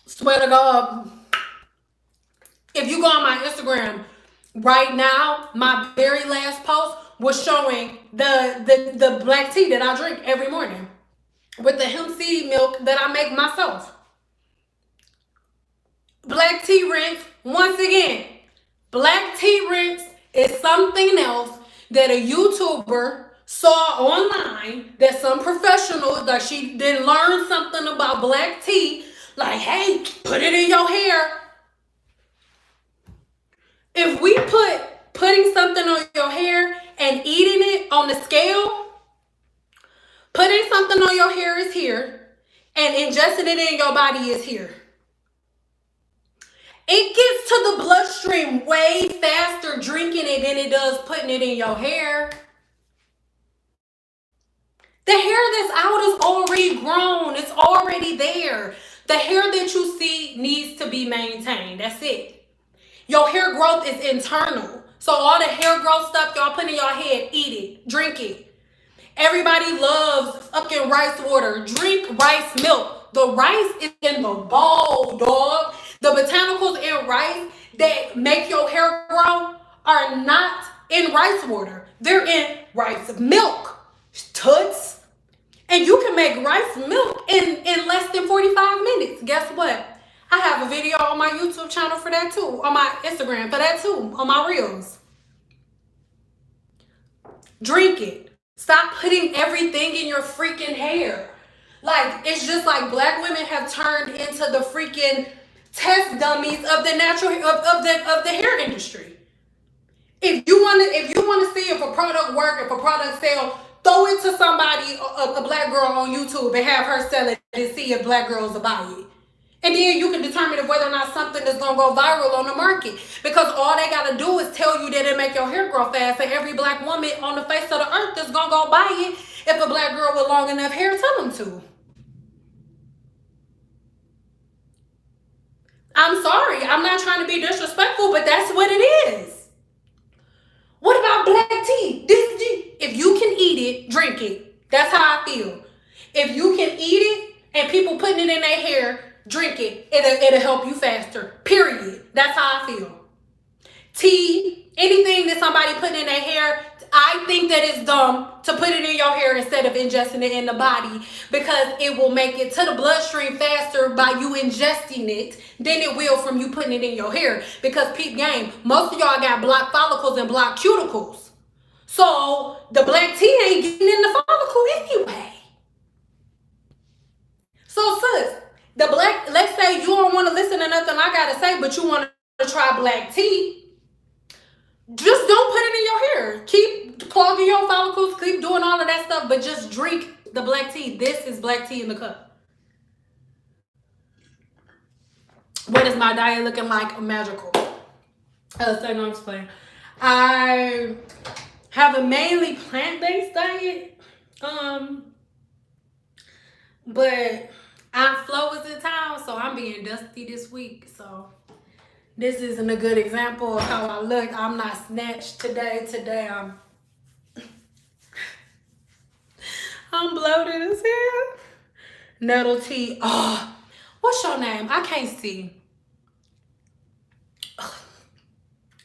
Swear to God, if you go on my Instagram right now, my very last post was showing the black tea that I drink every morning with the hemp seed milk that I make myself. Black tea rinse, once again, black tea rinse is something else that a YouTuber saw online, that some professional, like she did learn something about black tea, like, hey, put it in your hair. If we putting something on your hair and eating it on the scale, putting something on your hair is here, and ingesting it in your body is here. It gets to the bloodstream way faster drinking it than it does putting it in your hair. The hair that's out is already grown. It's already there. The hair that you see needs to be maintained. That's it. Your hair growth is internal. So all the hair growth stuff y'all put in your head, eat it, drink it. Everybody loves fucking rice water. Drink rice milk. The rice is in the bowl, dog. The botanicals in rice that make your hair grow are not in rice water. They're in rice milk. Toots. And you can make rice milk in less than 45 minutes. Guess what? I have a video on my YouTube channel for that too. On my Instagram for that too. On my reels. Drink it. Stop putting everything in your freaking hair. Like, it's just like black women have turned into the freaking test dummies of the natural of the hair industry. If you want to see if a product work, if a product sell, throw it to somebody, a black girl on YouTube, and have her sell it and see if black girls will buy it. And then you can determine if whether or not something is going to go viral on the market. Because all they got to do is tell you that it make your hair grow fast. And every black woman on the face of the earth is going to go buy it if a black girl with long enough hair tell them to. I'm sorry. I'm not trying to be disrespectful, but that's what it is. What about black tea? If you can eat it, drink it. That's how I feel. If you can eat it and people putting it in their hair, drink it. It'll help you faster. Period. That's how I feel. Tea, anything that somebody put in their hair, I think that it's dumb to put it in your hair instead of ingesting it in the body, because it will make it to the bloodstream faster by you ingesting it than it will from you putting it in your hair. Because peep game, most of y'all got blocked follicles and blocked cuticles. So the black tea ain't getting in the follicle anyway. So sis, let's say you don't want to listen to nothing I gotta say, but you want to try black tea. Just don't put it in your hair. Keep clogging your follicles, keep doing all of that stuff, but just drink the black tea. This is black tea in the cup. What is my diet looking like? Magical. So no explain. I have a mainly plant-based diet. But Aunt Flo is in town, so I'm being dusty this week. So this isn't a good example of how I look. I'm not snatched today. Today I'm bloated as hell. Nettle tea. Oh, what's your name? I can't see.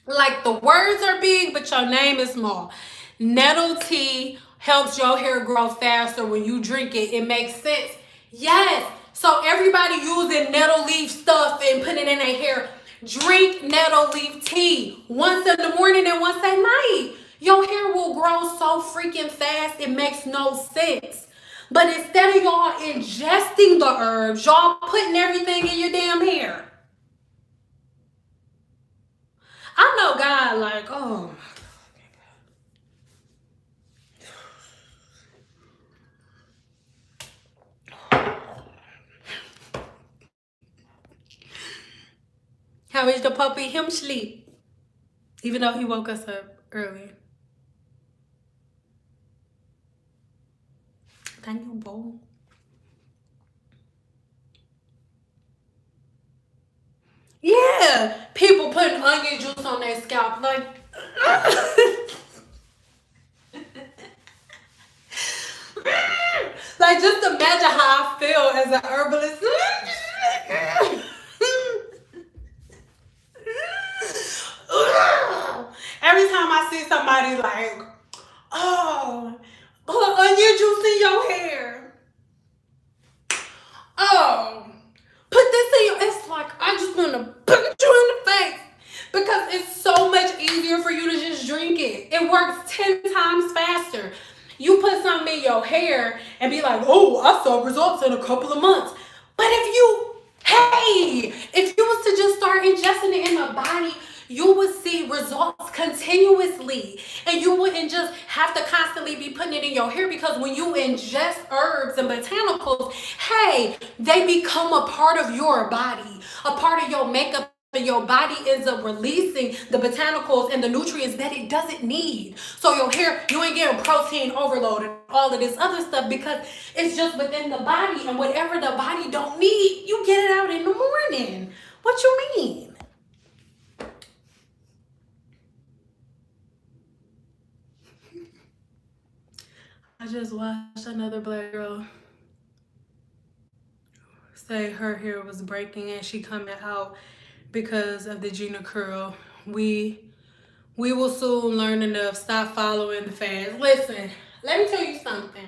Like the words are big, but your name is small. Nettle tea helps your hair grow faster when you drink it. It makes sense. Yes. So everybody using nettle leaf stuff and putting it in their hair. Drink nettle leaf tea once in the morning and once at night. Your hair will grow so freaking fast, it makes no sense. But instead of y'all ingesting the herbs, y'all putting everything in your damn hair. I know God like, oh I wish the puppy him sleep. Even though he woke us up early. Thank you, Bo. Yeah, people putting onion juice on their scalp, like. Like, just imagine how I feel as an herbalist. Every time I see somebody like, oh, put onion juice in your hair. Oh, put this in your, it's like, I just want to punch you in the face. Because it's so much easier for you to just drink it. It works 10 times faster. You put something in your hair and be like, oh, I saw results in a couple of months. But if you was to just start ingesting it in the body, you would see results continuously. And you wouldn't just have to constantly be putting it in your hair, because when you ingest herbs and botanicals, hey, they become a part of your body, a part of your makeup. Your body ends up releasing the botanicals and the nutrients that it doesn't need. So your hair, you ain't getting protein overload and all of this other stuff, because it's just within the body, and whatever the body don't need, you get it out in the morning. What you mean? I just watched another black girl say her hair was breaking and she coming out because of the Gina curl. We will soon learn enough. Stop following the fads. Listen, let me tell you something.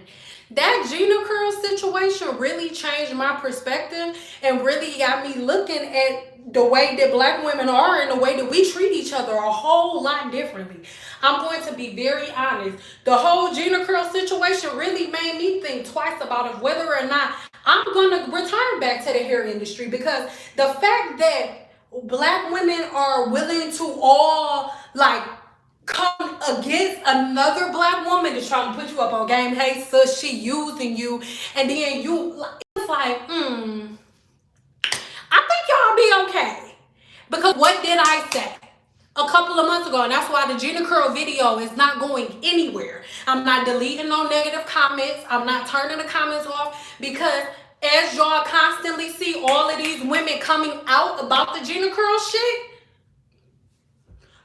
That Gina curl situation really changed my perspective and really got me looking at the way that black women are and the way that we treat each other a whole lot differently. I'm going to be very honest. The whole Gina curl situation really made me think twice about it, whether or not I'm going to return back to the hair industry, because the fact that black women are willing to all like come against another black woman that's trying to put you up on game. Hey, sis, she using you, and then you, it's like, I think y'all be okay. Because what did I say a couple of months ago? And that's why the Gina curl video is not going anywhere. I'm not deleting no negative comments. I'm not turning the comments off, because as y'all constantly see all of these women coming out about the Gina curl shit,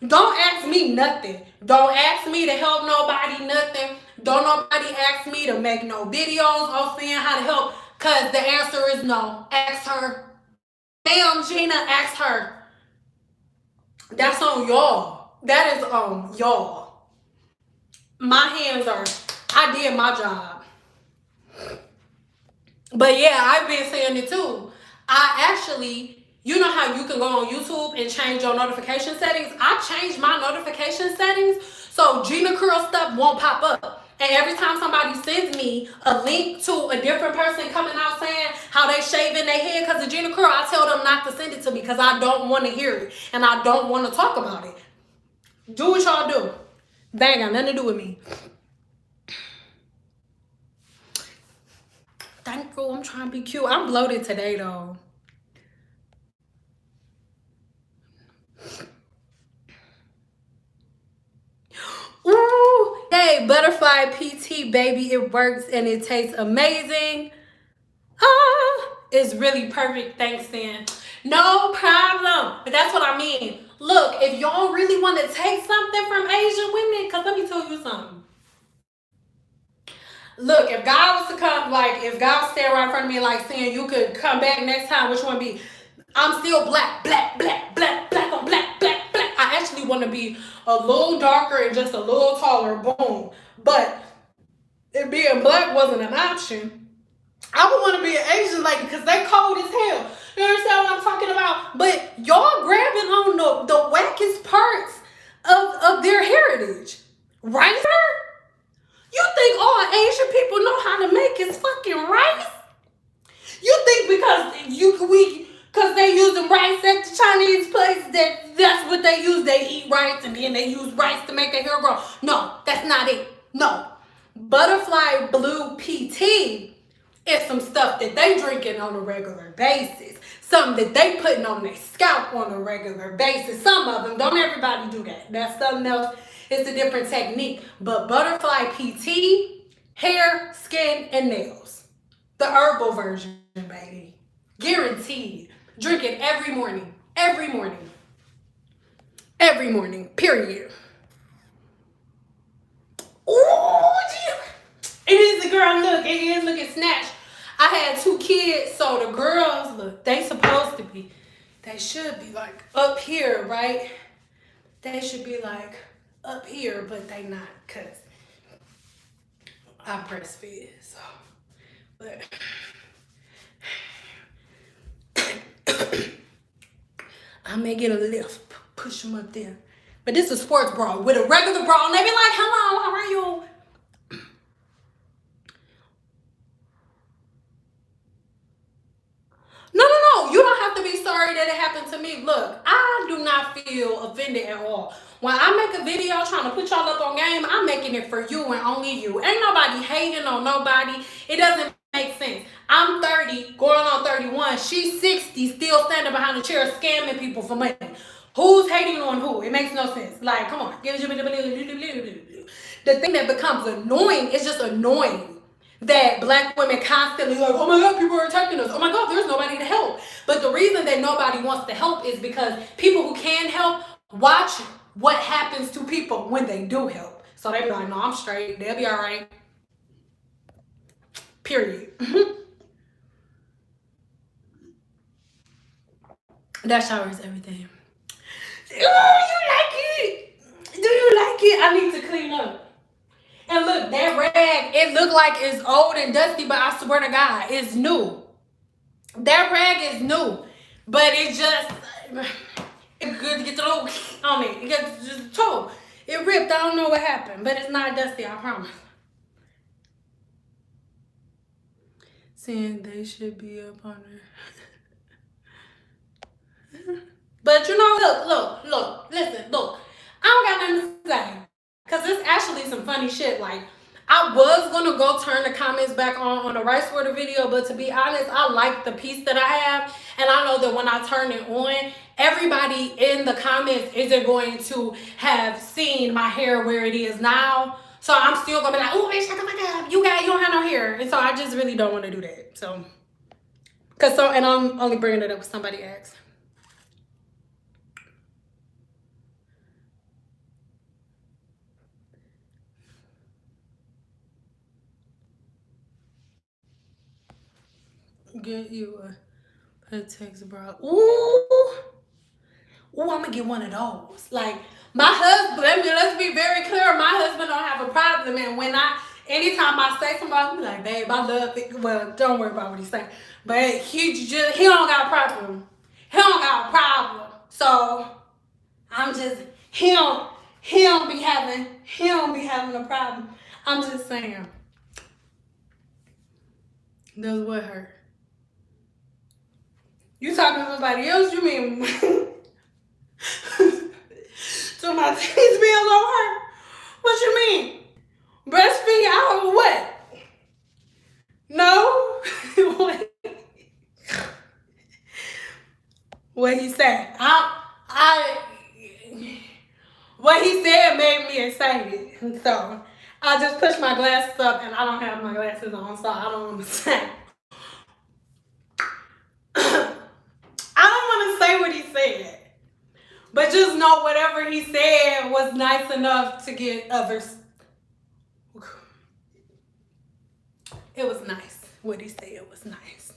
don't ask me nothing. Don't ask me to help nobody nothing. Don't nobody ask me to make no videos or saying how to help, because the answer is no. Ask her. Damn, Gina, ask her. That's on y'all. That is on y'all. My hands are, I did my job. But yeah, I've been saying it too. I actually, you know how you can go on YouTube and change your notification settings? I changed my notification settings so Gina curl stuff won't pop up. And every time somebody sends me a link to a different person coming out saying how they shaving their head because of Gina curl, I tell them not to send it to me, because I don't want to hear it and I don't want to talk about it. Do what y'all do. That ain't got nothing to do with me. Thank you. I'm trying to be cute. I'm bloated today, though. Ooh, hey, Butterfly PT, baby. It works and it tastes amazing. It's really perfect. Thanks, Sam. No problem. But that's what I mean. Look, if y'all really want to take something from Asian women, because let me tell you something. Look, if God was to come, like, if God stand right in front of me, like, saying you could come back next time, which one be? I'm still black, black, black, black, black on black, black, black. I actually want to be a little darker and just a little taller, boom. But if being black wasn't an option, I would want to be an Asian lady, because they cold as hell. You understand what I'm talking about? But y'all grabbing on the wackest parts of their heritage. Right, sir? You think all Asian people know how to make is fucking rice? You think because they using rice at the Chinese place that's what they use? They eat rice and then they use rice to make their hair grow? No, that's not it. No. Butterfly Blue PT is some stuff that they drinking on a regular basis. something that they putting on their scalp on a regular basis. Some of them, don't everybody do that. That's something else. It's a different technique. But butterfly PT, hair, skin, and nails. The herbal version, baby. Guaranteed. Drink it every morning. Every morning. Every morning. Period. Ooh, it is the girl look. It is looking snatched. I had 2 kids, so the girls, look, they supposed to be, they should be like up here, right? They should be like up here, but they not, because I breastfeed, so, but, I may get a lift, push them up there. But this is a sports bra with a regular bra, and they be like, hello, how are you? No. You don't have to be sorry that it happened to me. Look, I do not feel offended at all. When I make a video trying to put y'all up on game, I'm making it for you and only you. Ain't nobody hating on nobody. It doesn't make sense. I'm 30, going on 31. She's 60, still standing behind the chair scamming people for money. Who's hating on who? It makes no sense. Like, come on. The thing that becomes annoying is just annoying. That black women constantly like, oh my God, people are attacking us. Oh my God, there's nobody to help. But the reason that nobody wants to help is because people who can help watch what happens to people when they do help. So they be like, no, I'm straight. They'll be all right. Period. That shower is everything. Oh, you like it? Do you like it? I need to clean up. And look, that rag, it looked like it's old and dusty, but I swear to God, it's new. That rag is new. But it just, it could get the little on it. It gets just toe. It ripped. I don't know what happened, but it's not dusty, I promise. Saying they should be up on her. But you know, look, listen, look. I don't got nothing to say. Because it's actually some funny shit. Like, I was going to go turn the comments back on the rice water video. But to be honest, I like the piece that I have. And I know that when I turn it on, everybody in the comments isn't going to have seen my hair where it is now. So I'm still going to be like, oh, bitch, oh my God, you don't have no hair. And so I just really don't want to do that. So, and I'm only bringing it up if somebody asks. Get you a Petex bra. Ooh, I'm gonna get one of those. Like, my husband, let's be very clear, my husband don't have a problem. And anytime I say somebody, he be like, babe, I love it. Well, don't worry about what he's saying. But he don't got a problem. He don't got a problem. So I'm just, he don't be having a problem. I'm just saying. Does what hurt? You talking to somebody else? You mean so my titties be a little hurt? What you mean? Breastfeeding out of what? No? What he said? What he said made me excited. So I just pushed my glasses up and I don't have my glasses on, so I don't understand. What he said, but just know whatever he said was nice enough to get others. It was nice. What he said was nice.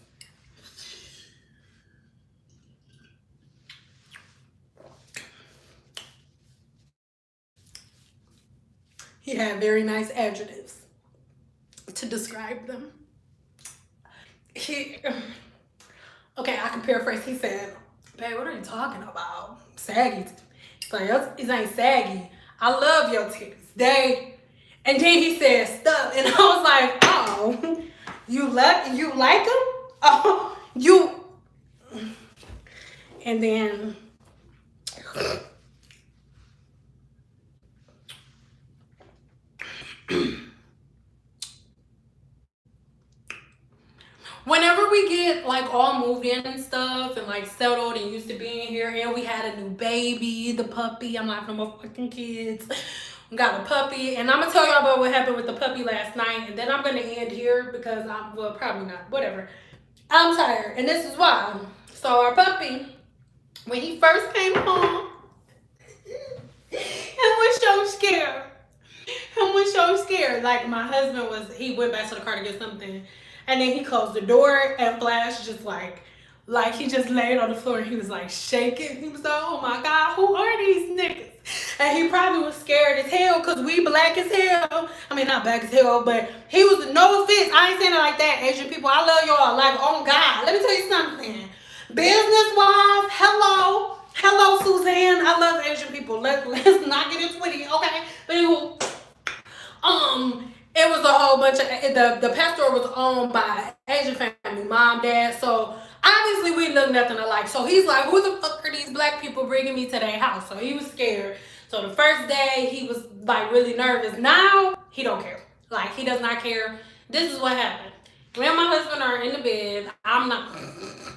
He had very nice adjectives to describe them. Okay, I can paraphrase. He said, babe, what are you talking about? Saggy. It's like, it ain't saggy. I love your titties. And then he said stuff. And I was like, oh, you like them? Oh, you. And then. Whenever we get like all moved in and stuff and like settled and used to being here, and we had a new baby, the puppy. I'm like, no more fucking kids. We got a puppy, and I'm gonna tell y'all about what happened with the puppy last night, and then I'm gonna end here because well, probably not, whatever. I'm tired, and this is why. So our puppy, when he first came home, and was so scared. I was so scared. Like, my husband he went back to the car to get something, and then he closed the door, and Flash just like he just laid on the floor, and he was like shaking. He was like, oh my God, who are these niggas? And he probably was scared as hell because we black as hell. I mean, not black as hell, but he was, no offense, I ain't saying it like that, Asian people. I love y'all. Like, oh God, let me tell you something. Business-wise, hello, Suzanne. I love Asian people. Let's not get into it, okay? But anyway, it was a whole bunch of, the pet store was owned by Asian family, mom, dad. So obviously we look nothing alike. So he's like, who the fuck are these black people bringing me to their house? So he was scared. So the first day he was like really nervous. Now he don't care. Like, he does not care. This is what happened. Me and my husband are in the bed. I'm not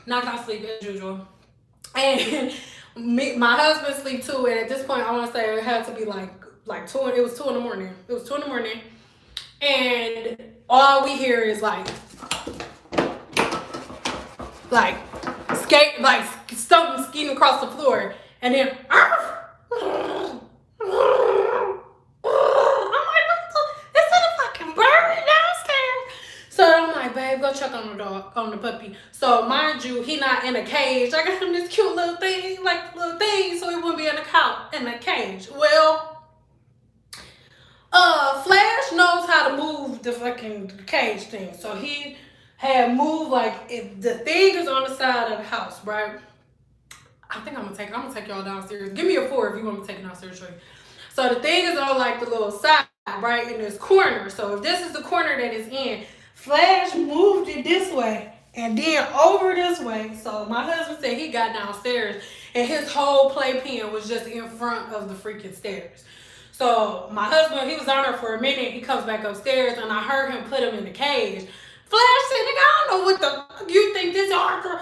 gonna sleep as usual. And my husband sleep too. And at this point, I want to say it had to be like 2. It was 2 in the morning. It was 2 in the morning, and all we hear is like something skiing across the floor, and then I'm like, is it a fucking bird downstairs? So I'm like, babe, go check on the dog, on the puppy. So mind you, he not in a cage. I got him this cute little thing, so he wouldn't be in a cage. Well, Flash knows how to move the fucking cage thing. So he had moved, like, if the thing is on the side of the house, right? I think I'm gonna take y'all downstairs. Give me a 4 if you want me to take it downstairs. So the thing is on like the little side, right, in this corner. So if this is the corner that it's in, Flash moved it this way and then over this way. So my husband said he got downstairs and his whole playpen was just in front of the freaking stairs. So my husband, he was down there for a minute. He comes back upstairs, and I heard him put him in the cage. Flash said, nigga, I don't know what the fuck you think this Arthur.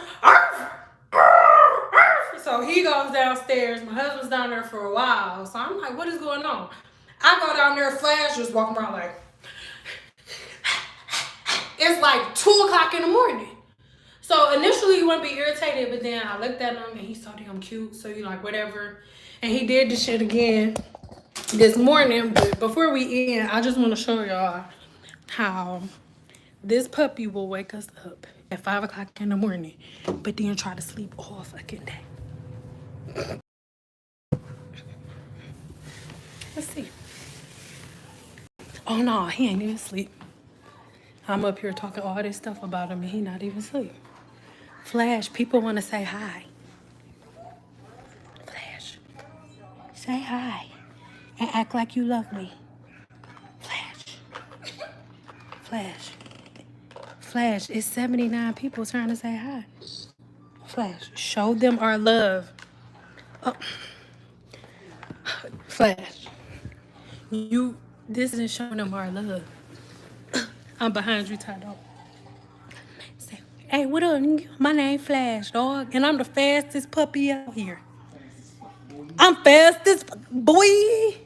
So he goes downstairs. My husband's down there for a while. So I'm like, what is going on? I go down there, Flash just walking around like, it's like 2 o'clock in the morning. So initially you wouldn't be irritated, but then I looked at him and he's so damn cute. So you like, whatever. And he did the shit again this morning. But before we end, I just want to show y'all how this puppy will wake us up at 5 o'clock in the morning, but then try to sleep all fucking day. Let's see. Oh no, he ain't even asleep. I'm up here talking all this stuff about him and he not even asleep. Flash, people want to say hi. Flash, say hi and act like you love me. Flash. Flash. Flash, it's 79 people trying to say hi. Flash, show them our love. Oh. Flash, this isn't showing them our love. I'm behind you, Ty, dog. Say, hey, what up? My name Flash, dog, and I'm the fastest puppy out here. I'm fastest, boy.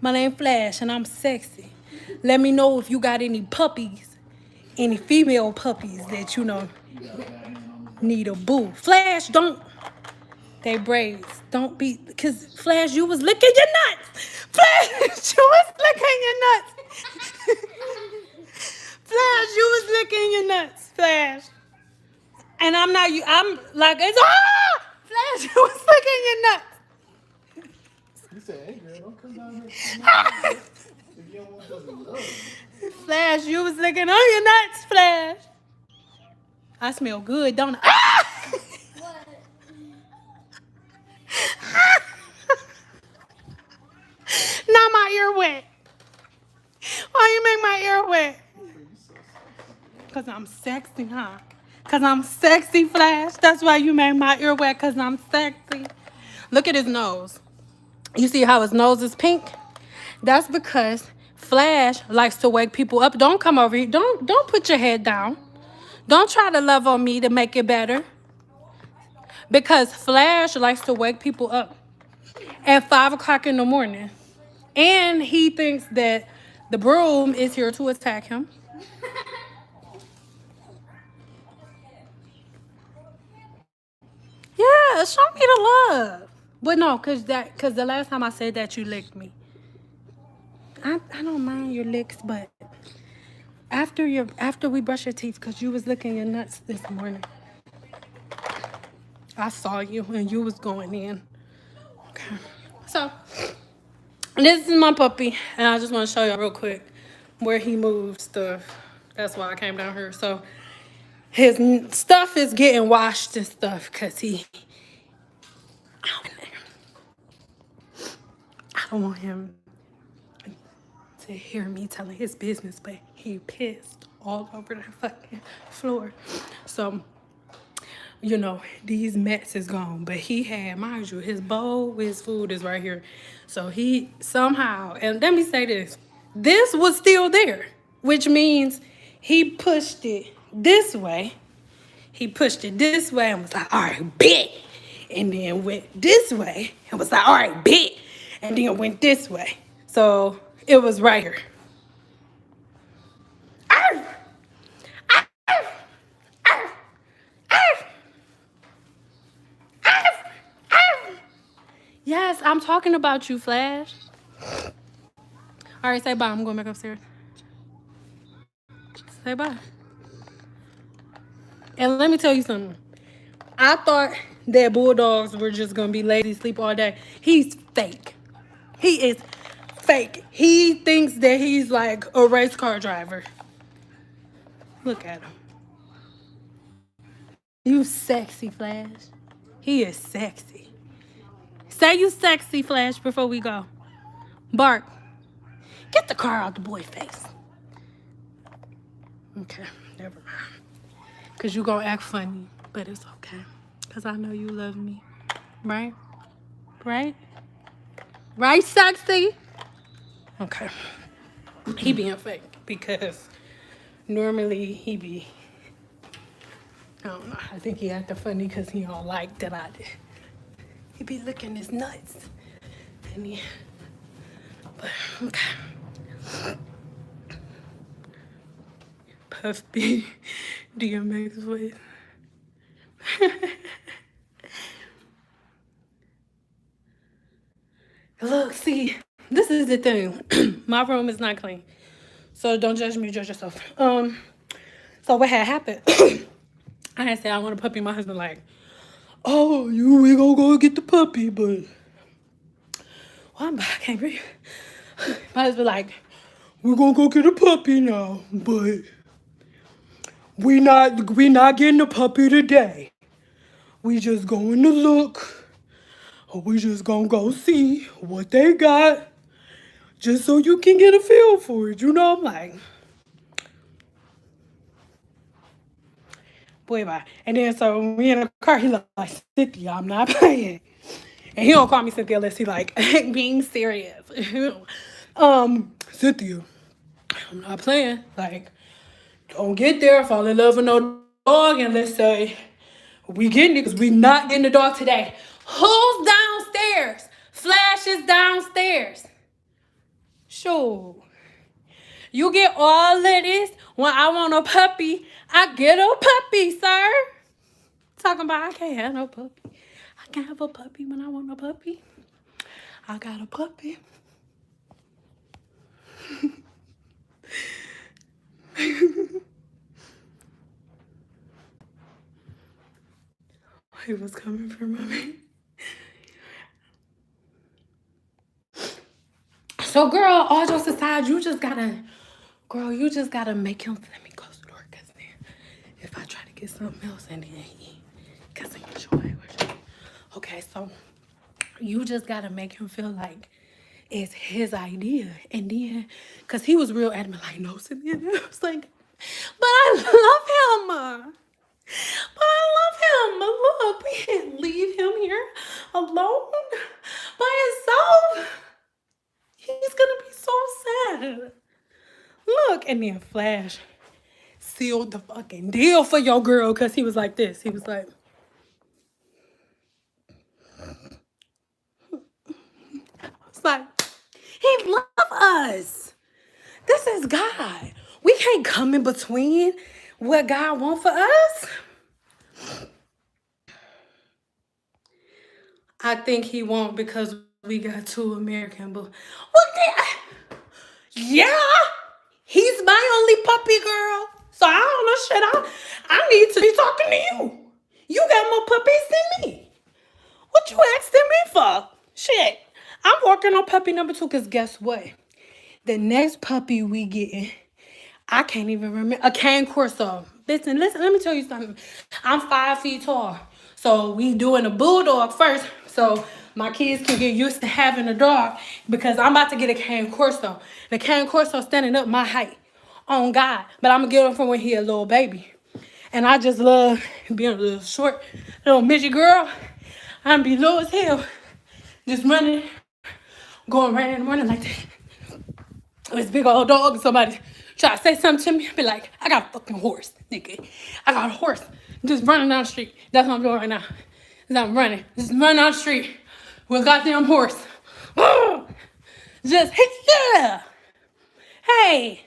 My name Flash, and I'm sexy. Let me know if you got any puppies. Any female puppies that you know need a boo. Flash, they braids. Don't be, because Flash, you was licking your nuts. Flash, you was licking your nuts. Flash, you was licking your nuts, Flash. And I'm like, it's, Flash, you was licking your nuts. You said, hey girl, don't come down here. If you don't want us to love. Flash, you was licking on your nuts, Flash. I smell good, don't I? What? Now my ear wet. Why you make my ear wet? Because I'm sexy, huh? Because I'm sexy, Flash. That's why you made my ear wet, because I'm sexy. Look at his nose. You see how his nose is pink? That's because Flash likes to wake people up. Don't come over here. Don't put your head down. Don't try to love on me to make it better. Because Flash likes to wake people up at 5 o'clock in the morning. And he thinks that the broom is here to attack him. Yeah, show me the love. But no, cause the last time I said that you licked me. I don't mind your licks, but after we brush your teeth, cause you was licking your nuts this morning. I saw you and you was going in. Okay. So this is my puppy, and I just want to show y'all real quick where he moves stuff. That's why I came down here. So his stuff is getting washed and stuff because I don't want him to hear me telling his business, but he pissed all over the fucking floor. So, you know, these mess is gone. But he had, mind you, his bowl with his food is right here. So he somehow, and let me say this was still there, which means he pushed it this way. He pushed it this way and was like, all right, bet. And then went this way and was like, all right, bet. And then went this way. So it was right here. Yes, I'm talking about you, Flash. All right, say bye. I'm going back upstairs. Say bye. And let me tell you something. I thought that bulldogs were just going to be lazy, sleep all day. He's fake. He is fake. He thinks that he's like a race car driver. Look at him. You sexy, Flash. He is sexy. Say you sexy, Flash, before we go. Bark. Get the car out the boy's face. Okay, never mind. Because you going to act funny, but it's okay. Because I know you love me. Right? Right? Right, sexy? Okay. He being fake because normally he be, I don't know, I think he acting funny because he don't like that I did. He be licking his nuts. And he, but, okay. Puff B, DMX voice. Look, see, this is the thing. My room is not clean. So don't judge me, judge yourself. So what had happened, I had said I want a puppy. My husband like, oh, we gonna go get the puppy, but I can't breathe. My husband like, we're gonna go get a puppy now, but we not getting a puppy today. We just going to look. We just gonna go see what they got, just so you can get a feel for it. You know, I'm like, boy, bye. And then so when we in the car, he like, Cynthia, I'm not playing. And he don't call me Cynthia unless he like being serious. Cynthia, I'm not playing. Like, don't get there, fall in love with no dog, and let's say we getting it because we not getting the dog today. Who's downstairs? Flash is downstairs. Sure. You get all of this when I want a puppy. I get a puppy, sir. Talking about I can't have no puppy. I can't have a puppy when I want a puppy. I got a puppy. He was coming for mommy. So, girl, all jokes aside, you just gotta make him, let me close the door, because then if I try to get something else and then he, because okay, so you just gotta make him feel like it's his idea. And then, because he was real adamant, like, no, Cynthia. I was like, but I love him. But I love him. Look, we can't leave him here alone by himself. He's gonna be so sad. Look, and then Flash sealed the fucking deal for your girl because he was like this. He was like, it's like, he love us. This is God. We can't come in between what God wants for us. I think he won't because we got 2 American boys. Yeah, he's my only puppy, girl. So I don't know shit. I need to be talking to you. You got more puppies than me. What you asking me for? Shit. I'm working on puppy number 2 because guess what? The next puppy we getting, I can't even remember. A cane corso. Listen, let me tell you something. I'm 5 feet tall. So we doing a bulldog first. So my kids can get used to having a dog because I'm about to get a cane corso. The cane corso standing up my height. On God. But I'm going to get him from when he a little baby. And I just love being a little short, little midget girl. I'm be low as hell. Just running, going right in the morning like that. This big old dog, somebody try to say something to me, I be like, I got a fucking horse, nigga. I got a horse. Just running down the street. That's what I'm doing right now. I'm running. Just running down the street with a goddamn horse. Just, yeah. Hey.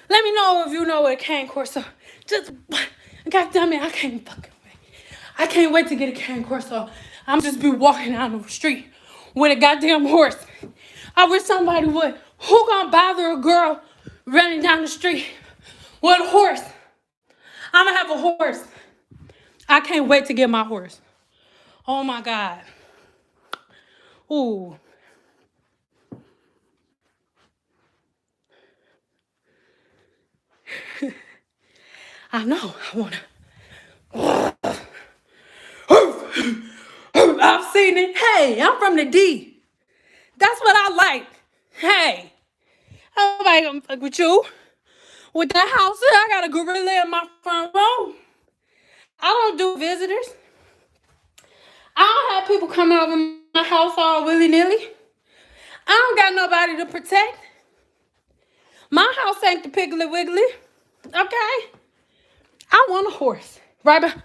Let me know if you know what a cane corso. Just, goddamn it, I can't fucking wait. I can't wait to get a cane corso. I'm just be walking down the street with a goddamn horse. I wish somebody would. Who gonna bother a girl running down the street with a horse? I'm gonna have a horse. I can't wait to get my horse. Oh my God. Ooh. I know. I wanna. I've seen it. Hey, I'm from the D. That's what I like. Hey. Nobody gonna fuck with you. With that house, I got a gorilla in my front room. I don't do visitors. I don't have people coming over my house all willy-nilly. I don't got nobody to protect. My house ain't the Piggly Wiggly. Okay? I want a horse. Right back.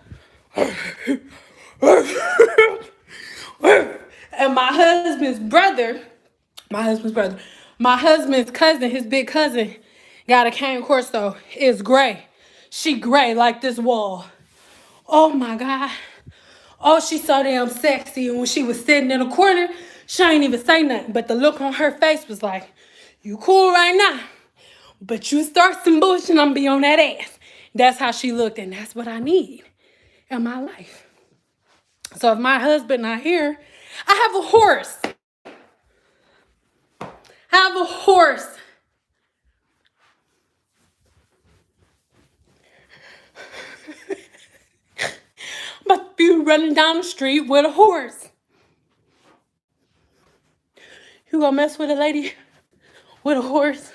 And my husband's cousin, his big cousin, got a cane corso. It's gray. She gray like this wall. Oh my God. Oh, she's so damn sexy. And when she was sitting in a corner, she ain't even say nothing. But the look on her face was like, you cool right now. But you start some bullshit and I'm be on that ass. That's how she looked. And that's what I need in my life. So if my husband not here, I have a horse. I have a horse. But be running down the street with a horse. You gonna mess with a lady with a horse?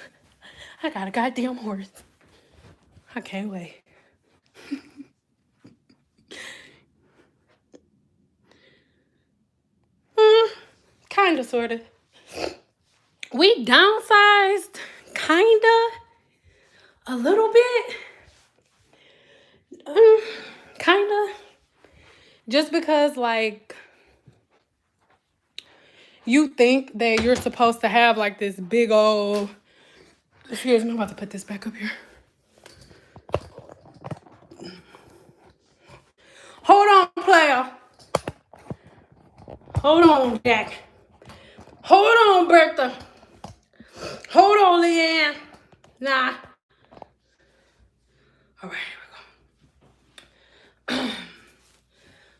I got a goddamn horse. I can't wait. Kinda, sorta. We downsized, kinda, a little bit. Kinda. Just because, like, you think that you're supposed to have, like, this big old... Excuse me, I'm about to put this back up here. Hold on, player. Hold on, Jack. Hold on, Bertha. Hold on, Leanne. Nah. All right, here we go.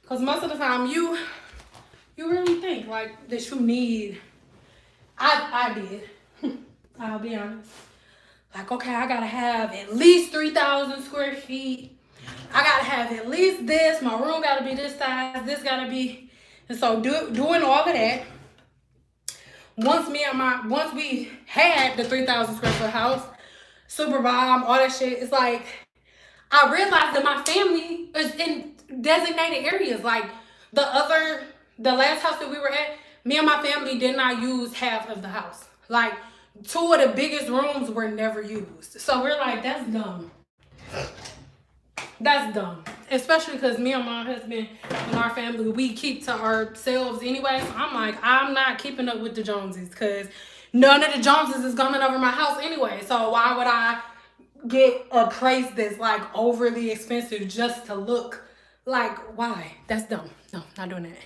Because most of the time, you really think, like, that you need... I did. I'll be honest. Like, okay, I gotta have at least 3,000 square feet. I gotta have at least this. My room gotta be this size. This gotta be... And so doing all of that, once we had the 3,000 square foot house, super bomb, all that shit, it's like, I realized that my family is in designated areas. Like, the last house that we were at, me and my family did not use half of the house. Like, 2 of the biggest rooms were never used. So we're like, that's dumb. That's dumb. Especially because me and my husband and our family, we keep to ourselves anyway. So I'm like, I'm not keeping up with the Joneses because none of the Joneses is coming over my house anyway. So why would I get a place that's like overly expensive just to look like, why? That's dumb. No, not doing that.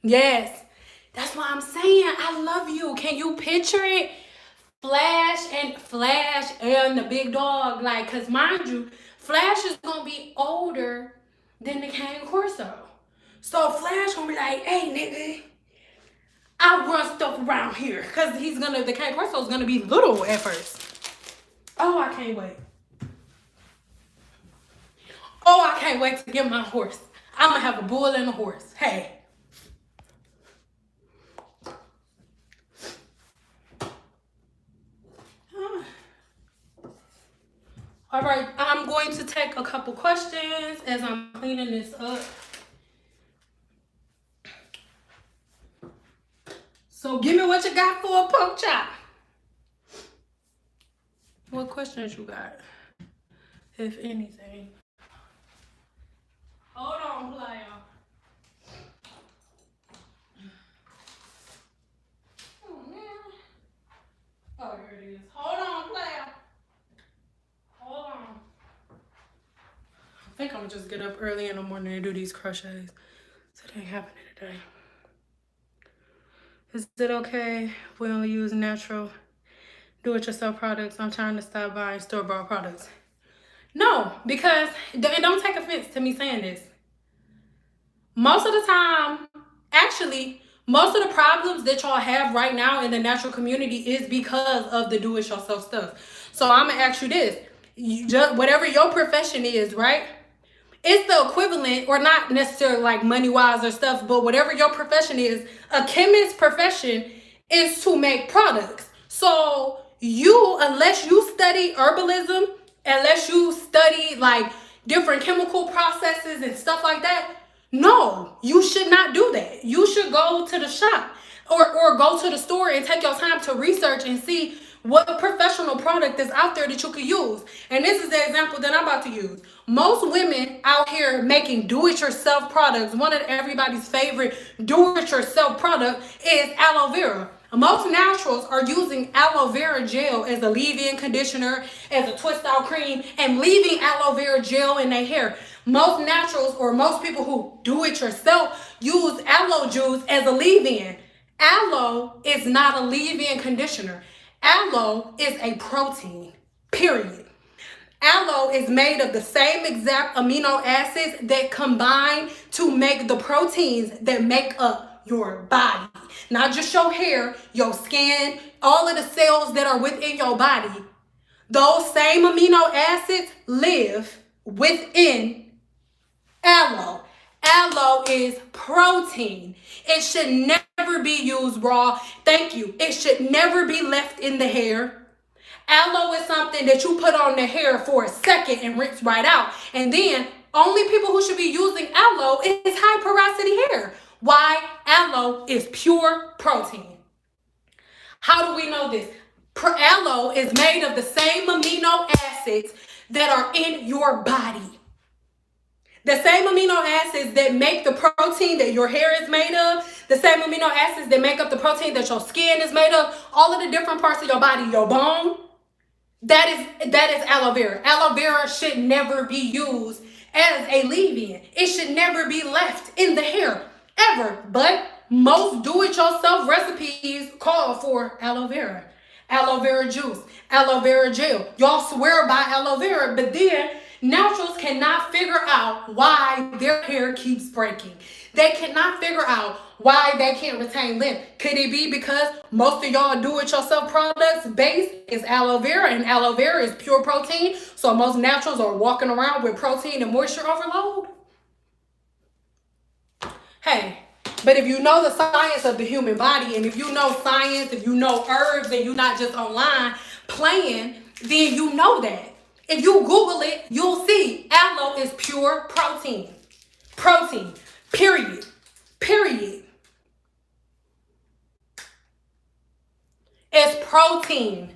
Yes. That's what I'm saying. I love you. Can you picture it? Flash and the big dog, like, cause mind you, Flash is gonna be older than the Cane Corso. So Flash gonna be like, hey nigga, I run stuff around here. Cause the Cane Corso is gonna be little at first. Oh, I can't wait. Oh, I can't wait to get my horse. I'm gonna have a bull and a horse. Hey. All right, I'm going to take a couple questions as I'm cleaning this up. So give me what you got for a pork chop. What questions you got, if anything? Hold on, player. Oh, here it is. Hold on, player. Hold on. I think I'm gonna just get up early in the morning and do these crochets. So it ain't happening today. Is it okay if we only use natural do-it-yourself products? I'm trying to stop buying store-bought products. No, because, and don't take offense to me saying this. Most of the time, actually, most of the problems that y'all have right now in the natural community is because of the do-it-yourself stuff. So I'm gonna ask you this. Whatever your profession is, right? It's the equivalent, or not necessarily like money-wise or stuff, but whatever your profession is, a chemist's profession is to make products. So unless you study herbalism, unless you study like different chemical processes and stuff like that, no, you should not do that. You should go to the shop or go to the store and take your time to research and see what professional product is out there that you could use. And this is the example that I'm about to use. Most women out here making do-it-yourself products, one of everybody's favorite do-it-yourself product is aloe vera. Most naturals are using aloe vera gel as a leave-in conditioner, as a twist-out cream, and leaving aloe vera gel in their hair. Most naturals, or most people who do it yourself, use aloe juice as a leave-in. Aloe is not a leave-in conditioner. Aloe is a protein, period. Aloe is made of the same exact amino acids that combine to make the proteins that make up your body. Not just your hair, your skin, all of the cells that are within your body. Those same amino acids live within aloe. Aloe is protein. It should never be used raw. Thank you. It should never be left in the hair. Aloe is something that you put on the hair for a second and rinse right out. And then only people who should be using aloe is high porosity hair. Why? Aloe is pure protein. How do we know this? Aloe is made of the same amino acids that are in your body. The same amino acids that make the protein that your hair is made of, the same amino acids that make up the protein that your skin is made of, all of the different parts of your body, your bone, that is aloe vera. Aloe vera should never be used as a leave-in. It should never be left in the hair, ever. But most do-it-yourself recipes call for aloe vera juice, aloe vera gel. Y'all swear by aloe vera, but then naturals cannot figure out why their hair keeps breaking. They cannot figure out why they can't retain length. Could it be because most of y'all do-it-yourself products base is aloe vera, and aloe vera is pure protein, so most naturals are walking around with protein and moisture overload? Hey, but if you know the science of the human body, and if you know science, if you know herbs, and you're not just online playing, then you know that. If you Google it, you'll see aloe is pure protein. Protein, period. Period. It's protein.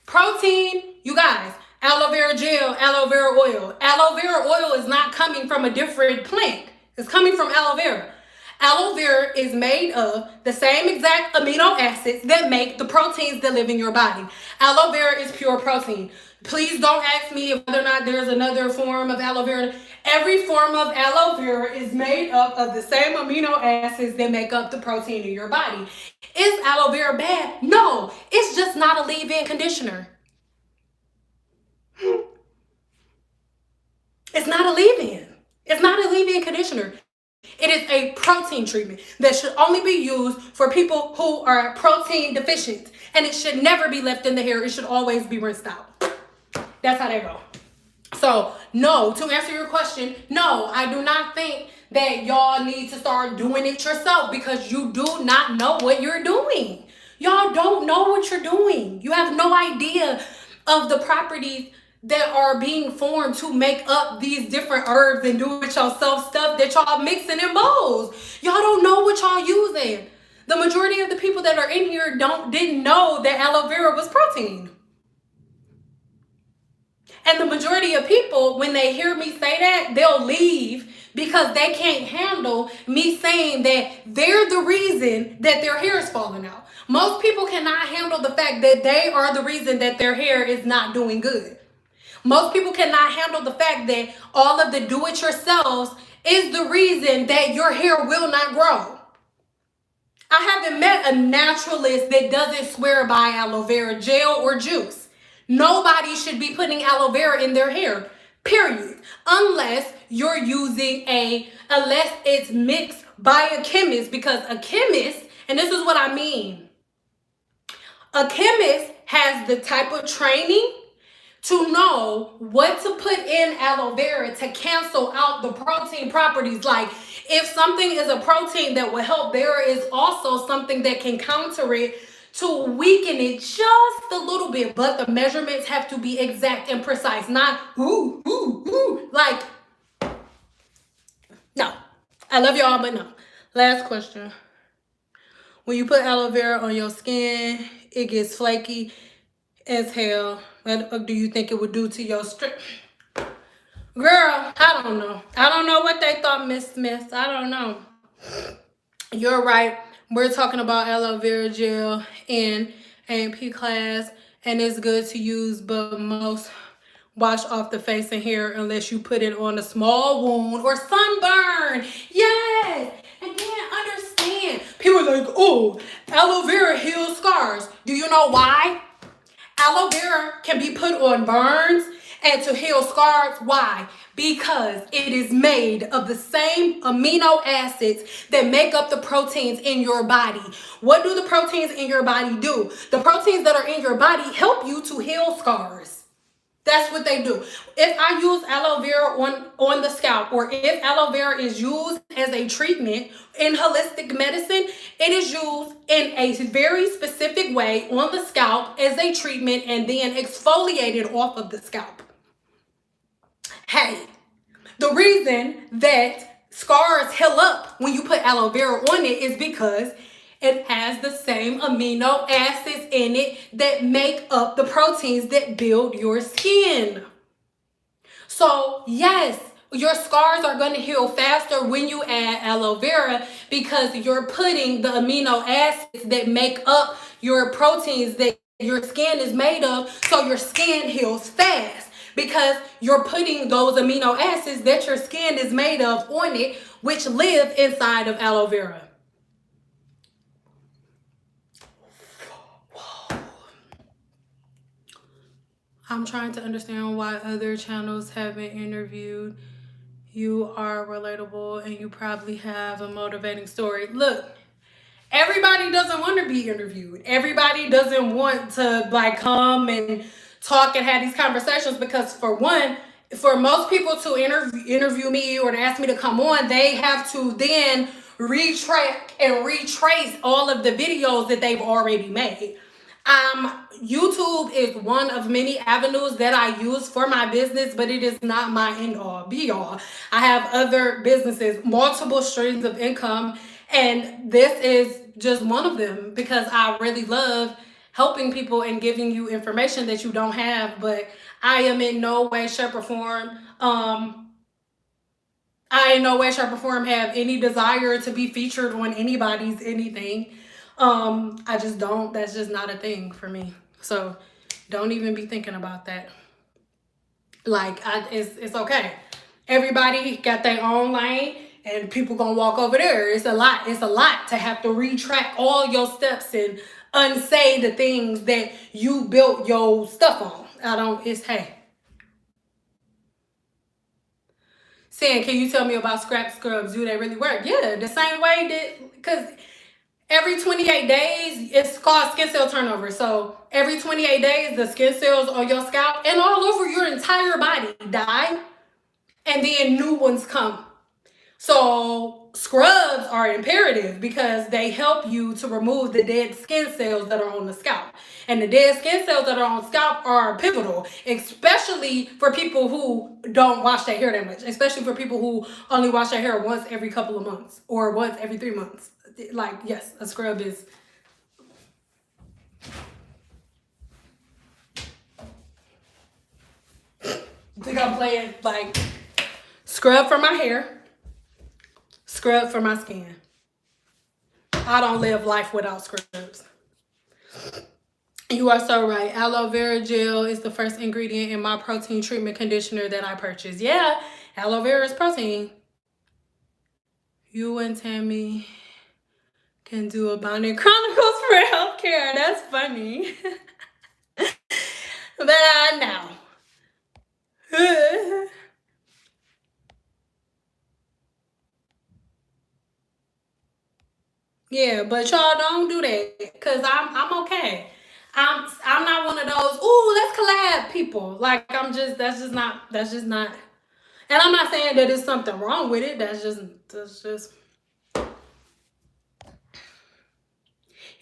Protein, you guys, aloe vera gel, aloe vera oil. Aloe vera oil is not coming from a different plant. It's coming from aloe vera. Aloe vera is made of the same exact amino acids that make the proteins that live in your body. Aloe vera is pure protein. Please don't ask me whether or not there's another form of aloe vera. Every form of aloe vera is made up of the same amino acids that make up the protein in your body. Is aloe vera bad? No, it's just not a leave-in conditioner. It's not a leave-in. It's not a leave-in conditioner. It is a protein treatment that should only be used for people who are protein deficient. And it should never be left in the hair. It should always be rinsed out. That's how they go. So, no, to answer your question, no, I do not think that y'all need to start doing it yourself because you do not know what you're doing. Y'all don't know what you're doing. You have no idea of the properties that are being formed to make up these different herbs and do-it-yourself stuff that y'all mixing in bowls. Y'all don't know what y'all using. The majority of the people that are in here didn't know that aloe vera was protein. And the majority of people, when they hear me say that, they'll leave because they can't handle me saying that they're the reason that their hair is falling out. Most people cannot handle the fact that they are the reason that their hair is not doing good. Most people cannot handle the fact that all of the do-it-yourselves is the reason that your hair will not grow. I haven't met a naturalist that doesn't swear by aloe vera gel or juice. Nobody should be putting aloe vera in their hair, period. Unless you're using unless it's mixed by a chemist, because a chemist, and this is what I mean, a chemist has the type of training to know what to put in aloe vera to cancel out the protein properties. Like if something is a protein that will help, there is also something that can counter it to weaken it just a little bit, but the measurements have to be exact and precise, not like, no. I love y'all, but no. Last question. When you put aloe vera on your skin, it gets flaky as hell. What do you think it would do to your strip? Girl, I don't know. I don't know what they thought, Miss Smith. I don't know. You're right. We're talking about aloe vera gel in A&P class, and it's good to use, but most wash off the face and hair unless you put it on a small wound or sunburn. Yes, and can't understand. People are like, oh, aloe vera heals scars. Do you know why? Aloe vera can be put on burns and to heal scars. Why? Because it is made of the same amino acids that make up the proteins in your body. What do the proteins in your body do? The proteins that are in your body help you to heal scars. That's what they do. If I use aloe vera on the scalp, or if aloe vera is used as a treatment in holistic medicine, it is used in a very specific way on the scalp as a treatment and then exfoliated off of the scalp. Hey, the reason that scars heal up when you put aloe vera on it is because it has the same amino acids in it that make up the proteins that build your skin. So yes, your scars are going to heal faster when you add aloe vera because you're putting the amino acids that make up your proteins that your skin is made of, so your skin heals fast because you're putting those amino acids that your skin is made of on it, which live inside of aloe vera. I'm trying to understand why other channels haven't interviewed. You are relatable and you probably have a motivating story. Look, everybody doesn't want to be interviewed. Everybody doesn't want to like come and talk and have these conversations because for one, for most people to interview me or to ask me to come on, they have to then retrack and retrace all of the videos that they've already made. YouTube is one of many avenues that I use for my business, but it is not my end all be all. I have other businesses, multiple streams of income, And this is just one of them, because I really love helping people and giving you information that you don't have. But I am in no way, shape, or form I in no way, shape, or form have any desire to be featured on anybody's anything. I just don't. That's just not a thing for me. So don't even be thinking about that. Like, it's okay. Everybody got their own lane, and people gonna walk over there. It's a lot. It's a lot to have to retrack all your steps and unsay the things that you built your stuff on. Hey. Saying, can you tell me about scrap scrubs? Do they really work? Yeah, the same way that, because every 28 days, it's called skin cell turnover. So every 28 days, the skin cells on your scalp and all over your entire body die, and then new ones come. So scrubs are imperative because they help you to remove the dead skin cells that are on the scalp. And the dead skin cells that are on the scalp are pivotal, especially for people who don't wash their hair that much, especially for people who only wash their hair once every couple of months or once every 3 months. Like, yes, a scrub is... I think I'm playing, like, scrub for my hair, scrub for my skin. I don't live life without scrubs. You are so right. Aloe vera gel is the first ingredient in my protein treatment conditioner that I purchased. Yeah, aloe vera is protein. You and Tammy can do a Bonnet Chronicles for healthcare. That's funny. But I know. Yeah, but y'all don't do that, because I'm okay. I'm not one of those, ooh, let's collab people. Like, that's just not, and I'm not saying that there's something wrong with it. That's just.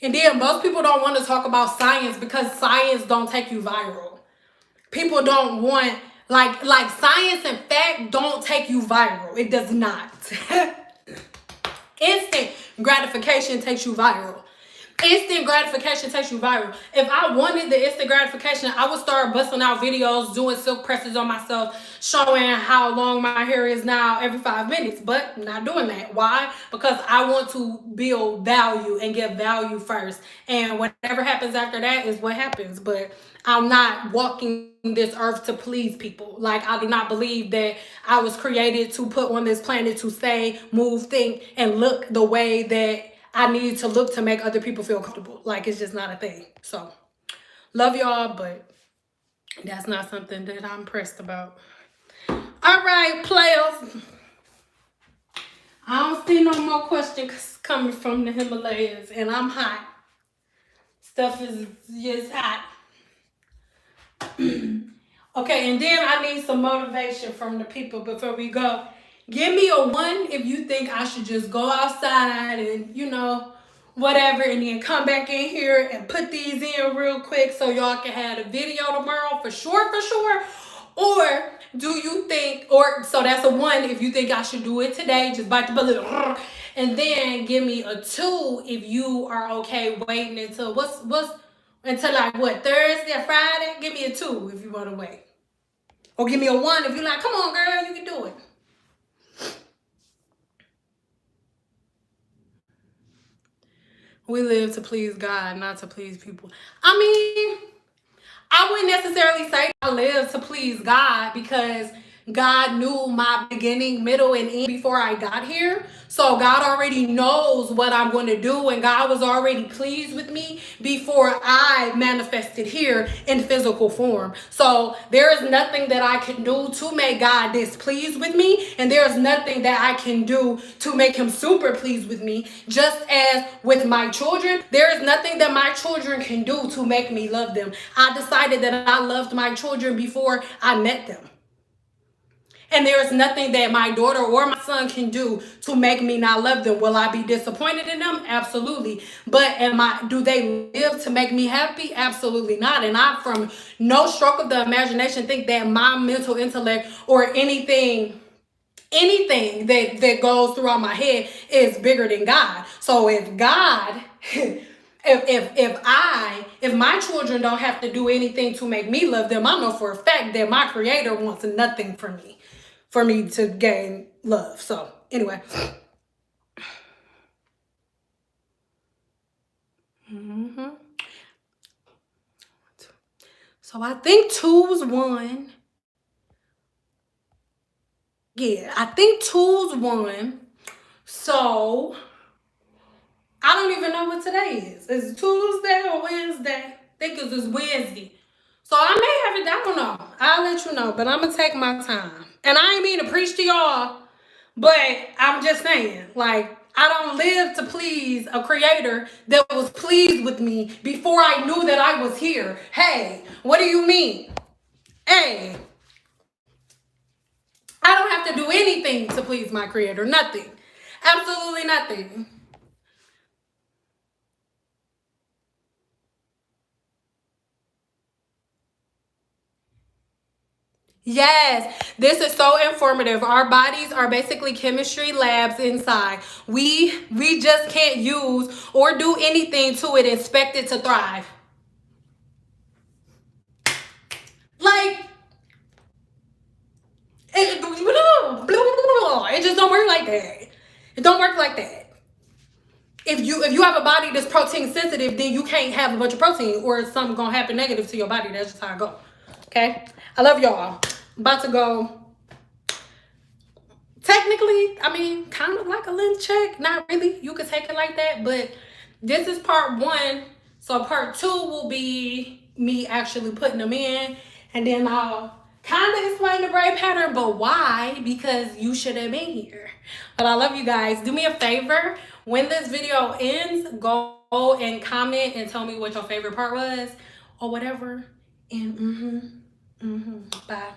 And then most people don't want to talk about science because science don't take you viral. People don't want, like science and fact don't take you viral. It does not. Instant gratification takes you viral. Instant gratification takes you viral. If I wanted the instant gratification, I would start busting out videos, doing silk presses on myself, showing how long my hair is now every 5 minutes. But I'm not doing that. Why? Because I want to build value and get value first. And whatever happens after that is what happens. But I'm not walking this earth to please people. Like, I do not believe that I was created to put on this planet to say, move, think, and look the way that I need to look to make other people feel comfortable. Like, it's just not a thing. So, love y'all, but that's not something that I'm pressed about. All right, players. I don't see no more questions coming from the Himalayas, and I'm hot. Stuff is just hot. Okay, and then I need some motivation from the people before we go. Give me a 1 if you think I should just go outside and, whatever, and then come back in here and put these in real quick so y'all can have a video tomorrow for sure. Or do you think, so that's a 1 if you think I should do it today, just bite the bullet. And then give me a 2 if you are okay waiting until until like what, Thursday or Friday? Give me a 2 if you want to wait. Or give me a 1 if you're like, come on, girl, you can do it. We live to please God, not to please people. I mean, I wouldn't necessarily say I live to please God, because God knew my beginning, middle, and end before I got here. So God already knows what I'm going to do, and God was already pleased with me before I manifested here in physical form. So there is nothing that I can do to make God displeased with me, and there's nothing that I can do to make him super pleased with me. Just as with my children, there is nothing that my children can do to make me love them. I decided that I loved my children before I met them. And there is nothing that my daughter or my son can do to make me not love them. Will I be disappointed in them? Absolutely. But do they live to make me happy? Absolutely not. And I, from no stroke of the imagination, think that my mental intellect or anything anything that goes throughout my head is bigger than God. So if God, if my children don't have to do anything to make me love them, I know for a fact that my Creator wants nothing for me to gain love. So anyway. So I think 2's won. Yeah, I think 2's won. So I don't even know what today is. Is it Tuesday or Wednesday? I think it's Wednesday. So I may have it. I don't know. I'll let you know, but I'm gonna take my time. And I ain't mean to preach to y'all, but I'm just saying, like, I don't live to please a Creator that was pleased with me before I knew that I was here. Hey, what do you mean? Hey, I don't have to do anything to please my Creator. Nothing. Absolutely nothing. Yes, this is so informative. Our bodies are basically chemistry labs inside. We just can't use or do anything to it and expect it to thrive. Like, it just don't work like that. It don't work like that. If you have a body that's protein sensitive, then you can't have a bunch of protein, or something gonna happen negative to your body. That's just how I go. Okay, I love y'all. I'm about to go. Technically, I mean, kind of like a lens check. Not really. You could take it like that, but this is part 1. So part 2 will be me actually putting them in, and then I'll kind of explain the braid pattern, but why? Because you should have been here. But I love you guys. Do me a favor. When this video ends, go and comment and tell me what your favorite part was or whatever. And bye.